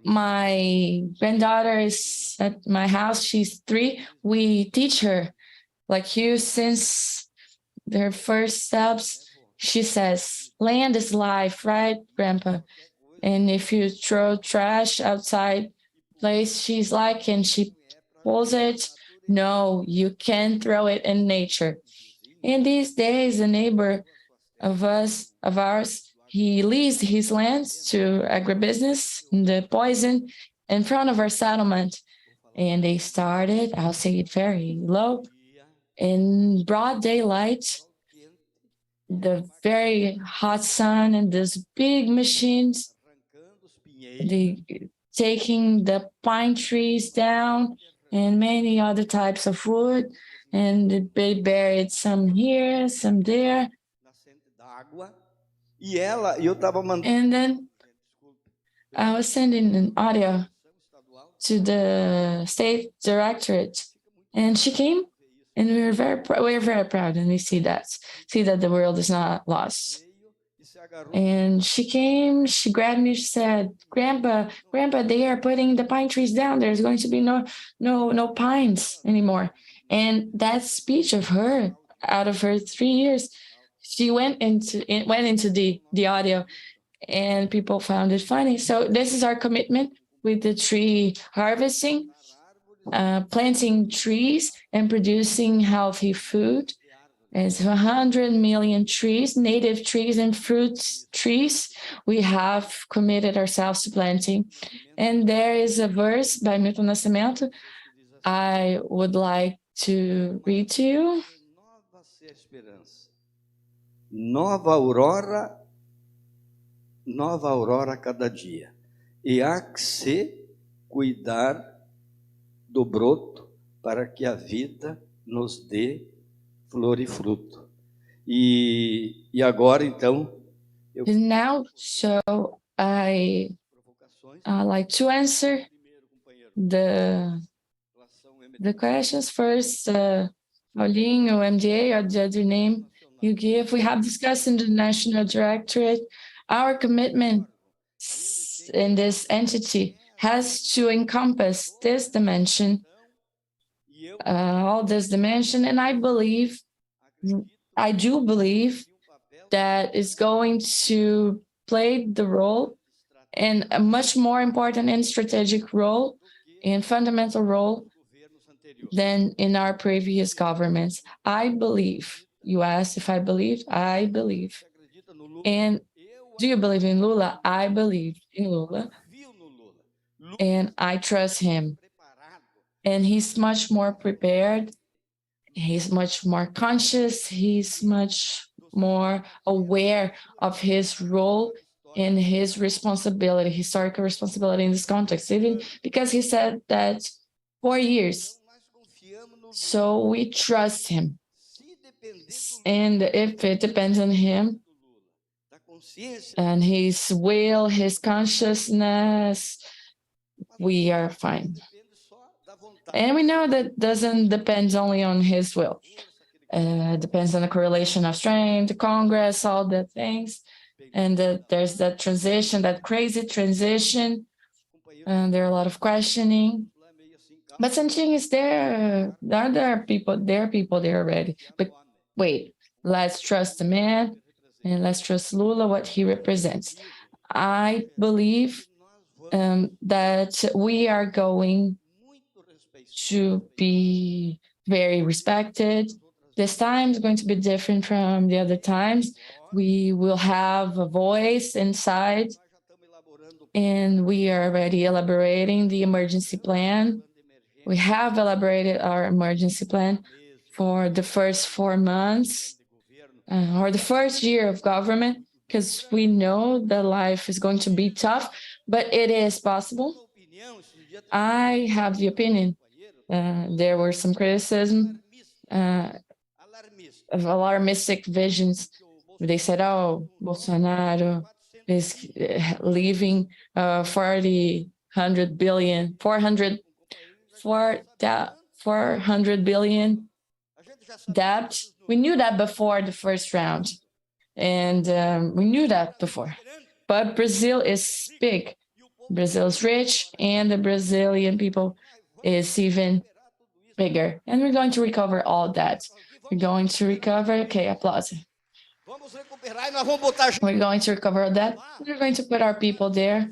My granddaughter is at my house. She's 3. We teach her, like you, since their first steps. She says, land is life, right, Grandpa? And if you throw trash outside place, she's like, and she pulls it. No, you can't throw it in nature. And these days, a neighbor of ours, he leased his lands to agribusiness, the poison, in front of our settlement. And they started, I'll say it very low, in broad daylight, the very hot sun and these big machines, they taking the pine trees down and many other types of wood, and they buried some here, some there. And then I was sending an audio to the state directorate, and she came, and we were very proud, and we see that the world is not lost. And she came, she grabbed me, she said, Grandpa, they are putting the pine trees down. There's going to be no pines anymore. And that speech of her, out of her 3 years, she went into the audio, and people found it funny. So this is our commitment with the tree harvesting, planting trees and producing healthy food. It's 100 million trees, native trees and fruit trees we have committed ourselves to planting. And there is a verse by Milton Nascimento I would like to read to you. Nova aurora cada dia. E há que se cuidar do broto para que a vida nos dê flor e fruto. E agora, então... Now, so I like to answer the questions first. Paulinho, MDA, or the other name you give. We have discussed in the National Directorate our commitment in this entity has to encompass this dimension, all this dimension, and I do believe that is going to play the role, and a much more important and strategic role and fundamental role than in our previous governments. I believe. You asked if I believe. I believe. And do you believe in Lula? I believe in Lula. And I trust him. And he's much more prepared. He's much more conscious. He's much more aware of his role and his responsibility, historical responsibility in this context, even because he said that 4 years. So we trust him. And if it depends on him and his will, his consciousness, we are fine. And we know that doesn't depend only on his will. It depends on the correlation of strength, the Congress, all the things. And there's that transition, that crazy transition. And there are a lot of questioning. But Santim is there. There are people there already. But wait, let's trust the man and let's trust Lula, what he represents. I believe that we are going to be very respected. This time is going to be different from the other times. We will have a voice inside, and we are already elaborating the emergency plan. We have elaborated our emergency plan for the first 4 months or the first year of government, because we know that life is going to be tough, but it is possible. I have the opinion. There were some criticism of alarmistic visions. They said, oh, Bolsonaro is leaving 400 billion debt. We knew that before the first round. And we knew that before. But Brazil is big. Brazil is rich, and the Brazilian people is even bigger. And we're going to recover all that. We're going to recover. Okay, applause. We're going to recover that. We're going to put our people there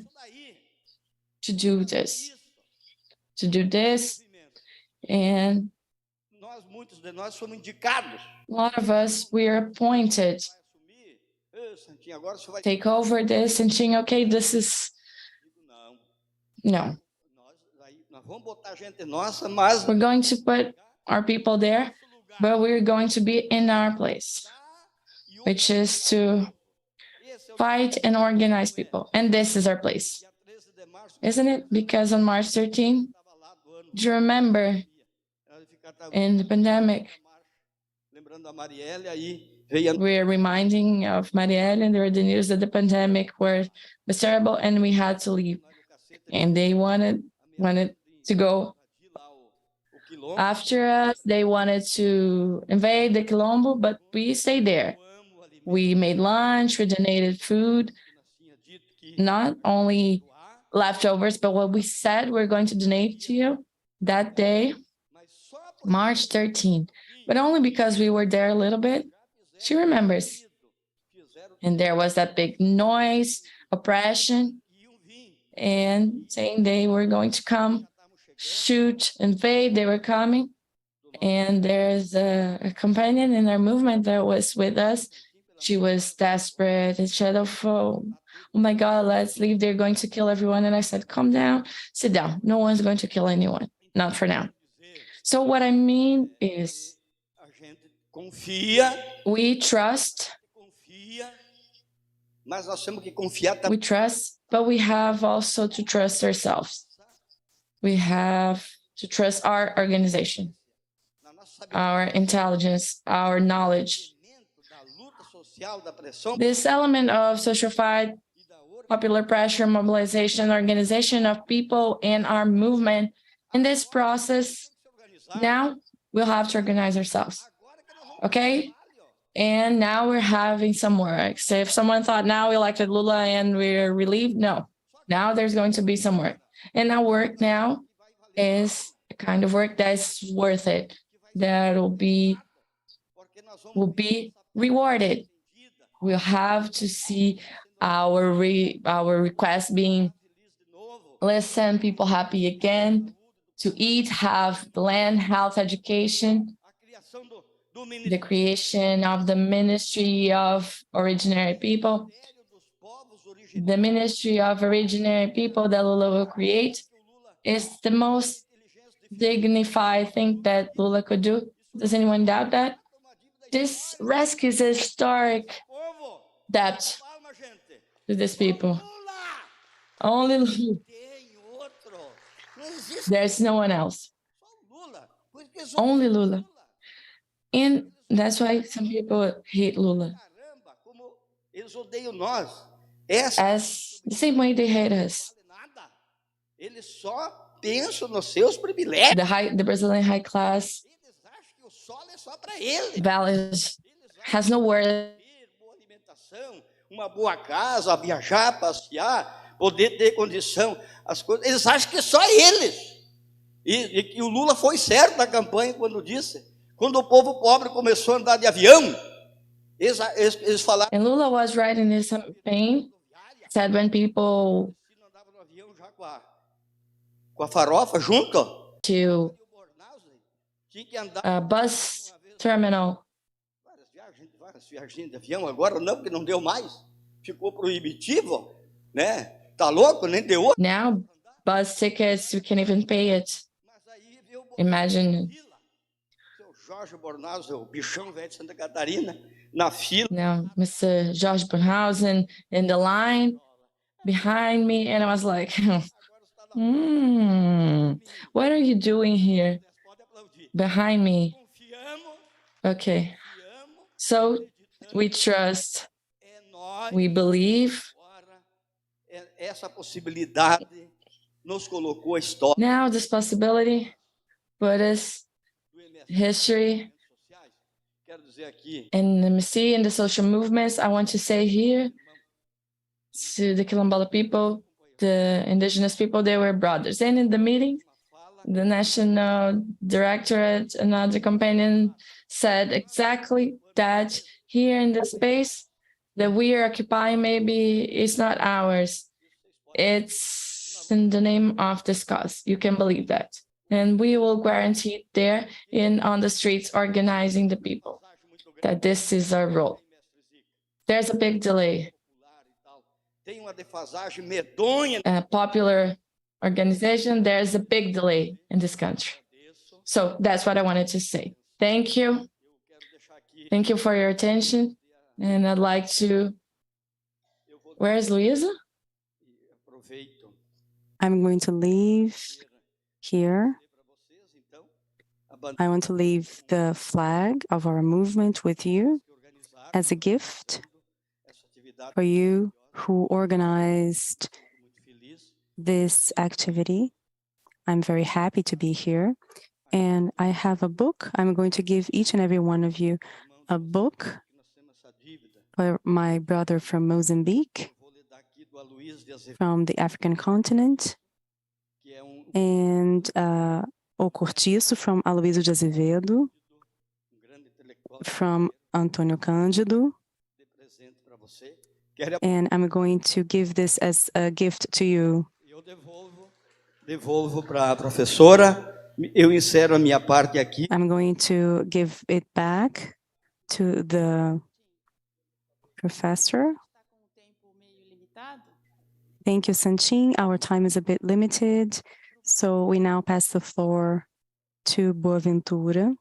to do this. And a lot of us, we are appointed. Take over this and think, okay, this is... No. We're going to put our people there, but we're going to be in our place, which is to fight and organize people. And this is our place, isn't it? Because on March 13, do you remember in the pandemic, we're reminding of Marielle, and there were the news that the pandemic was terrible and we had to leave. And they wanted to go after us. They wanted to invade the Quilombo, but we stayed there. We made lunch, we donated food, not only leftovers, but what we said we're going to donate to you that day, March 13, but only because we were there a little bit. She remembers. And there was that big noise, oppression, and saying they were going to come, shoot, invade, they were coming. And there's a companion in our movement that was with us. She was desperate. And she said, oh my God, let's leave. They're going to kill everyone. And I said, calm down, sit down. No one's going to kill anyone, not for now. So what I mean is, we trust, but we have also to trust ourselves. We have to trust our organization, our intelligence, our knowledge. This element of social fight, popular pressure, mobilization, organization of people in our movement, in this process, now we'll have to organize ourselves. Okay? And now we're having some work. So if someone thought now we elected Lula and we're relieved, no. Now there's going to be some work. And our work now is a kind of work that's worth it, that will be rewarded. We'll have to see our requests being listened, people happy again, to eat, have land, health, education, the creation of the Ministry of Originary People. The Ministry of Originary People that Lula will create is the most dignified thing that Lula could do. Does anyone doubt that? This rescues a historic debt to these people. Only Lula. There's no one else. Only Lula. And that's why some people hate Lula. As the same way they hate us. The Brazilian high class values has no word. Uma boa casa, viajar, passear, poder ter condição, as coisas. Eles acham que só eles. E o Lula foi certo na campanha quando disse, quando o povo pobre começou a andar de avião, eles falaram. And Lula was right in his campaign, said when people andavam no avião já com a farofa junto to a bus terminal. Várias viagens de avião, agora não, porque não deu mais. Ficou proibitivo, né? Tá louco, nem deu. Now, bus tickets, you can't even pay it. Imagine. Seu Jorge Bornaz, o bichão velho de Santa Catarina, na fila. Now, Mr. Jorge Bornhausen in the line behind me, and I was like, what are you doing here behind me? Okay. So we trust, we believe. Essa possibilidade nos colocou a história. Now this possibility put us history and the MC and the social movements. I want to say here to the Quilombo people, the indigenous people, they were brothers. And in the meeting, the national directorate, another companion, said exactly that here in the space that we are occupying, maybe it's not ours. It's in the name of this cause. You can believe that. And we will guarantee it there on the streets, organizing the people, that this is our role. There's a big delay. A popular organization, there's a big delay in this country. So that's what I wanted to say. Thank you. Thank you for your attention. And I'd like to, where is Luisa? I'm going to leave here. I want to leave the flag of our movement with you as a gift for you who organized this activity. I'm very happy to be here. And I have a book. I'm going to give each and every one of you a book for my brother from Mozambique, from the African continent, and O Cortiço from Aloysio de Azevedo, from Antônio Cândido. And I'm going to give this as a gift to you. Devolvo para a professora. Eu insero a minha parte aqui. I'm going to give it back to the professor. Thank you, Santim. Our time is a bit limited, so we now pass the floor to Boaventura.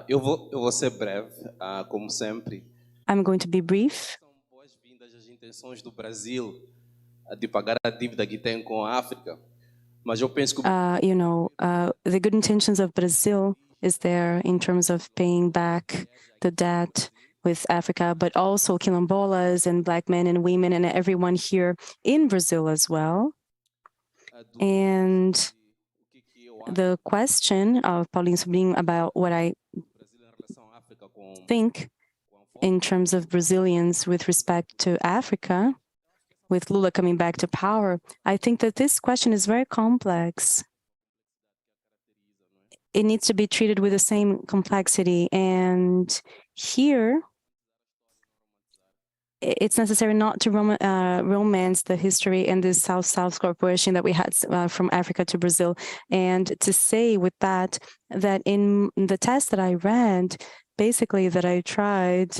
Eu vou ser breve, como sempre. I'm going to be brief. São boas-vindas as intenções do Brasil de pagar a dívida que tem com a África, mas eu penso que the good intentions of Brazil is there in terms of paying back the debt with Africa, but also quilombolas and Black men and women and everyone here in Brazil as well. And the question of Pauline Sobrinho about what I think in terms of Brazilians with respect to Africa, with Lula coming back to power, I think that this question is very complex. It needs to be treated with the same complexity. And here, it's necessary not to romance the history and the South-South cooperation that we had from Africa to Brazil. And to say with that in the test that I read, basically that I tried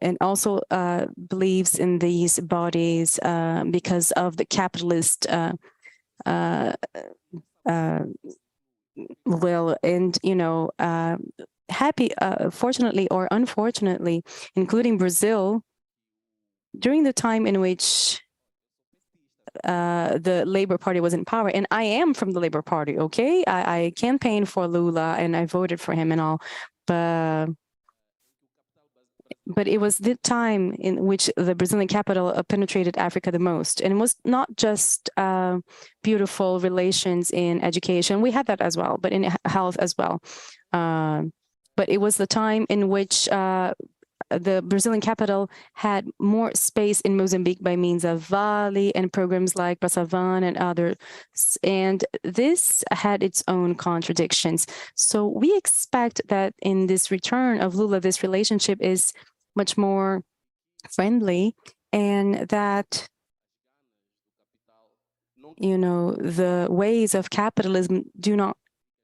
and also believes in these bodies because of the capitalist will, and happy, fortunately or unfortunately, including Brazil, during the time in which the Labour Party was in power, and I am from the Labour Party, okay? I campaigned for Lula and I voted for him and all, but it was the time in which the Brazilian capital penetrated Africa the most. And it was not just beautiful relations in education. We had that as well, but in health as well. But it was the time in which the Brazilian capital had more space in Mozambique by means of Vale and programs like Passavan and others. And this had its own contradictions. So we expect that in this return of Lula, this relationship is much more friendly, and that the ways of capitalism do not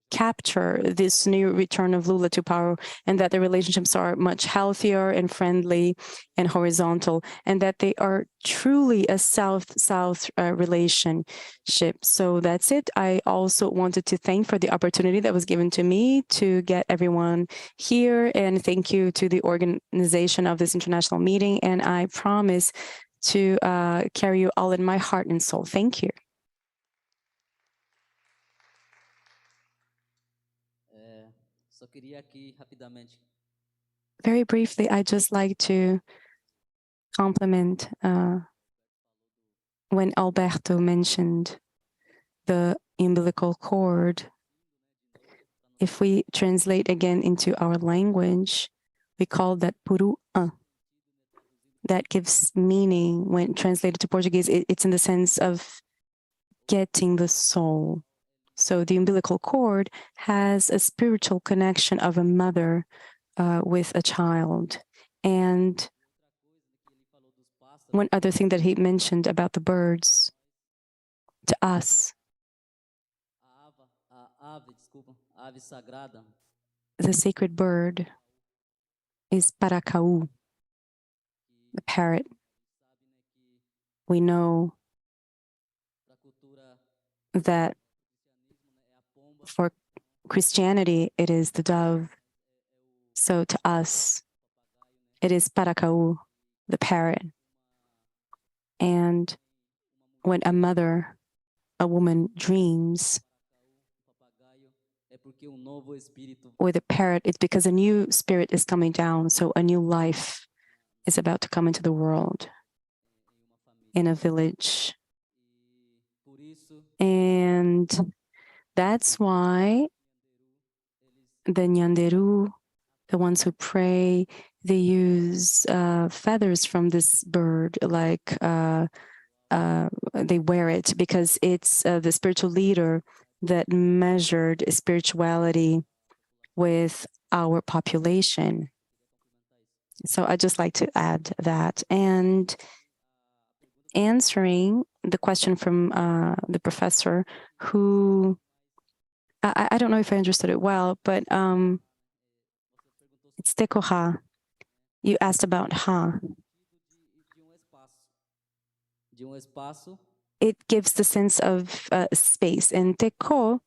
capture this new return of Lula to power, and that the relationships are much healthier and friendly and horizontal, and that they are truly a South-South relationship. So that's it. I also wanted to thank for the opportunity that was given to me to get everyone here, and thank you to the organization of this international meeting, and I promise to carry you all in my heart and soul. Thank you. Very briefly, I'd just like to compliment when Alberto mentioned the umbilical cord. If we translate again into our language, we call that puruã. That gives meaning when translated to Portuguese. It's in the sense of getting the soul. So the umbilical cord has a spiritual connection of a mother with a child. And one other thing that he mentioned about the birds, to us, the sacred bird is paracau, the parrot. We know that for Christianity, it is the dove. So to us, it is paracau, the parrot. And when a woman dreams with a parrot, it's because a new spirit is coming down. So a new life is about to come into the world in a village. And that's why the Nyanderu, the ones who pray, they use feathers from this bird, like they wear it because it's the spiritual leader that measured spirituality with our population. So I'd just like to add that. And answering the question from the professor who, I don't know if I understood it well, but it's Dr.ª. You asked about ha. It gives the sense of space, and Dr.ª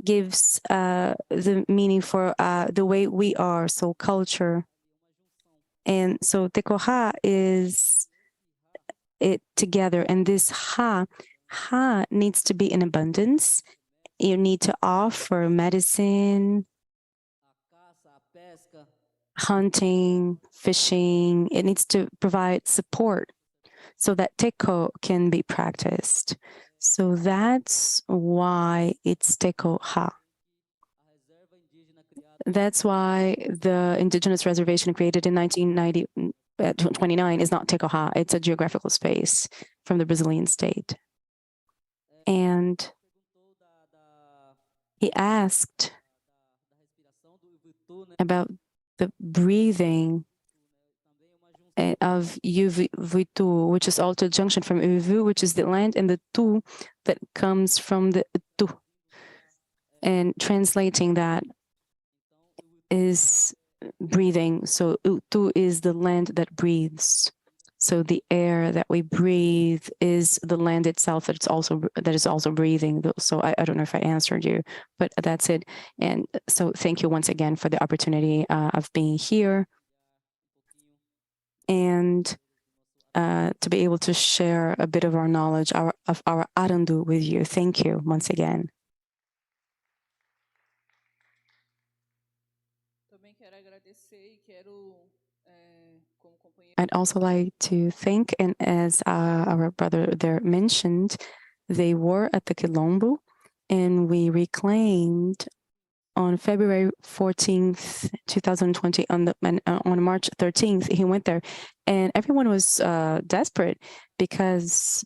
gives the meaning for the way we are, so culture. And so Dr.ª is it together, and this ha needs to be in abundance. You need to offer medicine. hunting, fishing. It needs to provide support so that teco can be practiced. So that's why it's Teco-Ha. That's why the indigenous reservation created in 1929 is not Teco-Ha. It's a geographical space from the Brazilian state. And he asked about the breathing of Uvitu, which is also a junction from Uvu, which is the land, and the Tu that comes from the Tu. And translating that is breathing. So Utu is the land that breathes. So the air that we breathe is the land itself that is also breathing. So I don't know if I answered you, but that's it. And so thank you once again for the opportunity of being here and to be able to share a bit of our knowledge of our Arandu with you. Thank you once again. I'd also like to thank, and as our brother there mentioned, they were at the Quilombo, and we reclaimed on February 14th, 2020, on March 13th, he went there, and everyone was desperate because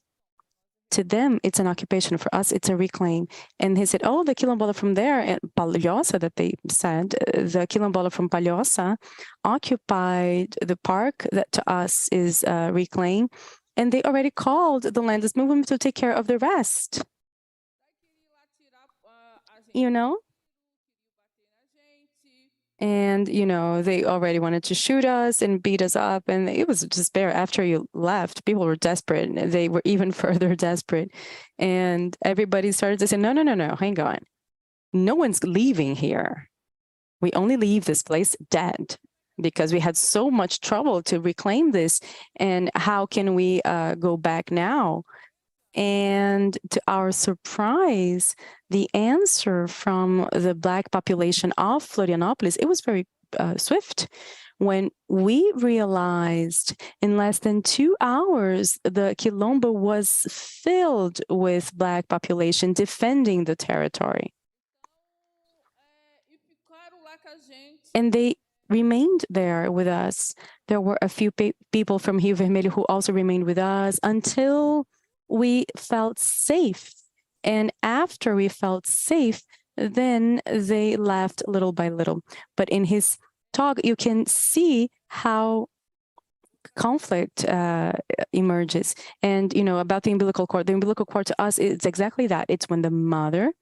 to them, it's an occupation. For us, it's a reclaim. And he said, oh, the Quilombola from there, and Palhoça, that they said, the Quilombola from Palhoça occupied the park that to us is reclaimed. And they already called the landless movement to take care of the rest. You know? And, you know, they already wanted to shoot us and beat us up. And it was despair. After you left, people were desperate. And they were even further desperate. And everybody started to say, no, hang on. No one's leaving here. We only leave this place dead because we had so much trouble to reclaim this. And how can we go back now? And to our surprise, the answer from the Black population of Florianópolis, it was very swift. When we realized in less than 2 hours, the Quilombo was filled with Black population defending the territory. And they remained there with us. There were a few people from Rio Vermelho who also remained with us until we felt safe. And after we felt safe, then they left little by little. But in his talk, you can see how conflict emerges. And, you know, about the umbilical cord to us, it's exactly that. It's when the mother,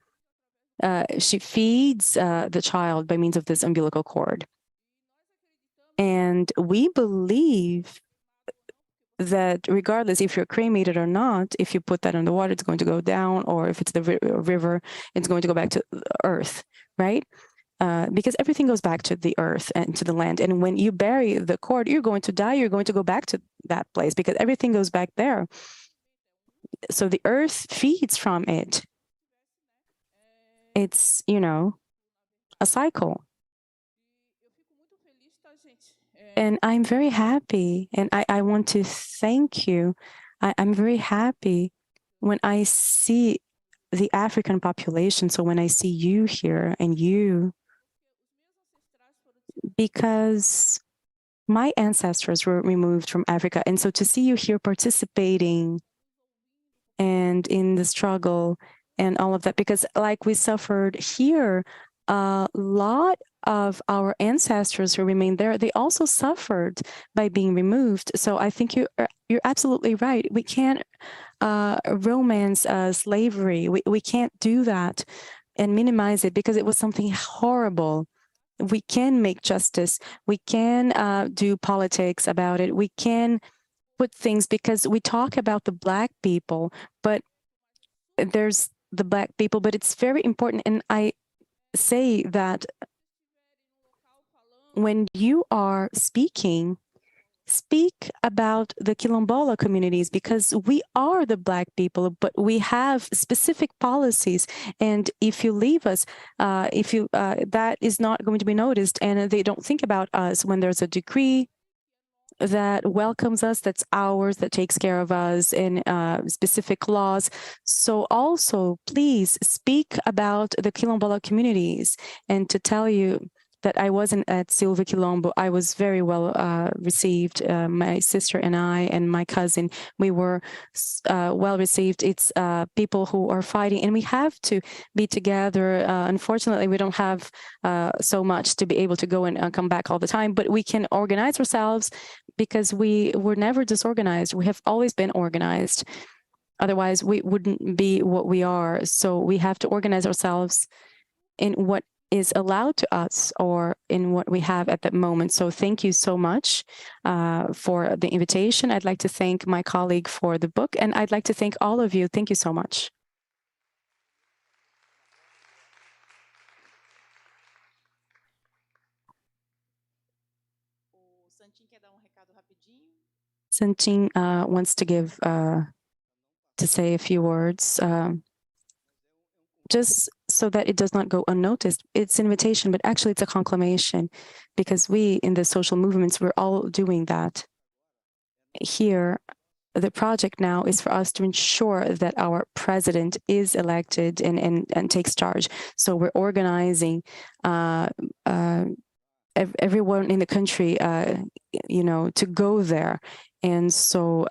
she feeds the child by means of this umbilical cord. And we believe that regardless if you're cremated or not, if you put that in the water, it's going to go down, or if it's the river, it's going to go back to the earth, right? Because everything goes back to the earth and to the land. And when you bury the cord, you're going to die, you're going to go back to that place because everything goes back there. So the earth feeds from it. It's, you know, a cycle. And I'm very happy, and I want to thank you. I'm very happy when I see the African population, so when I see you here and you, because my ancestors were removed from Africa, and so to see you here participating and in the struggle and all of that, because like we suffered here, a lot of our ancestors who remained there, they also suffered by being removed. So I think you're absolutely right. We can't romance slavery. We can't do that and minimize it because it was something horrible. We can make justice. We can do politics about it. We can put things, because we talk about the Black people, but there's the Black people, but it's very important. And I say that when you are speaking, speak about the Quilombola communities, because we are the Black people, but we have specific policies. And if you leave us, that is not going to be noticed, and they don't think about us when there's a decree that welcomes us, that's ours, that takes care of us in specific laws. So also, please speak about the Quilombola communities. And to tell you that I wasn't at Silva Quilombo, I was very well received. My sister and I and my cousin, we were well received. It's people who are fighting, and we have to be together. Unfortunately, we don't have so much to be able to go and come back all the time, but we can organize ourselves, because we were never disorganized. We have always been organized. Otherwise, we wouldn't be what we are. So we have to organize ourselves in what is allowed to us, or in what we have at that moment. So thank you so much for the invitation. I'd like to thank my colleague for the book, and I'd like to thank all of you. Thank you so much. Santim wants to say a few words. Just so that it does not go unnoticed. It's an invitation, but actually it's a conclamation, because we in the social movements, we're all doing that. Here, the project now is for us to ensure that our president is elected and takes charge. So we're organizing everyone in the country, to go there. And so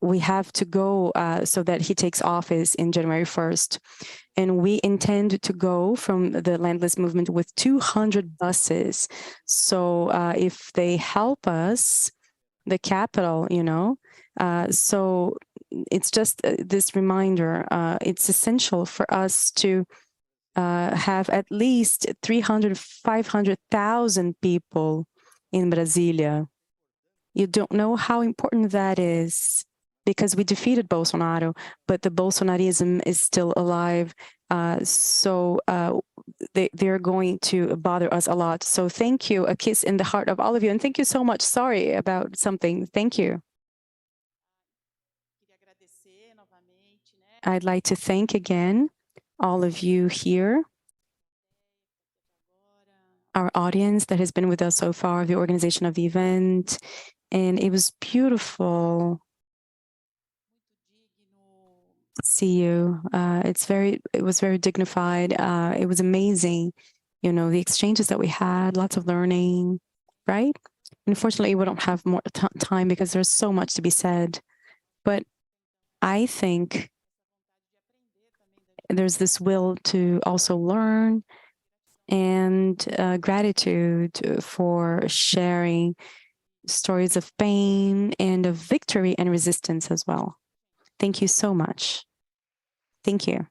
we have to go so that he takes office in January 1st. And we intend to go from the landless movement with 200 buses. So if they help us, the capital, so it's just this reminder. It's essential for us to have at least 300, 500,000 people in Brasilia. You don't know how important that is, because we defeated Bolsonaro, but the Bolsonarism is still alive. So they're going to bother us a lot. So thank you, a kiss in the heart of all of you. And thank you so much. Sorry about something. Thank you. I'd like to thank again all of you here, our audience that has been with us so far, the organization of the event. And it was beautiful to see you. It was very dignified. It was amazing, the exchanges that we had, lots of learning, right? Unfortunately, we don't have more time because there's so much to be said. But I think there's this will to also learn, and gratitude for sharing stories of pain and of victory and resistance as well. Thank you so much. Thank you.